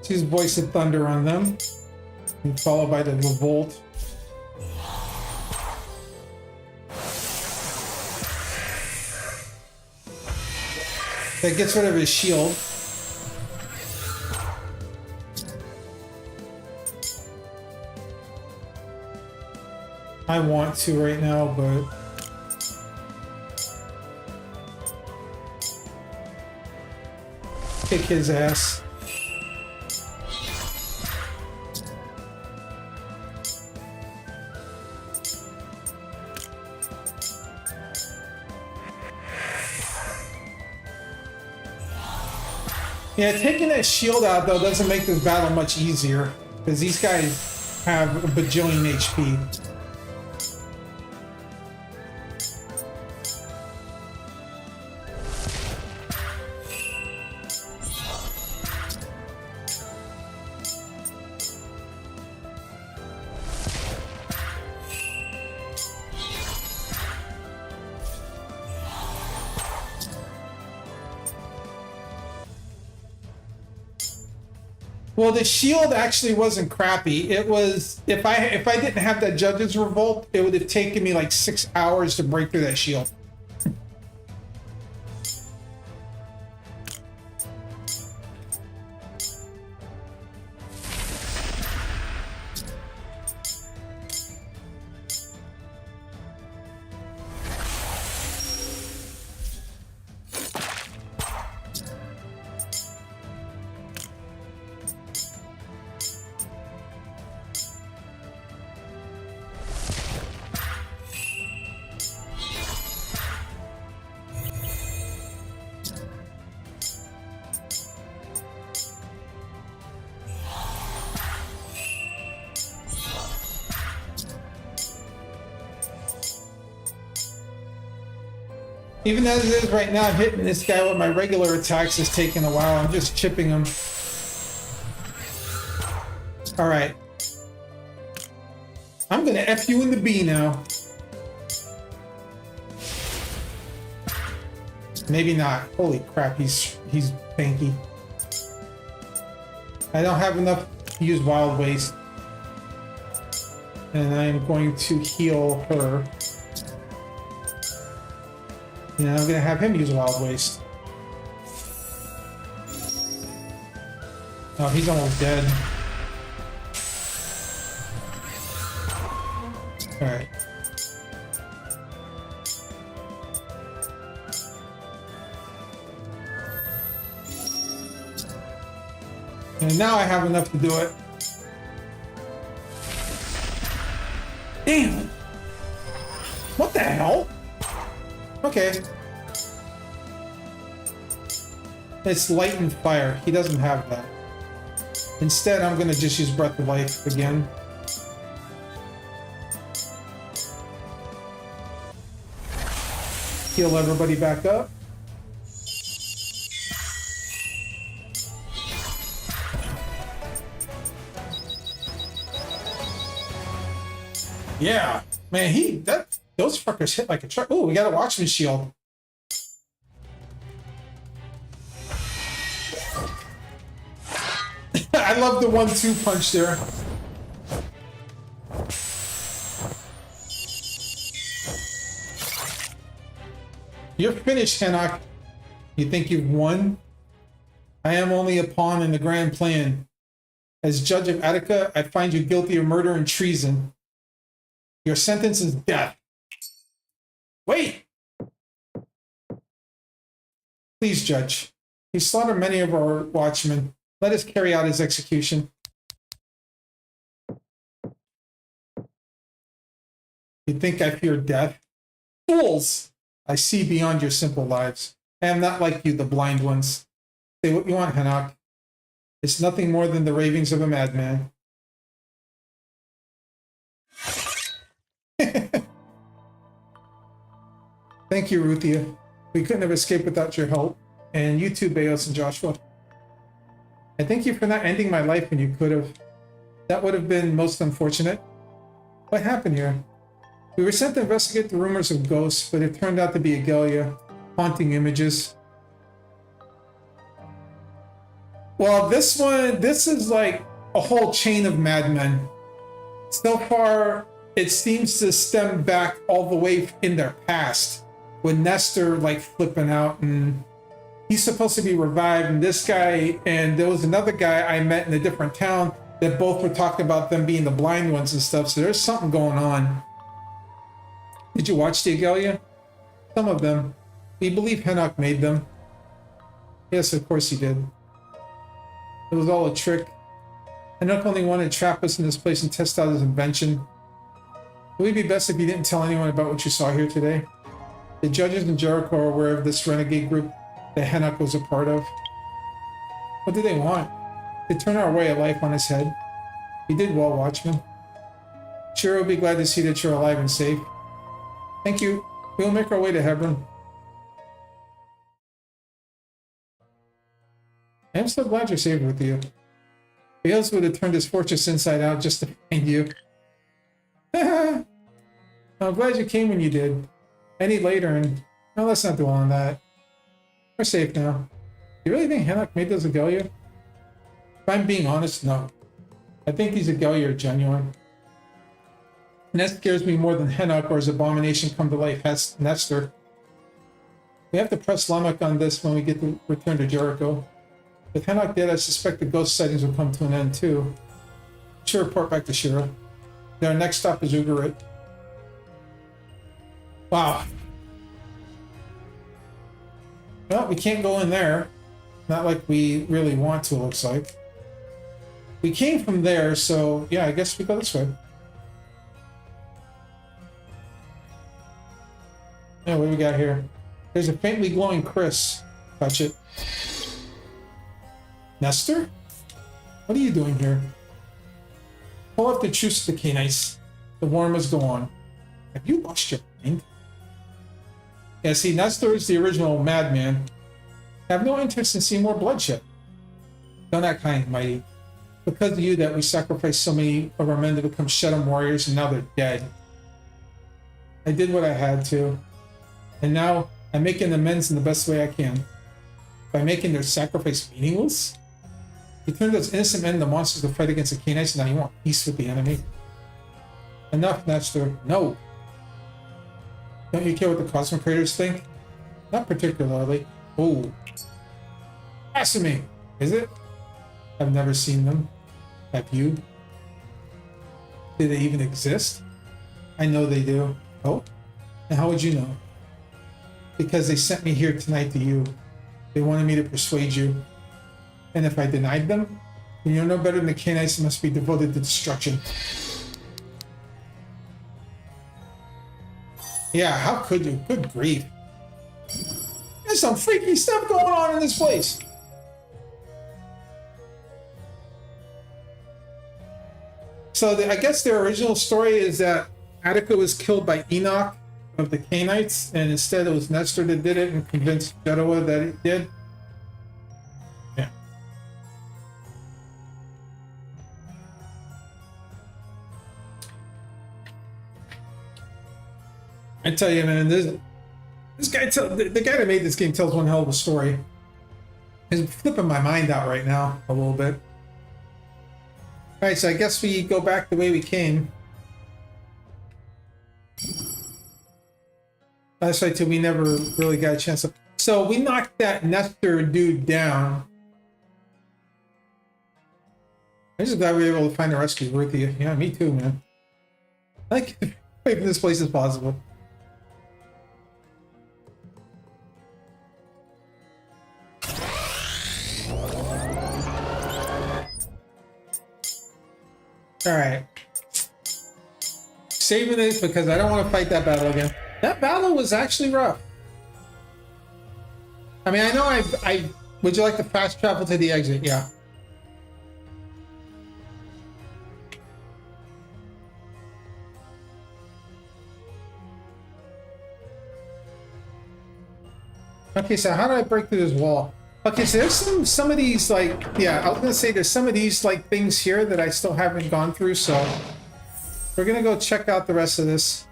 His voice of thunder on them, and followed by the revolt. That gets rid of his shield. I want to right now, but kick his ass. Yeah, taking that shield out though doesn't make this battle much easier because these guys have a bajillion HP. Well, the shield actually wasn't crappy. It was if I didn't have that judge's revolt, it would have taken me like 6 hours to break through that shield. Even as it is right now, hitting this guy with my regular attacks is taking a while. I'm just chipping him. All right. I'm gonna F you in the B now. Maybe not. Holy crap, he's tanky. I don't have enough to use Wild Waste. And I'm going to heal her. And I'm gonna have him use Wild Waste. Oh, he's almost dead. Alright. And now I have enough to do it. Damn! What the hell? Okay. It's light and fire. He doesn't have that. Instead, I'm gonna just use Breath of Life again. Heal everybody back up. Yeah, man, those fuckers hit like a truck. Oh, we got a Watchman shield. I love the 1-2 punch there. You're finished, Henok. You think you've won? I am only a pawn in the grand plan. As judge of Attica, I find you guilty of murder and treason. Your sentence is death. Wait! Please, Judge. He slaughtered many of our watchmen. Let us carry out his execution. You think I fear death? Fools! I see beyond your simple lives. I am not like you, the blind ones. Say what you want, Henok. It's nothing more than the ravings of a madman. Thank you, Ruthia. We couldn't have escaped without your help. And you too, Beos and Joshua. I thank you for not ending my life when you could have. That would have been most unfortunate. What happened here? We were sent to investigate the rumors of ghosts, but it turned out to be Agelia, haunting images. Well, this is like a whole chain of madmen. So far, it seems to stem back all the way in their past, with Nestor like flipping out, and he's supposed to be revived, and this guy, and there was another guy I met in a different town that both were talking about them being the blind ones and stuff, so there's something going on. Did you watch the Agalia? Some of them. We believe Henok made them. Yes, of course he did. It was all a trick. Henok only wanted to trap us in this place and test out his invention. It would be best if you didn't tell anyone about what you saw here today. The judges in Jericho are aware of this renegade group that Henok was a part of. What do they want? To turn our way of life on his head. You did well, Watchman. Sure, we'll be glad to see that you're alive and safe. Thank you. We'll make our way to Hebron. I'm so glad you're safe with you. Bales would have turned his fortress inside out just to find you. I'm glad you came when you did. Any later, and no, let's not dwell on that. We're safe now. You really think Henok made those Agalia? If I'm being honest, no. I think these Agalia are genuine. And that scares me more than Henok or his abomination come to life, Nestor. We have to press Lamech on this when we get to return to Jericho. With Henok dead, I suspect the ghost sightings will come to an end too. Sure, report back to Shira. Then our next stop is Ugarit. Wow. Well, we can't go in there. Not like we really want to, looks like. We came from there, so yeah, I guess we go this way. Yeah, what do we got here? There's a faintly glowing Chris. Touch it. Nestor? What are you doing here? Pull up the truce to the Canaanites. The war must go on. Have you lost your mind? Yeah, see, Nestor is the original madman. I have no interest in seeing more bloodshed. Don't act kind, mighty. Because of you that we sacrificed so many of our men to become Shedem warriors, and now they're dead. I did what I had to. And now I'm making amends in the best way I can. By making their sacrifice meaningless? You turned those innocent men into monsters to fight against the Canaanites, and now you want peace with the enemy? Enough, Nestor. No. Don't you care what the Cosmic Creators think? Not particularly. Oh. Blasphemy! Is it? I've never seen them. Have you? Do they even exist? I know they do. Oh? And how would you know? Because they sent me here tonight to you. They wanted me to persuade you. And if I denied them, then you're no better than the Canaanites must be devoted to destruction. Yeah, how could you? Good grief. There's some freaky stuff going on in this place. So I guess their original story is that Attica was killed by Enoch of the Canaanites, and instead it was Nestor that did it and convinced Jedoah that it did. Yeah. I tell you, man, this guy, the guy that made this game tells one hell of a story. He's flipping my mind out right now a little bit. All right, so I guess we go back the way we came. Last night, too, we never really got a chance to. So we knocked that Nestor dude down. I'm just glad we were able to find a rescue worthy. Yeah, me too, man. I like away from this place as possible. All right. Saving this because I don't want to fight that battle again. That battle was actually rough. I mean, I know I would you like to fast travel to the exit? Yeah. Okay, so how do I break through this wall? Okay, so there's some of these, like, yeah, I was gonna say there's some of these, like, things here that I still haven't gone through, so we're gonna go check out the rest of this.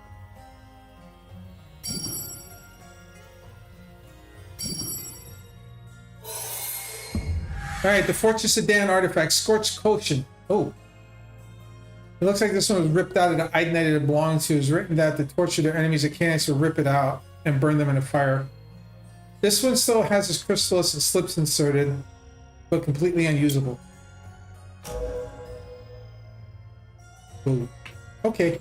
Alright, the Fortress of Dan artifact, Scorched Potion. Oh. It looks like this one was ripped out of the Idenite it belonged to. It's written that to torture their enemies, the Canaanites will rip it out and burn them in a fire. This one still has its chrysalis and slips inserted, but completely unusable. Ooh. Okay.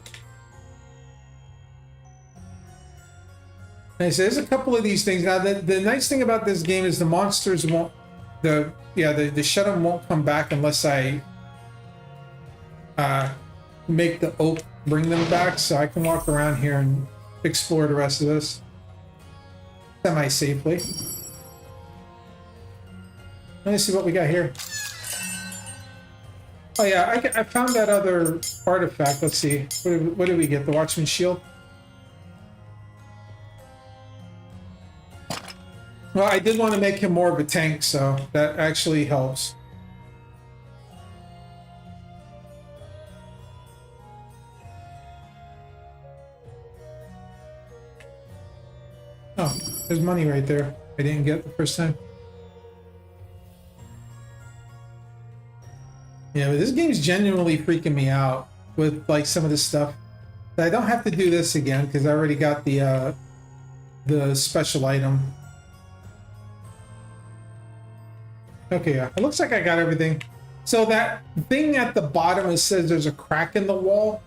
And so there's a couple of these things. Now, the nice thing about this game is the monsters won't, the shadow won't come back unless I make the oak bring them back, so I can walk around here and explore the rest of this semi-safely. Let me see what we got here. Oh yeah, I found that other artifact. Let's see. What did we get? The Watchman's Shield? Well, I did want to make him more of a tank, so that actually helps. Oh, there's money right there. I didn't get the first time. Yeah, but this game's genuinely freaking me out with like some of this stuff. I don't have to do this again because I already got the special item. Okay, yeah, it looks like I got everything. So that thing at the bottom, it says there's a crack in the wall.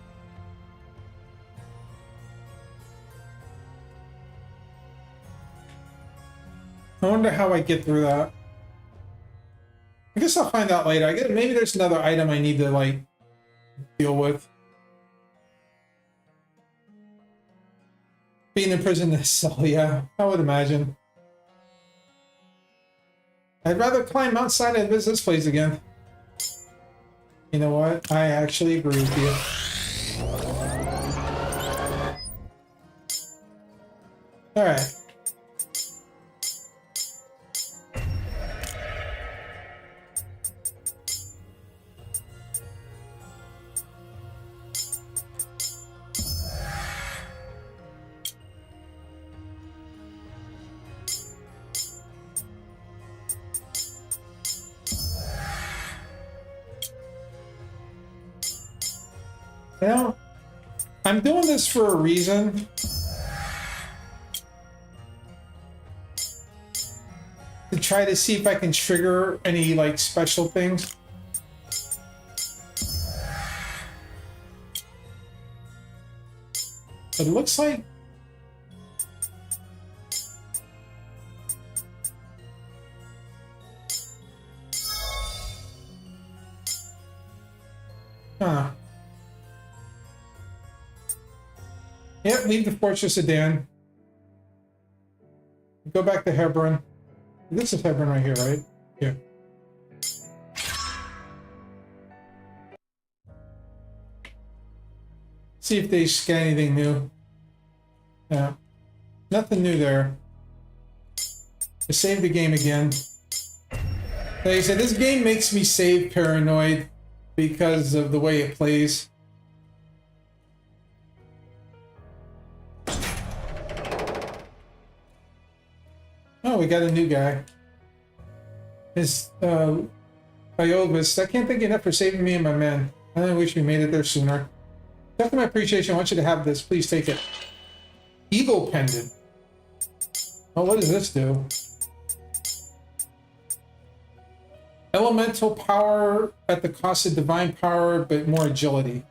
I wonder how I get through that. I guess I'll find out later. I guess maybe there's another item I need to like deal with. Being in prison is so yeah, I would imagine. I'd rather climb outside and visit this place again. You know what? I actually agree with you. All right. Well, I'm doing this for a reason. To try to see if I can trigger any like special things. It looks like Yep, leave the Fortress of Dan. Go back to Hebron. This is Hebron right here, right? Yeah. See if they scan anything new. Yeah. Nothing new there. I saved the game again. Like I said, this game makes me save paranoid because of the way it plays. Oh, we got a new guy. His, Iolbus. I can't thank you enough for saving me and my men. I only wish we made it there sooner. After my appreciation, I want you to have this. Please take it. Eagle Pendant. Oh, what does this do? Elemental power at the cost of divine power, but more agility.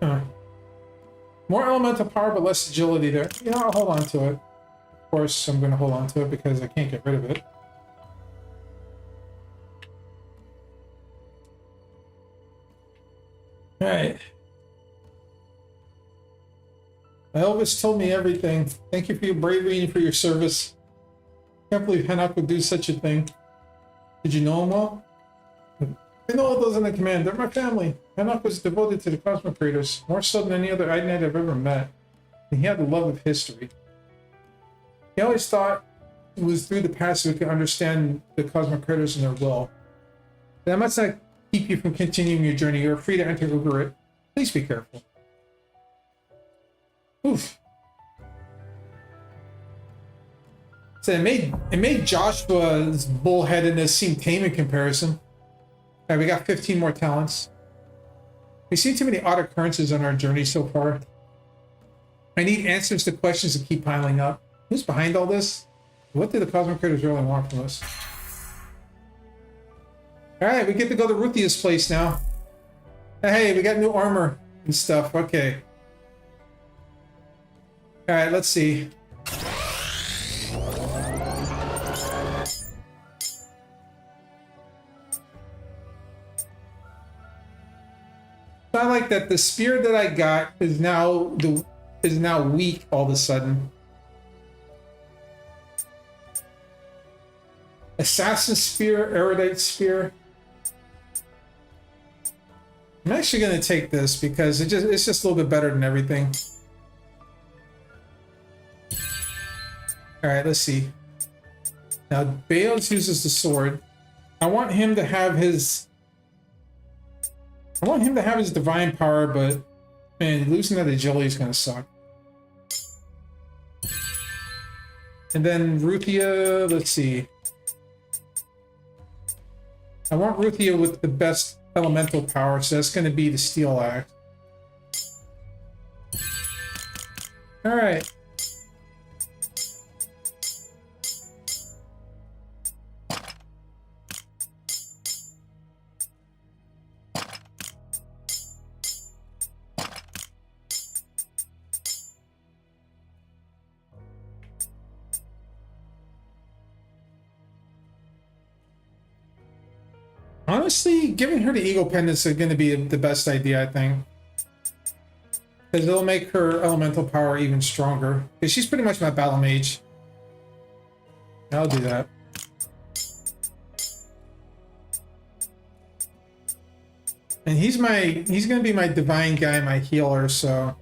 Huh. More elemental power, but less agility there. Yeah, I'll hold on to it. Of course, I'm going to hold on to it because I can't get rid of it. Alright. Elvis told me everything. Thank you for your bravery and for your service. Can't believe Hanok would do such a thing. Did you know him well? I know all those in the command. They're my family. Hanok was devoted to the cosmic creators, more so than any other Knight I've ever met. And he had the love of history. He always thought it was through the past we could understand the cosmic creators and their will. That must not keep you from continuing your journey. You're free to enter Ugarit. Please be careful. Oof. So it made Joshua's bullheadedness seem tame in comparison. All right, we got 15 more talents. We've seen too many odd occurrences on our journey so far. I need answers to questions that keep piling up. Who's behind all this? What do the cosmic critters really want from us? All right, we get to go to Ruthia's place now. Hey, we got new armor. and stuff. Okay. All right, let's see. I like that the spear that I got is now weak all of a sudden. Assassin spear, erudite spear. I'm actually going to take this because it's just a little bit better than everything. All right, let's see. Now Babel uses the sword. I want him to have his divine power, but man, losing that agility is going to suck. And then Ruthia, let's see. I want Ruthia with the best elemental power, so that's going to be the Steel Axe. All right. Honestly, giving her the Eagle Pendants is going to be the best idea, I think. Because it'll make her elemental power even stronger. Because she's pretty much my battle mage. I'll do that. And he's going to be my divine guy, my healer, so...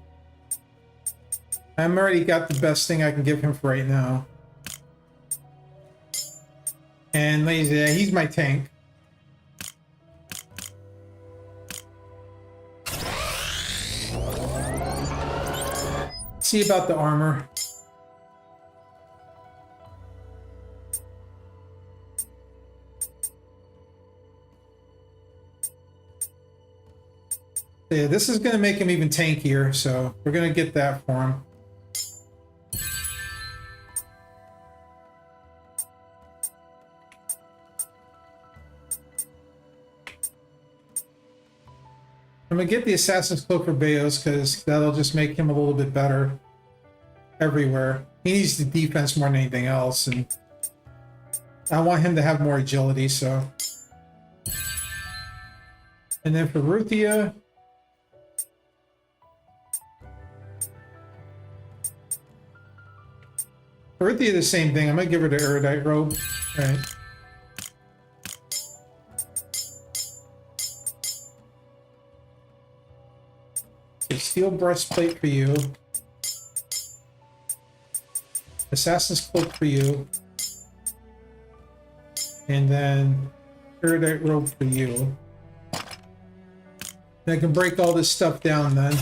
I'm already got the best thing I can give him for right now. And ladies, yeah, he's my tank. See about the armor. Yeah, this is going to make him even tankier, so we're going to get that for him. I'm going to get the Assassin's Cloak for Beos because that'll just make him a little bit better everywhere. He needs the defense more than anything else, and I want him to have more agility, so. And then for Ruthia, the same thing. I'm going to give her the Erudite Robe. All right. Steel breastplate for you. Assassin's Cloak for you. And then Erudite Robe for you. And I can break all this stuff down then.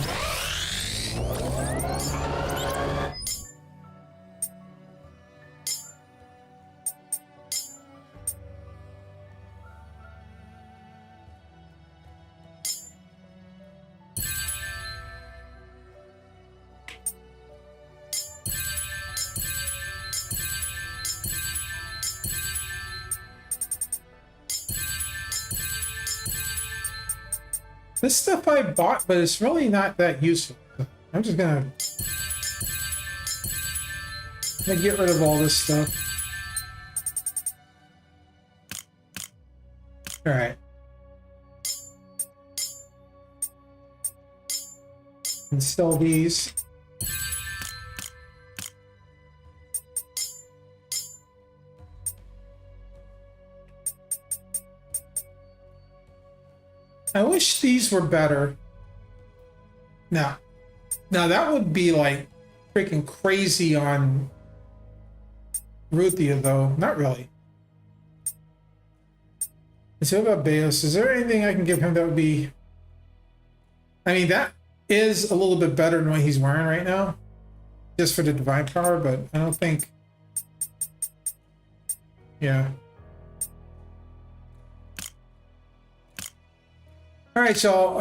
This stuff I bought, but it's really not that useful. I'm just gonna get rid of all this stuff. All right. And sell these. I wish these were better. Now that would be like freaking crazy on Ruthia, though. Not really. So what about Beos? Is there anything I can give him that would be... I mean, that is a little bit better than what he's wearing right now. Just for the divine power, but I don't think... Yeah. All right, so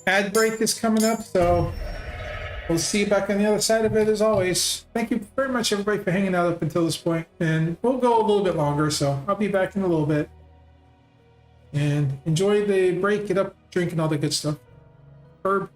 ad break is coming up, so we'll see you back on the other side of it as always. Thank you very much, everybody, for hanging out up until this point, and we'll go a little bit longer, so I'll be back in a little bit. and enjoy the break. Get up, drink, and all that good stuff. Herb.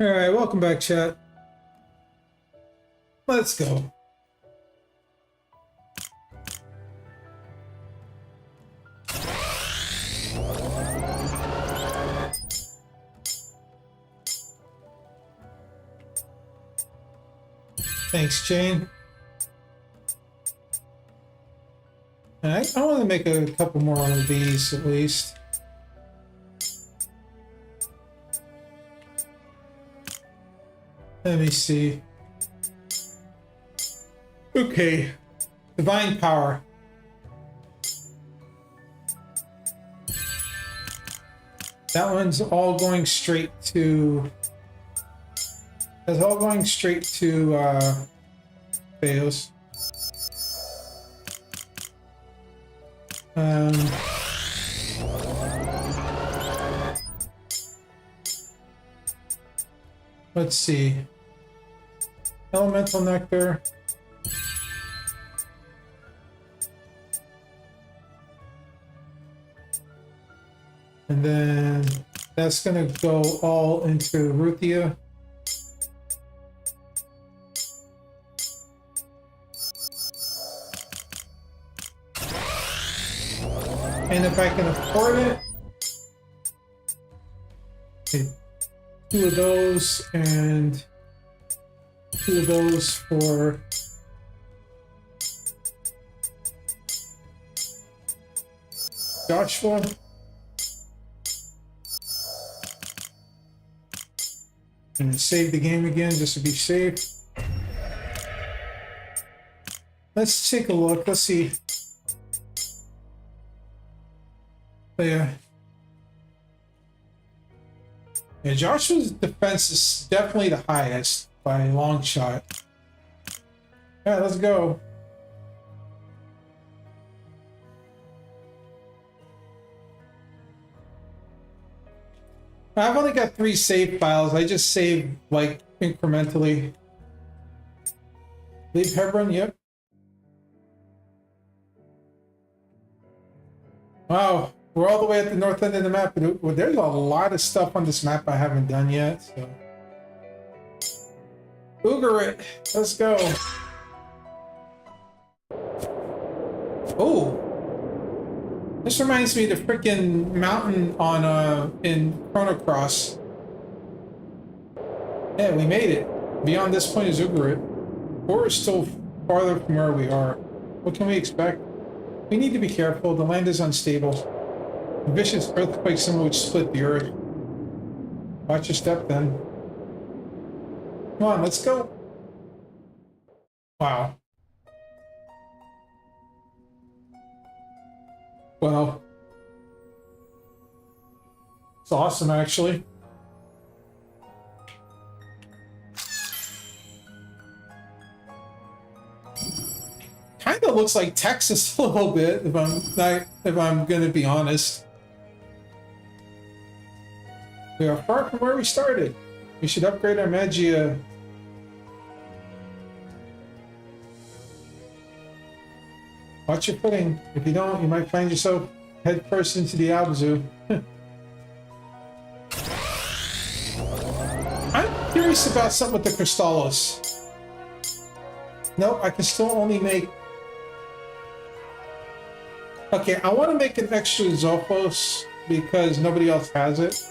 All right, welcome back, chat. Let's go. Thanks, Jane. I want to make a couple more of these at least. Let me see. Okay. Divine power. That one's all going straight to... That's all going straight to Theos. Let's see. Elemental nectar. And then that's gonna go all into Ruthia. And if I can afford it, okay, 2 of those and 2 of those for Joshua. And save the game again just to be safe. Let's take a look. Let's see. Oh, yeah. Yeah, Joshua's defense is definitely the highest by a long shot. Yeah, let's go. I've only got 3 save files. I just save like incrementally. Leave Hebron, yep. Wow, we're all the way at the north end of the map. But there's a lot of stuff on this map I haven't done yet. So, Ugarit, let's go. Oh. This reminds me of the freaking mountain on in Chrono Cross. Yeah, we made it. Beyond this point is Ugarit. Or we're still farther from where we are. What can we expect? We need to be careful. The land is unstable. A vicious earthquake similar which split the earth. Watch your step then. Come on, let's go. Wow. Well, it's awesome, actually. Kind of looks like Texas a little bit, if I'm going to be honest. We are far from where we started. We should upgrade our magia. Watch your footing. If you don't, you might find yourself head first into the Abzu. I'm curious about something with the Crystallos. Nope, I can still only make... Okay, I want to make an extra Zophos because nobody else has it.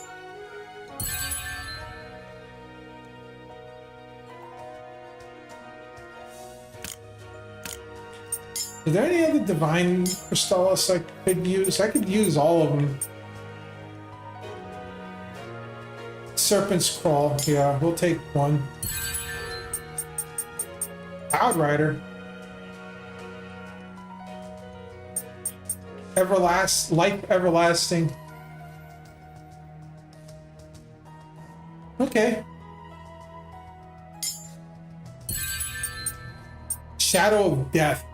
Is there any other divine Crystallis I could use? I could use all of them. Serpent's Crawl, yeah, we'll take one. Outrider. Life Everlasting. Okay. Shadow of Death.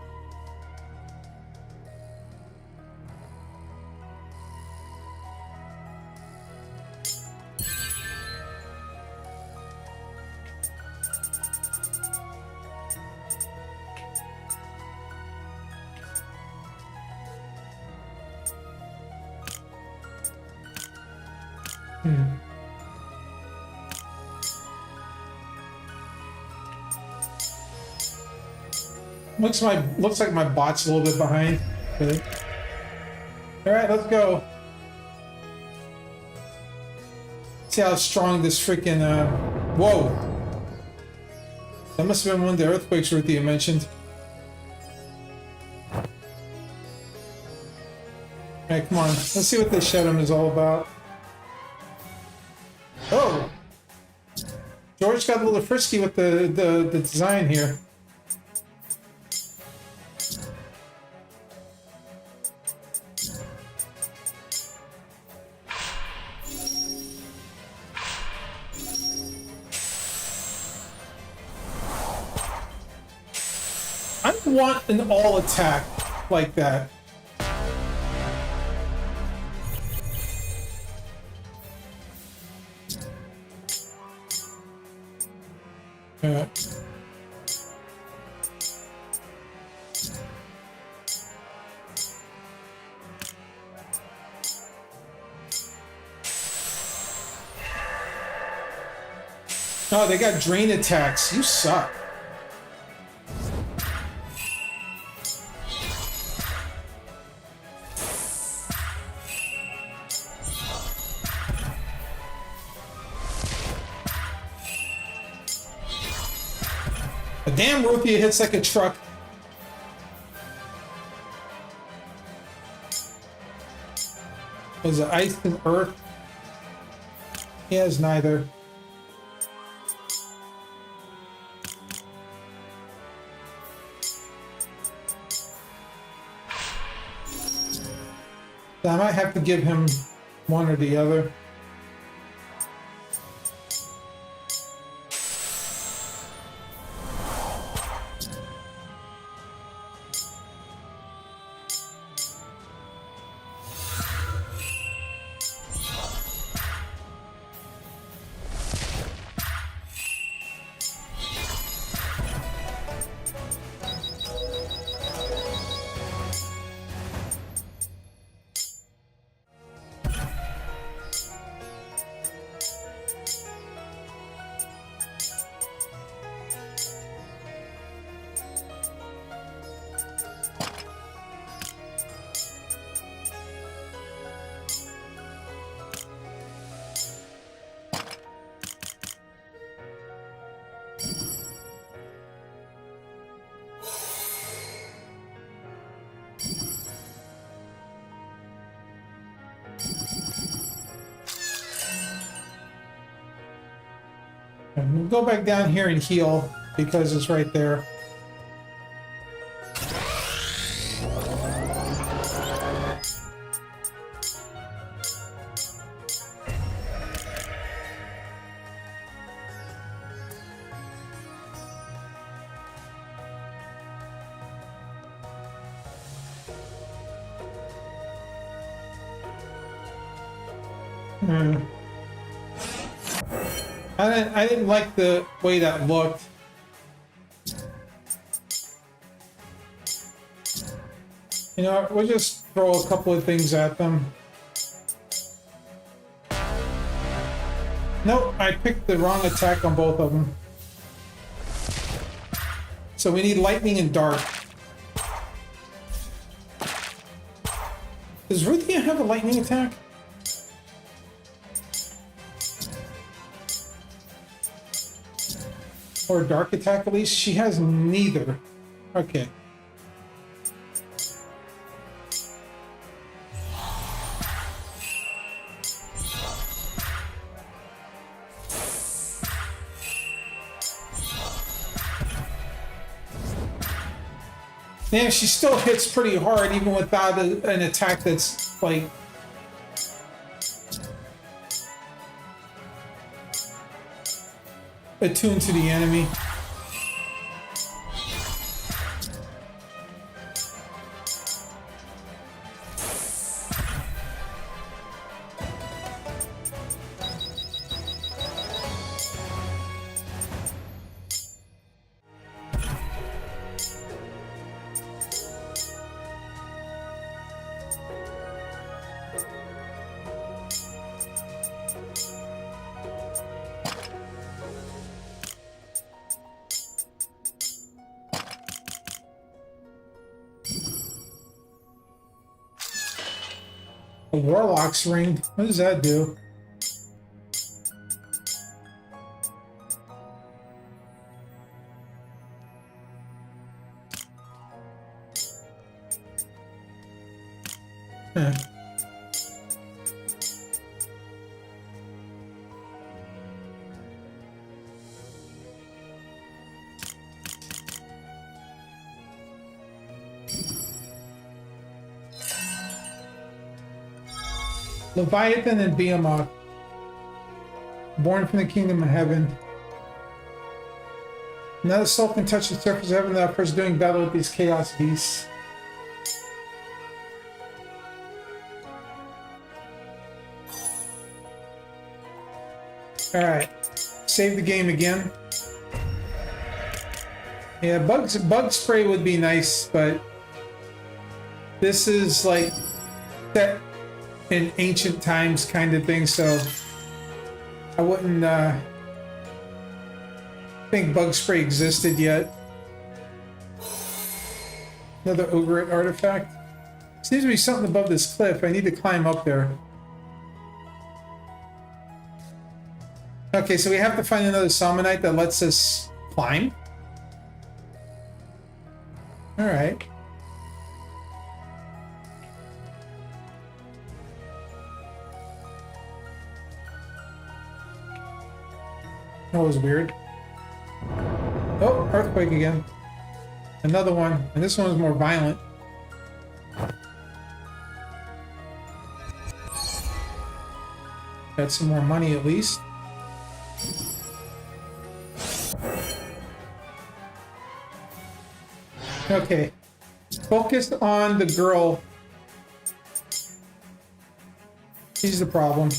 Looks like my bot's a little bit behind. Good. All right, let's go. See how strong this freaking whoa! That must have been one of the earthquakes Ruthia mentioned. All right, come on. Let's see what this Shedem is all about. Oh, George got a little frisky with the design here. I want an all attack like that. Yeah. Oh, they got drain attacks. You suck. A damn Ruthia hits like a truck. Was it ice and earth? He has neither. So I might have to give him one or the other. We'll go back down here and heal because it's right there. I didn't like the way that looked. You know, we'll just throw a couple of things at them. Nope, I picked the wrong attack on both of them. So we need lightning and dark. Does Ruthia have a lightning attack? Or a dark attack at least? She has neither. Okay. Yeah, she still hits pretty hard even without an attack that's like attuned to the enemy. A Warlock's Ring? What does that do? Huh. Leviathan and Behemoth, born from the kingdom of heaven. Another soul can touch the surface of heaven without first doing battle with these chaos beasts. Alright, save the game again. Yeah, bug spray would be nice, but this is like set in ancient times kind of thing, so I wouldn't think bug spray existed yet. Another ogre artifact. Seems to be something above this cliff. I need to climb up there. Okay, so we have to find another Salmonite that lets us climb. All right. That was weird. Oh, earthquake again. Another one, and this one is more violent. Got some more money at least. Okay. Focus on the girl. She's the problem.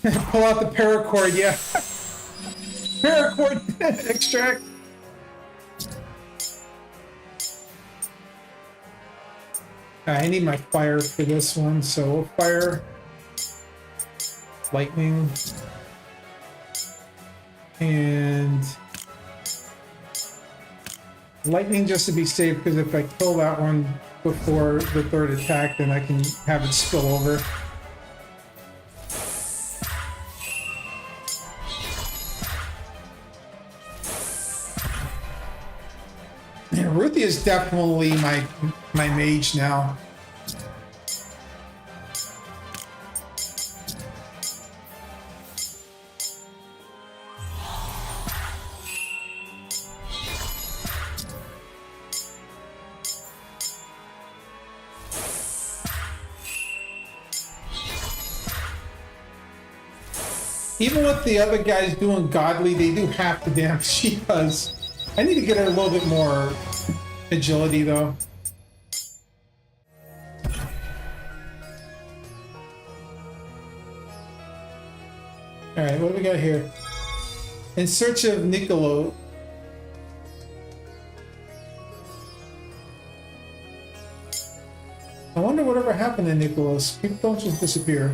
Pull out the paracord, yeah. Paracord extract. I need my fire for this one, so we'll fire lightning and lightning just to be safe, because if I kill that one before the third attack, then I can have it spill over. Ruthie is definitely my mage now. Even with the other guys doing godly, they do half the damage she does. I need to get her a little bit more agility, though. Alright, what do we got here? In search of Niccolo. I wonder whatever happened to Nicholas. People don't just disappear.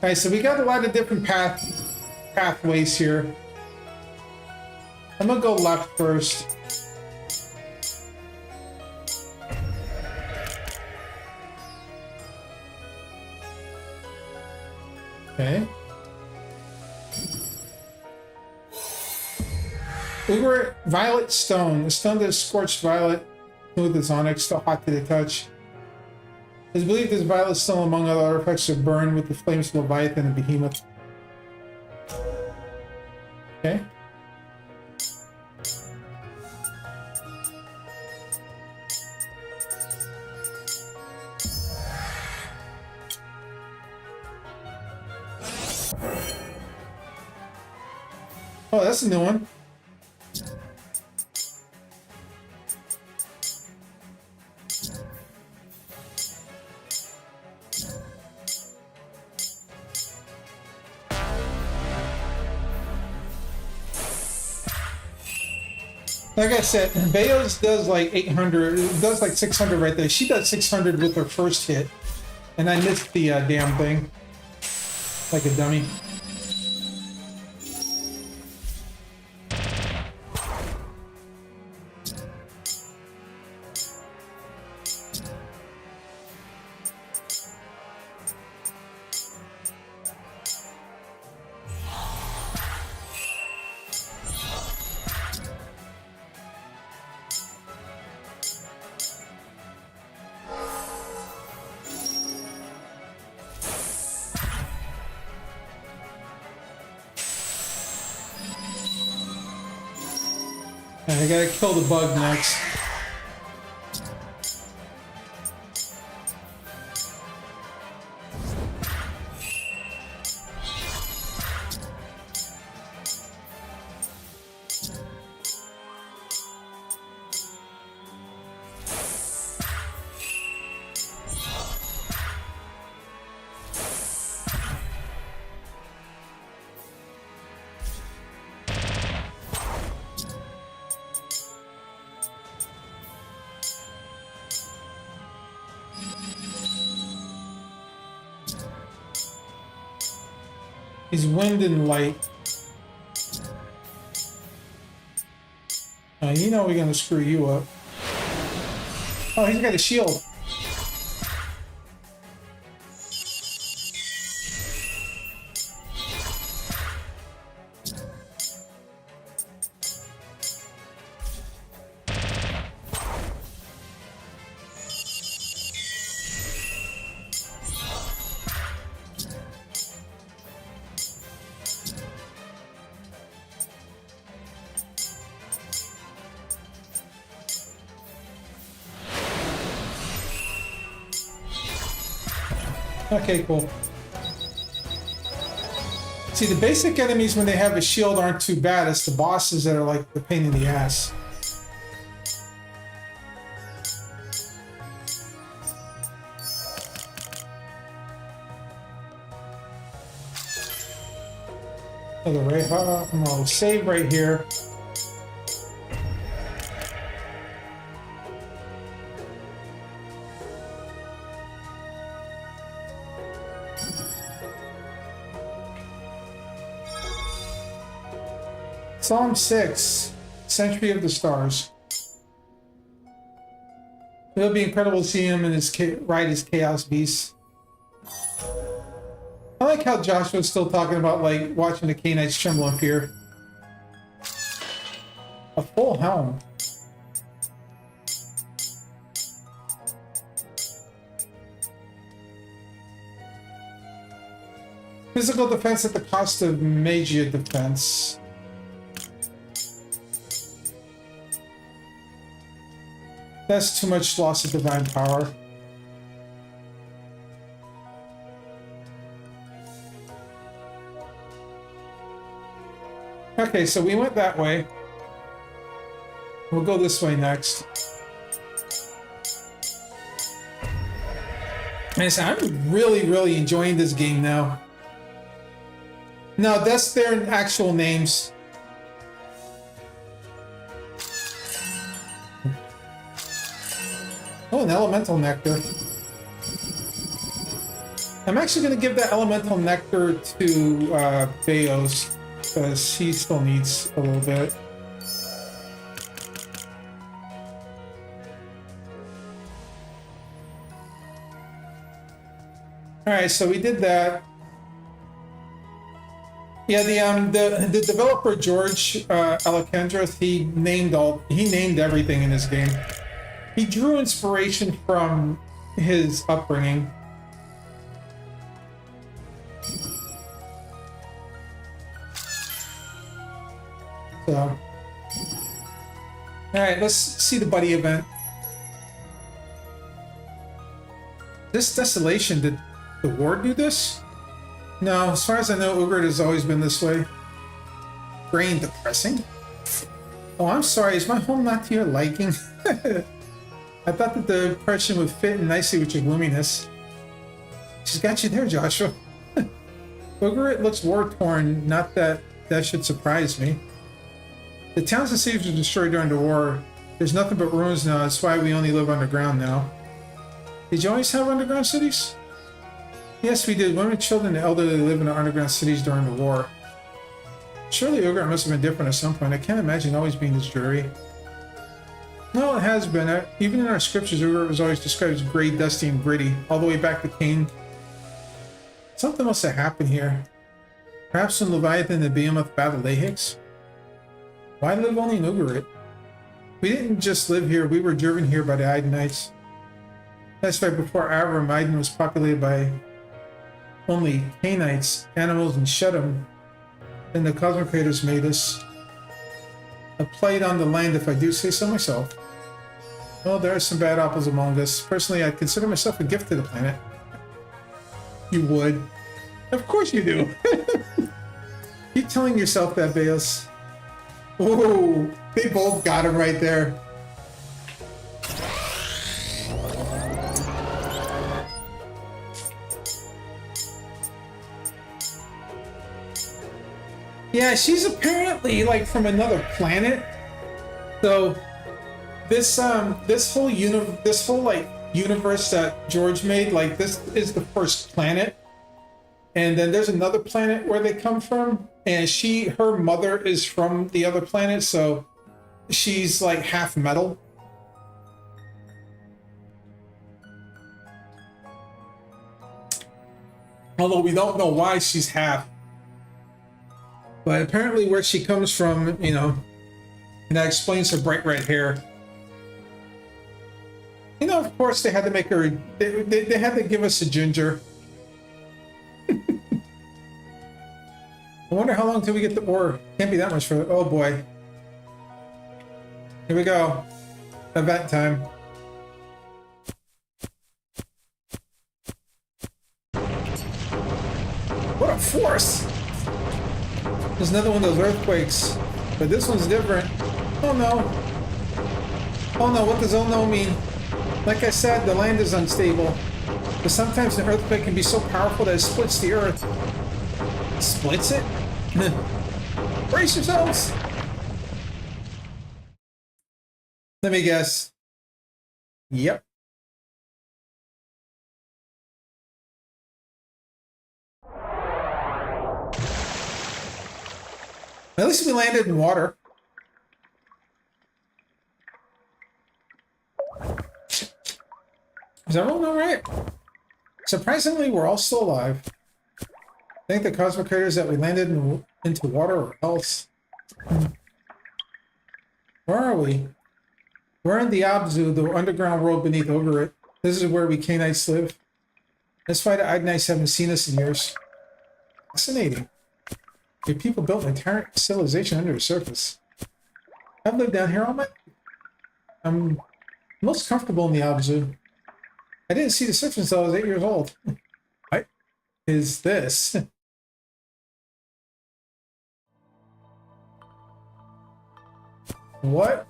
Alright, so we got a lot of different pathways here. I'm gonna go left first. Okay. Uber Violet Stone. A stone that is scorched violet, smooth as onyx, still hot to the touch. It is believed this violet stone, among other artifacts, are burned with the flames of Leviathan and Behemoth. Okay. Oh, that's a new one. Like I said, Bayo's does like 800, it does like 600 right there. She does 600 with her first hit. And I missed the damn thing. Like a dummy. I gotta kill the bug next. He's wind and light. You know we're gonna screw you up. Oh, he's got a shield. Okay, cool. See, the basic enemies when they have a shield aren't too bad. It's the bosses that are like the pain in the ass. Oh, the Reha. I'm gonna save right here. Psalm 6, Century of the Stars. It'll be incredible to see him in his ride his Chaos Beast. I like how Joshua's still talking about like watching the Canaanites tremble and fear. A full helm. Physical defense at the cost of magia defense. That's too much loss of divine power. Okay, so we went that way. We'll go this way next. And so I'm really enjoying this game now. No, that's their actual names. Oh, an elemental nectar. I'm actually going to give that elemental nectar to Beos, because he still needs a little bit. Alright, so we did that. Yeah, the developer George Alekandros, he named everything in this game. He drew inspiration from his upbringing. So, all right, let's see the buddy event. This desolation, did the war do this? No, as far as I know, Ugarit has always been this way. Brain depressing. Oh, I'm sorry, is my home not to your liking? I thought that the depression would fit in nicely with your gloominess. She's got you there, Joshua. Ugarit looks war-torn, not that that should surprise me. The towns and cities were destroyed during the war. There's nothing but ruins now, that's why we only live underground now. Did you always have underground cities? Yes, we did. Women, children, and elderly live in the underground cities during the war. Surely Ugarit must have been different at some point. I can't imagine always being this dreary. No, it has been. Even in our scriptures, Ugarit was always described as gray, dusty, and gritty, all the way back to Cain. Something must have happened here. Perhaps when Leviathan and Behemoth battled Ahix? Why live only in Ugarit? We didn't just live here, we were driven here by the Idenites. That's right, before Avram, Iden was populated by only Canaanites, animals, and Shedem. Then the cosmic creators made us a plague on the land, if I do say so myself. Well, there are some bad apples among us. Personally, I'd consider myself a gift to the planet. You would. Of course you do. Keep telling yourself that, Beos. Oh, they both got him right there. Yeah, she's apparently like from another planet. So this whole universe that George made, like this is the first planet. And then there's another planet where they come from, and her mother is from the other planet, so she's like half metal. Although we don't know why she's half. But apparently where she comes from, you know, and that explains her bright red hair. You know, of course they had to make her, they had to give us a ginger. I wonder how long till we get the ore. Can't be that much for, oh boy. Here we go. Event time. What a force! There's another one of those earthquakes, but this one's different. Oh no. Oh no, what does oh no mean? Like I said, the land is unstable. But sometimes an earthquake can be so powerful that it splits the earth. Splits it? Brace yourselves! Let me guess. Yep. At least we landed in water. Is everyone all right? Surprisingly, we're all still alive. I think the cosmic craters that we landed into water or else. Where are we? We're in the Abzu, the underground world beneath Ogarit. This is where we Canaanites live. That's why the Idanites haven't seen us in years. Fascinating. Your people built an entire civilization under the surface. I've lived down here all my... I'm most comfortable in the Abzu. I didn't see the surface until I was 8 years old. What is this? What?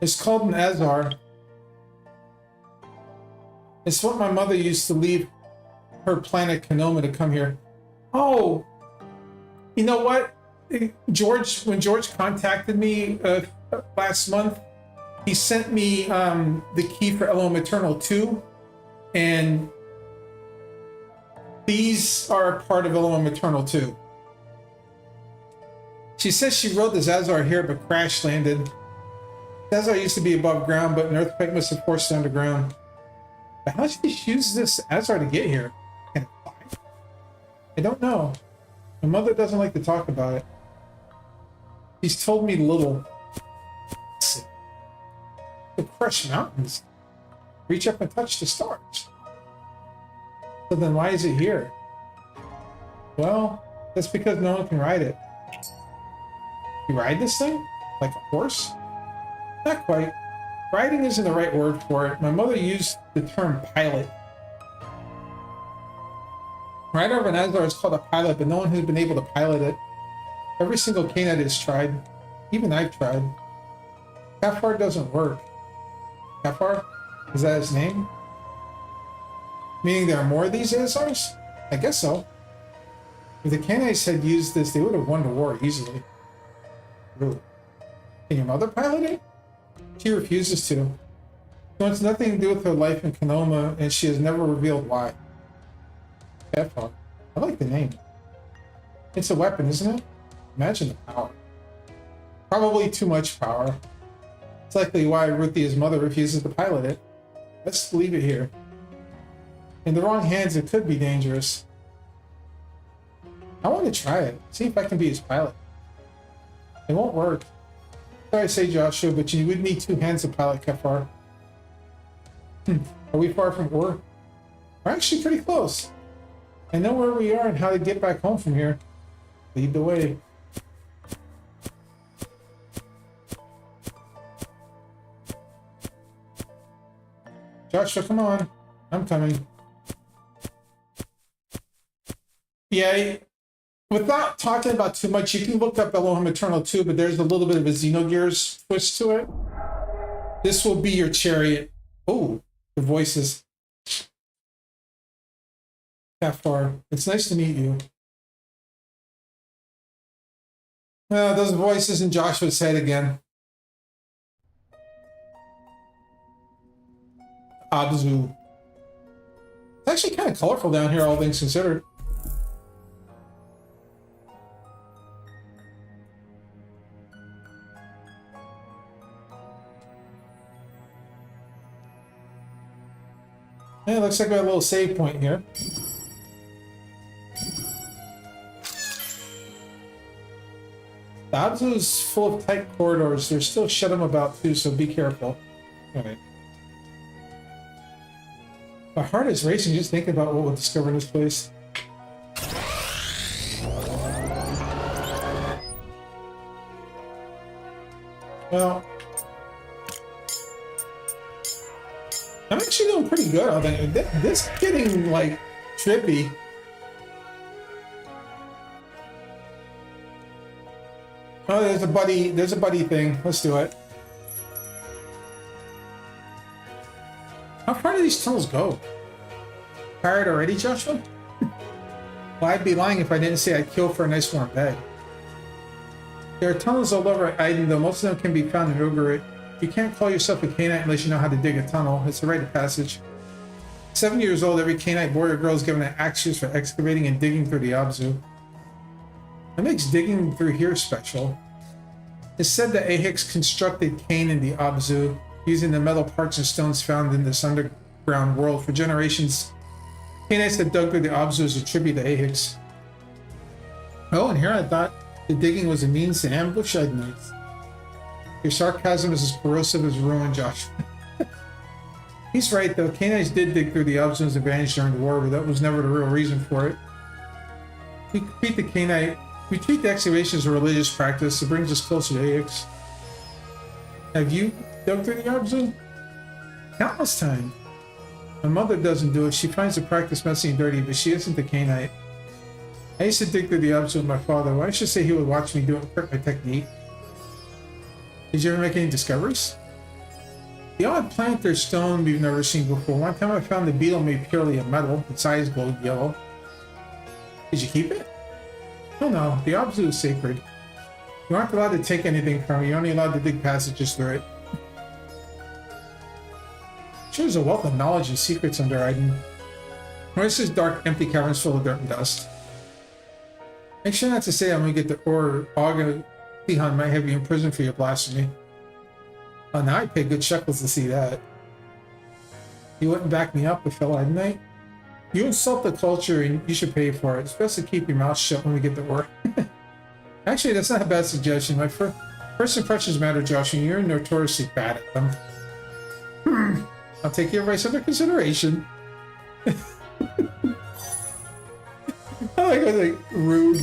It's called an Azar. It's what my mother used to leave her planet Kanoma to come here. Oh, you know what? When George contacted me last month, he sent me the key for Elohim Eternal 2, and these are a part of Elohim Eternal 2. She says she rode the Zazar here but crash landed. Zazar used to be above ground, but an earthquake must have forced it underground. But how did she use this Azar to get here? Can it fly? I don't know. My mother doesn't like to talk about it. She's told me little. Let's see. To crush mountains. Reach up and touch the stars. So then why is it here? Well, that's because no one can ride it. You ride this thing? Like a horse? Not quite. Riding isn't the right word for it. My mother used the term pilot. Rider of an Azar is called a pilot, but no one has been able to pilot it. Every single Canaanite has tried. Even I've tried. Kafar doesn't work. Kafar? Is that his name? Meaning there are more of these Azars? I guess so. If the Canaanites had used this, they would have won the war easily. Really? Can your mother pilot it? She refuses to. It wants nothing to do with her life in Kanoma, and she has never revealed why. Kafar. I like the name. It's a weapon, isn't it? Imagine the power. Probably too much power. It's likely why Ruthia's mother refuses to pilot it. Let's leave it here. In the wrong hands, it could be dangerous. I want to try it. See if I can be his pilot. It won't work. Sorry to say, Joshua, but you would need two hands to pilot Kafar. Are we far from Ur? We're actually pretty close. I know where we are and how to get back home from here. Lead the way. Joshua, come on. I'm coming. Yeah, without talking about too much, you can look up Elohim Eternal 2, but there's a little bit of a Xenogears twist to it. This will be your chariot. Oh, the voices. Kafar, it's nice to meet you. Those voices in Joshua's head again. Abzu. It's actually kind of colorful down here, all things considered. Yeah, looks like we have a little save point here. The Abzu is full of tight corridors. There's still shut them about too, so be careful. Alright. My heart is racing just thinking about what we'll discover in this place. Well, I'm actually doing pretty good on that. This is getting like trippy. Oh, there's a buddy thing. Let's do it. How far do these tunnels go? Tired already, Joshua? Well, I'd be lying if I didn't say I'd kill for a nice warm bed. There are tunnels all over Iden, though most of them can be found in Ugarit. You can't call yourself a Canaanite unless you know how to dig a tunnel. It's a rite of passage. 7 years old, every Canaanite boy or girl is given an axe used for excavating and digging through the Abzu. What makes digging through here special? It's said that Ahix constructed Cain in the Abzu, using the metal parts and stones found in this underground world. For generations, Canaanites that dug through the Abzu as a tribute to Ahix. Oh, and here I thought the digging was a means to ambush Idenites. Your sarcasm is as corrosive as ruin, Josh. He's right, though. Canaanites did dig through the Abzu's advantage during the war, but that was never the real reason for it. We treat the excavation as a religious practice. It brings us closer to Ahix. Have you dug through the Abzu? Countless times. My mother doesn't do it. She finds the practice messy and dirty, but she isn't a Canaanite. I used to dig through the Abzu with my father. Well, I should say he would watch me do it and correct my technique. Did you ever make any discoveries? The odd plant or stone we've never seen before. One time I found the beetle made purely of metal. Its eyes glowed yellow. Did you keep it? Oh no, the Abzu is sacred. You aren't allowed to take anything from it. You're only allowed to dig passages through it. Sure, there's a wealth of knowledge and secrets under Iden. This is dark, empty caverns full of dirt and dust. Make sure not to say I'm gonna get the or Auga Tihan might have you in prison for your blasphemy. Oh, now I pay good shekels to see that. You wouldn't back me up, fellow Idenite? You insult the culture and you should pay for it. It's best to keep your mouth shut when we get to work. Actually, that's not a bad suggestion. My first impressions matter, Josh, and you're notoriously bad at them. I'll take your advice under consideration. I like rude.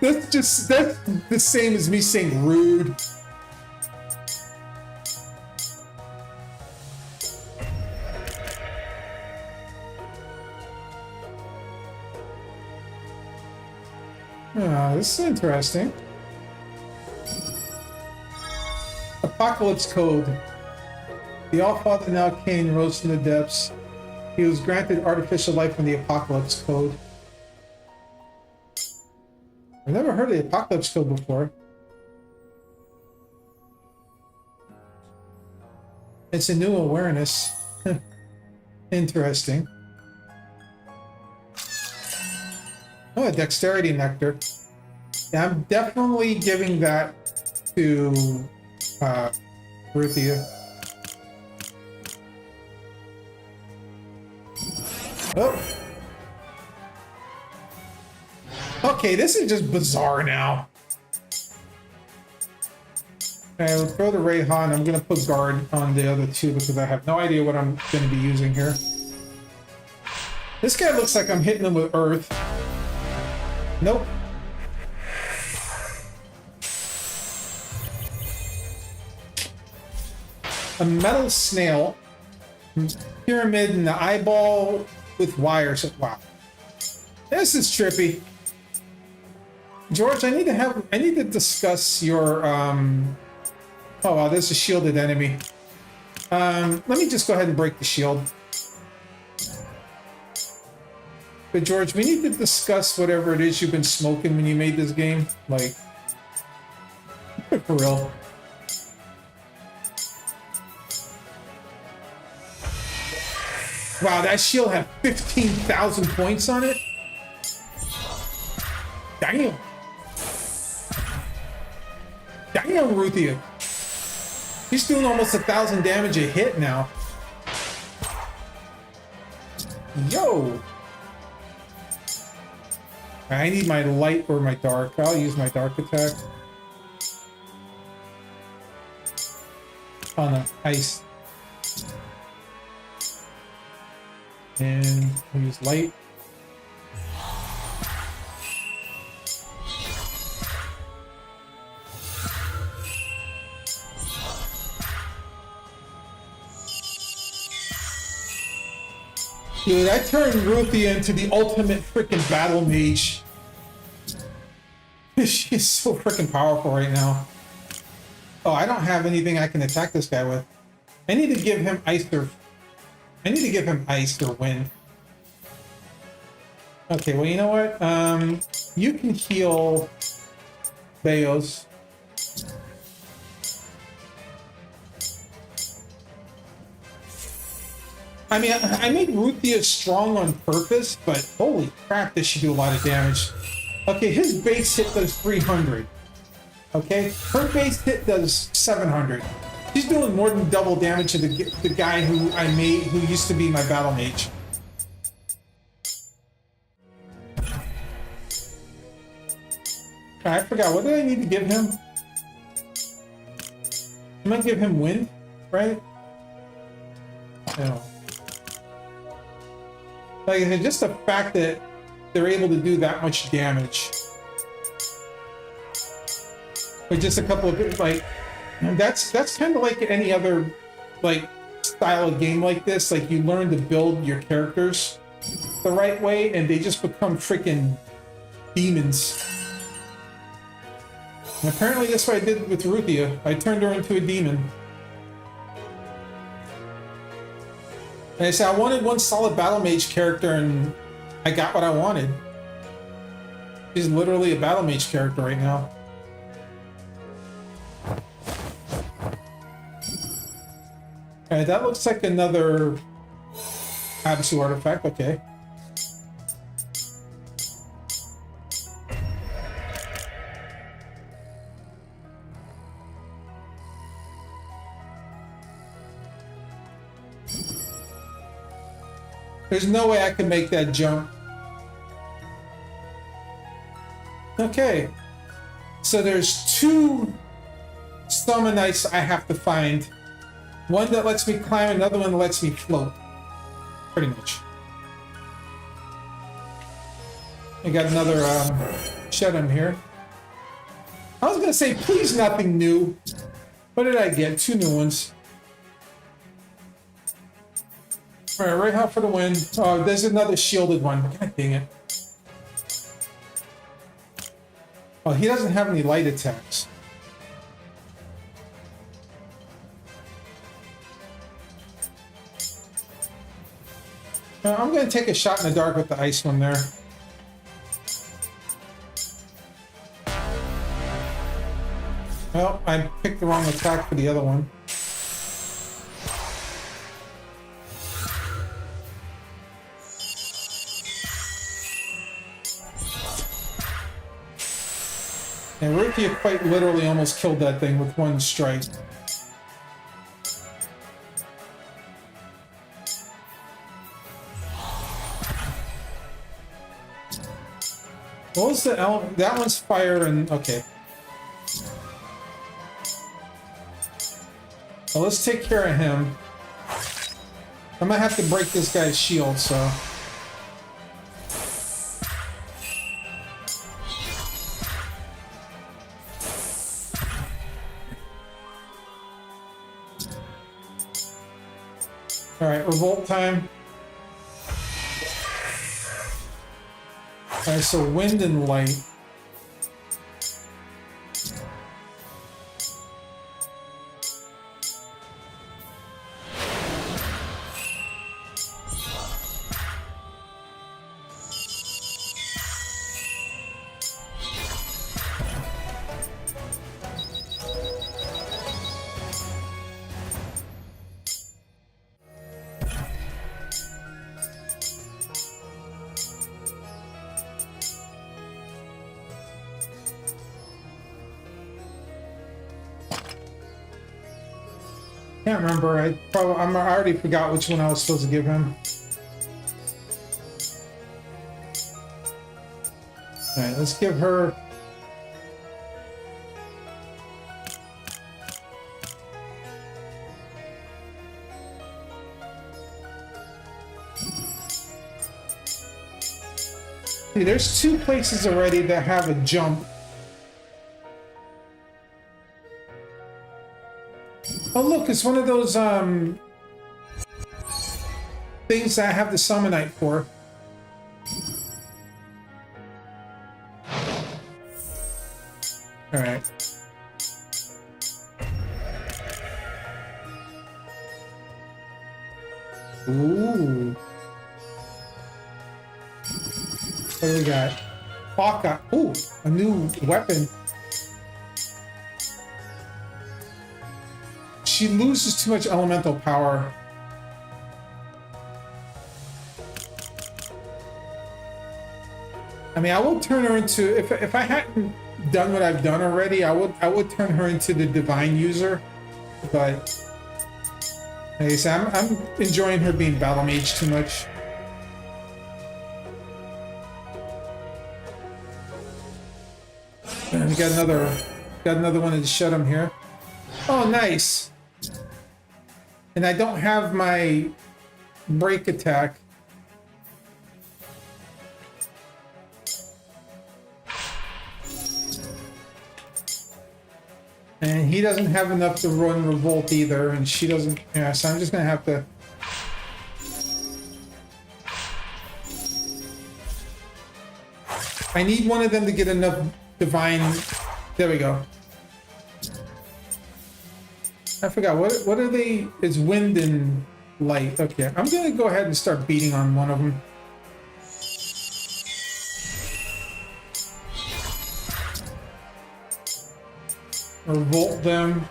That's the same as me saying rude. This is interesting. Apocalypse Code. The All-Father now Cain rose from the depths. He was granted artificial life from the Apocalypse Code. I've never heard of the Apocalypse Code before. It's a new awareness. Interesting. Oh, a dexterity nectar. Yeah, I'm definitely giving that to Ruthia. Oh. Okay, this is just bizarre now. Okay, we'll throw the Rayhan. I'm going to put guard on the other two because I have no idea what I'm going to be using here. This guy looks like I'm hitting him with earth. Nope. A metal snail. Pyramid in the eyeball with wires. Wow. This is trippy. George, I need to discuss your oh wow, there's a shielded enemy. Let me just go ahead and break the shield. But George, we need to discuss whatever it is you've been smoking when you made this game. Like, for real. Wow, that shield had 15,000 points on it. Damn. Damn, Ruthia. He's doing almost 1,000 damage a hit now. Yo. I need my light or my dark. I'll use my dark attack. Oh no, ice. And we'll use light. Dude, I turned Ruthia into the ultimate freaking battle mage. She is so freaking powerful right now. Oh, I don't have anything I can attack this guy with. I need to give him ice or... I need to give him ice or wind. Okay, well, you know what? You can heal Beos. I mean, I made Ruthia strong on purpose, but holy crap, this should do a lot of damage. Okay, his base hit does 300. Okay, her base hit does 700. She's doing more than double damage to the guy who I made, who used to be my battle mage. I forgot, what did I need to give him? I might give him wind, right? No. Like I said, just the fact that they're able to do that much damage with just a couple of, like, that's kind of like any other, like, style of game like this. Like, you learn to build your characters the right way, and they just become freaking demons. And apparently that's what I did with Ruthia. I turned her into a demon. And I said I wanted one solid battle mage character, and I got what I wanted. She's literally a battle mage character right now. Alright, that looks like another Absu artifact. Okay. There's no way I can make that jump. Okay. So there's two summonites I have to find. One that lets me climb, another one that lets me float. Pretty much. I got another Shedem here. I was gonna say, please nothing new. What did I get? Two new ones. Alright, right out for the win. Oh, there's another shielded one. God dang it. Oh, he doesn't have any light attacks. I'm going to take a shot in the dark with the ice one there. Well, I picked the wrong attack for the other one. And Ruthia quite literally almost killed that thing with one strike. What was the element? That one's fire and... okay. Well, let's take care of him. I might have to break this guy's shield, so... Alright, revolt time. Alright, so wind and light. Can't remember. I already forgot which one I was supposed to give him. All right, let's give her. See, there's 2 places already that have a jump. Oh look, it's one of those things that I have the summonite for. All right. Ooh. What do we got? Hawkeye. Ooh, a new weapon. She loses too much elemental power. I mean, I will turn her into, if I hadn't done what I've done already, I would turn her into the divine user. But like I said, I'm enjoying her being battle mage too much. And we got another one to shut him here. Oh, nice. And I don't have my break attack. And he doesn't have enough to run Revolt either, and she doesn't. Yeah, so I'm just gonna have to. I need one of them to get enough divine. There we go. I forgot what are they? It's wind and light. Okay, I'm gonna go ahead and start beating on one of them. Revolt them.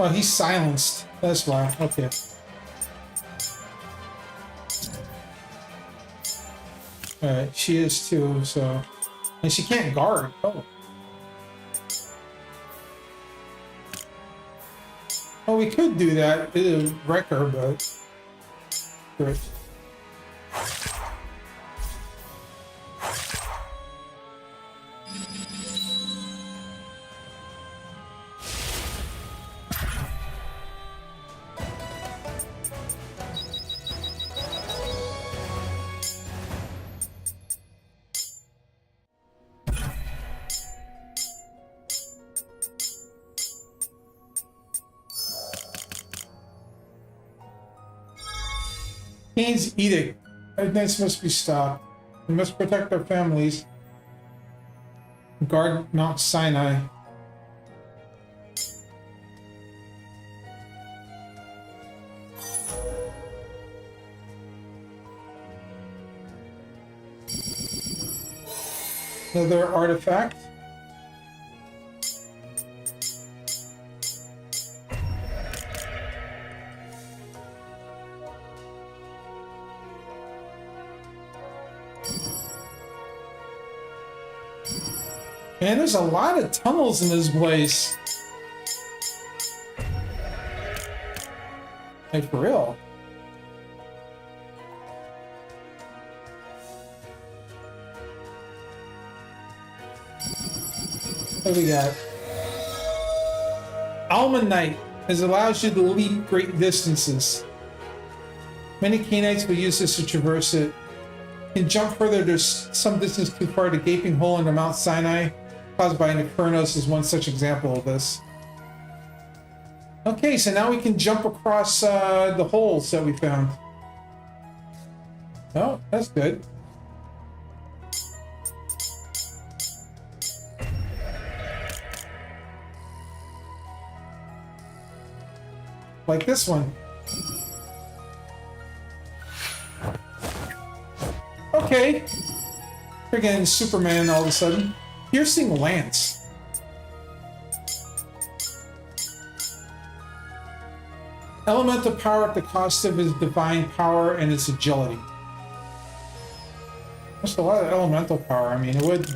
Oh, he's silenced. That's why. Okay. Alright, she is too, so... And she can't guard. Oh. Oh, we could do that. It'll wreck her, but... Great. Cain's edict. This must be stopped. We must protect our families. Guard Mount Sinai. Another artifact. Man, there's a lot of tunnels in this place. Like, for real. What do we got? Almanite allows you to leap great distances. Many Cainites will use this to traverse it. You can jump further. There's some distance too far. The gaping hole under Mount Sinai, caused by an Infernos, is one such example of this. Okay, so now we can jump across the holes that we found. Oh, that's good. Like this one. Okay. Friggin' Superman all of a sudden. Piercing Lance. Elemental power at the cost of his divine power and its agility. That's a lot of elemental power. I mean, it would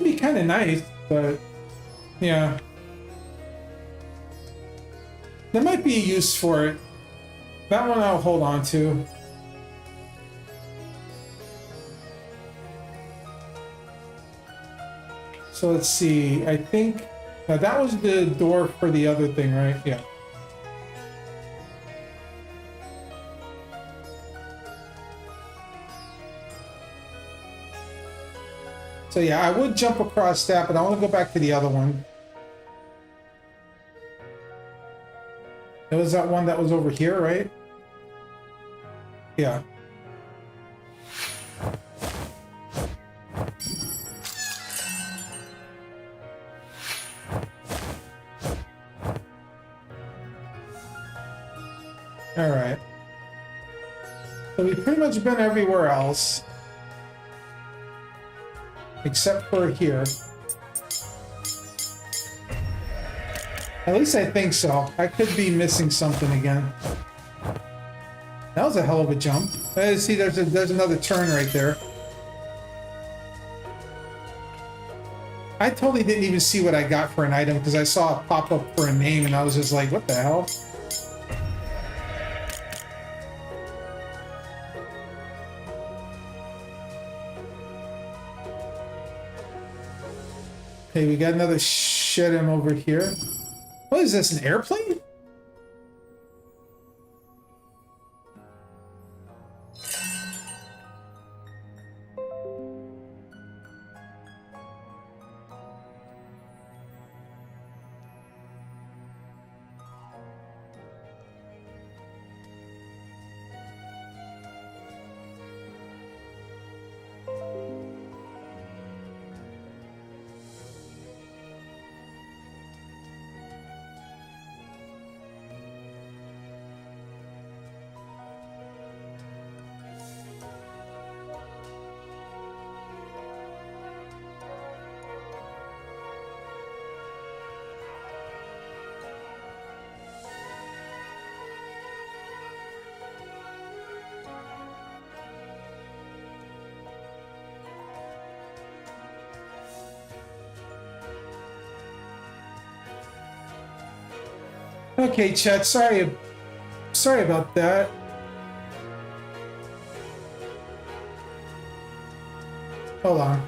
be kind of nice, but yeah. There might be a use for it. That one I'll hold on to. So let's see. I think that was the door for the other thing, right? Yeah. So yeah, I would jump across that, but I want to go back to the other one. It was that one that was over here, right? Yeah. All right. So we've pretty much been everywhere else. Except for here. At least I think so. I could be missing something again. That was a hell of a jump. See, there's another turn right there. I totally didn't even see what I got for an item because I saw it pop up for a name and I was just like, what the hell? Okay, we got another Shedem over here. What is this, an airplane? Okay, chat. Sorry about that. Hold on.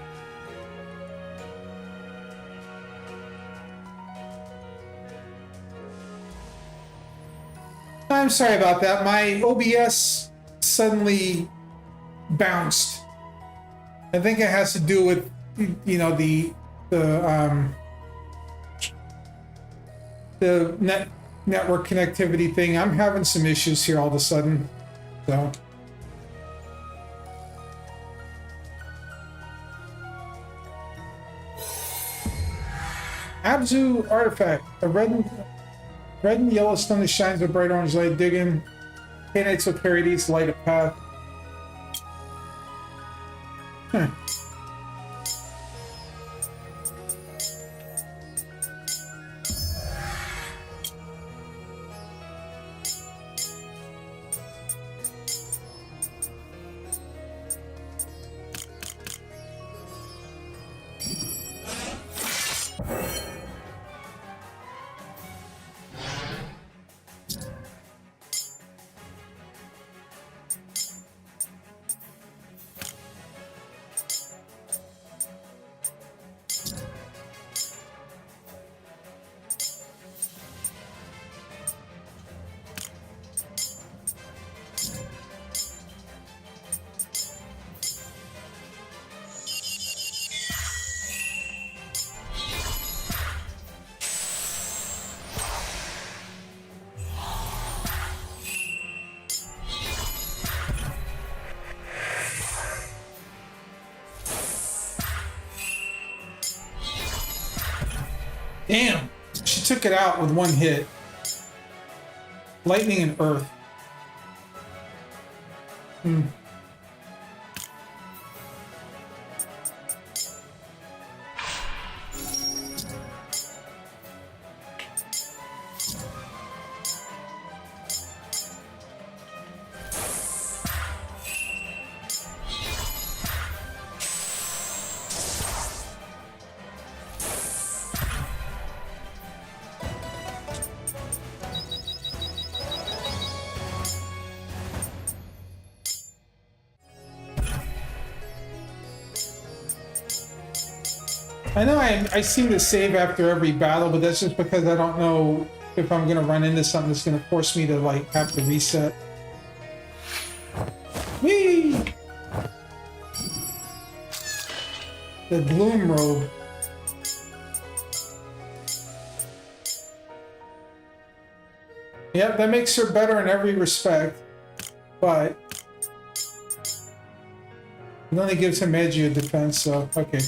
I'm sorry about that. My OBS suddenly bounced. I think it has to do with, you know, the network connectivity thing. I'm having some issues here all of a sudden, so. Abzu artifact. A red and yellow stone that shines with bright orange light. Dig in. Knights will carry these, light a path. Huh. Damn, she took it out with one hit. Lightning and earth. Hmm. I know I seem to save after every battle, but that's just because I don't know if I'm gonna run into something that's gonna force me to like have to reset. Whee! The Bloom Robe. Yep, that makes her better in every respect, but it only gives him edgy defense, so okay.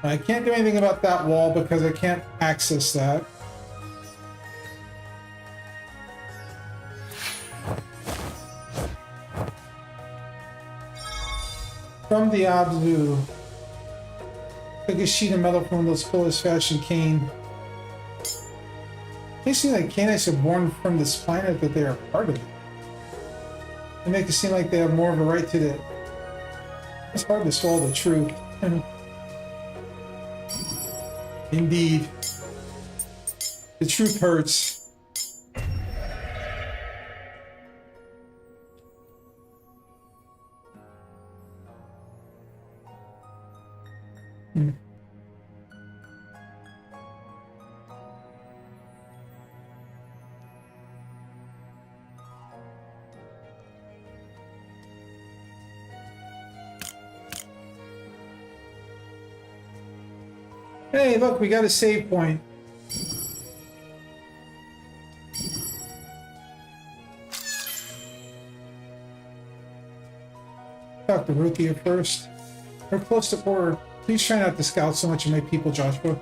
I can't do anything about that wall because I can't access that. From the Abzu, take a sheet of metal from those pillars fashioned cane. They seem like Canaanites are born from this planet, that they are part of it. They make it seem like they have more of a right to the... It's hard to swallow the truth. Indeed. The truth hurts. Hmm. Hey, look, we got a save point. Talk to Ruthia first. We're close to order. Please try not to scout so much of my people, Joshua.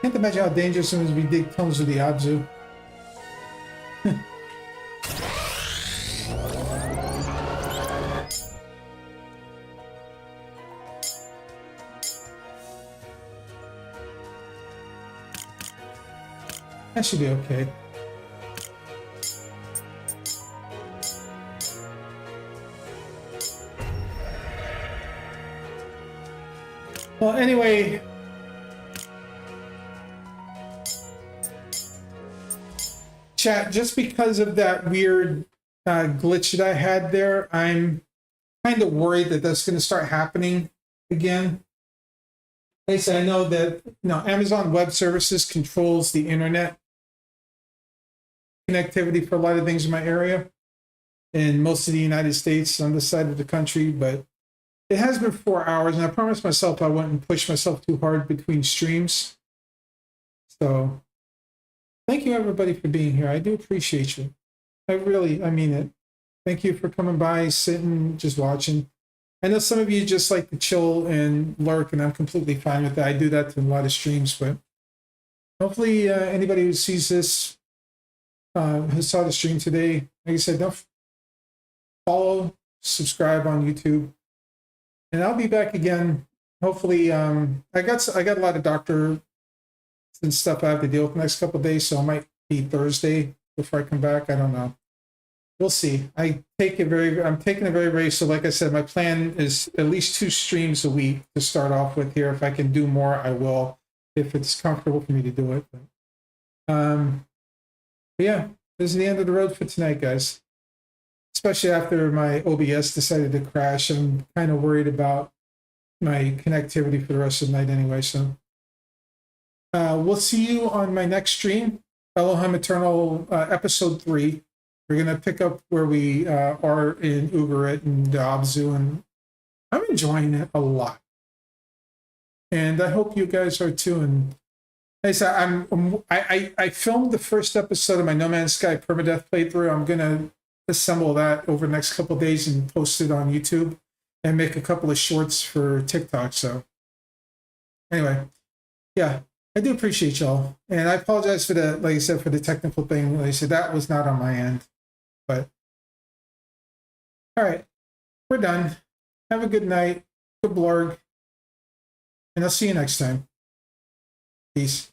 Can't imagine how dangerous it is we dig tunnels with the Abzu. That should be okay. Well, anyway, chat, just because of that weird glitch that I had there, I'm kind of worried that that's going to start happening again. Like I said, I know that Amazon Web Services controls the internet connectivity for a lot of things in my area in most of the United States on this side of the country, but it has been 4 hours, and I promised myself I wouldn't push myself too hard between streams. So thank you everybody for being here. I do appreciate you. I mean it. Thank you for coming by, sitting, just watching. I know some of you just like to chill and lurk, and I'm completely fine with that. I do that to a lot of streams, but hopefully anybody who sees this, who saw the stream today, like I said, don't follow, subscribe on YouTube, and I'll be back again. Hopefully, I got a lot of doctor and stuff I have to deal with the next couple of days, so it might be Thursday before I come back. I don't know. We'll see. I'm taking it very, very, so like I said, my plan is at least 2 streams a week to start off with here. If I can do more, I will, if it's comfortable for me to do it. But yeah, this is the end of the road for tonight, guys. Especially after my OBS decided to crash. I'm kind of worried about my connectivity for the rest of the night anyway. So we'll see you on my next stream, Elohim Eternal episode 3. We're going to pick up where we are in Ugarit and Abzu, and I'm enjoying it a lot. And I hope you guys are too. And like I said, I filmed the first episode of my No Man's Sky permadeath playthrough. I'm going to assemble that over the next couple of days and post it on YouTube and make a couple of shorts for TikTok. So anyway, yeah, I do appreciate y'all. And I apologize for the, like I said, for the technical thing. Like I said, that was not on my end. But all right, we're done. Have a good night. Good blorg. And I'll see you next time. Peace.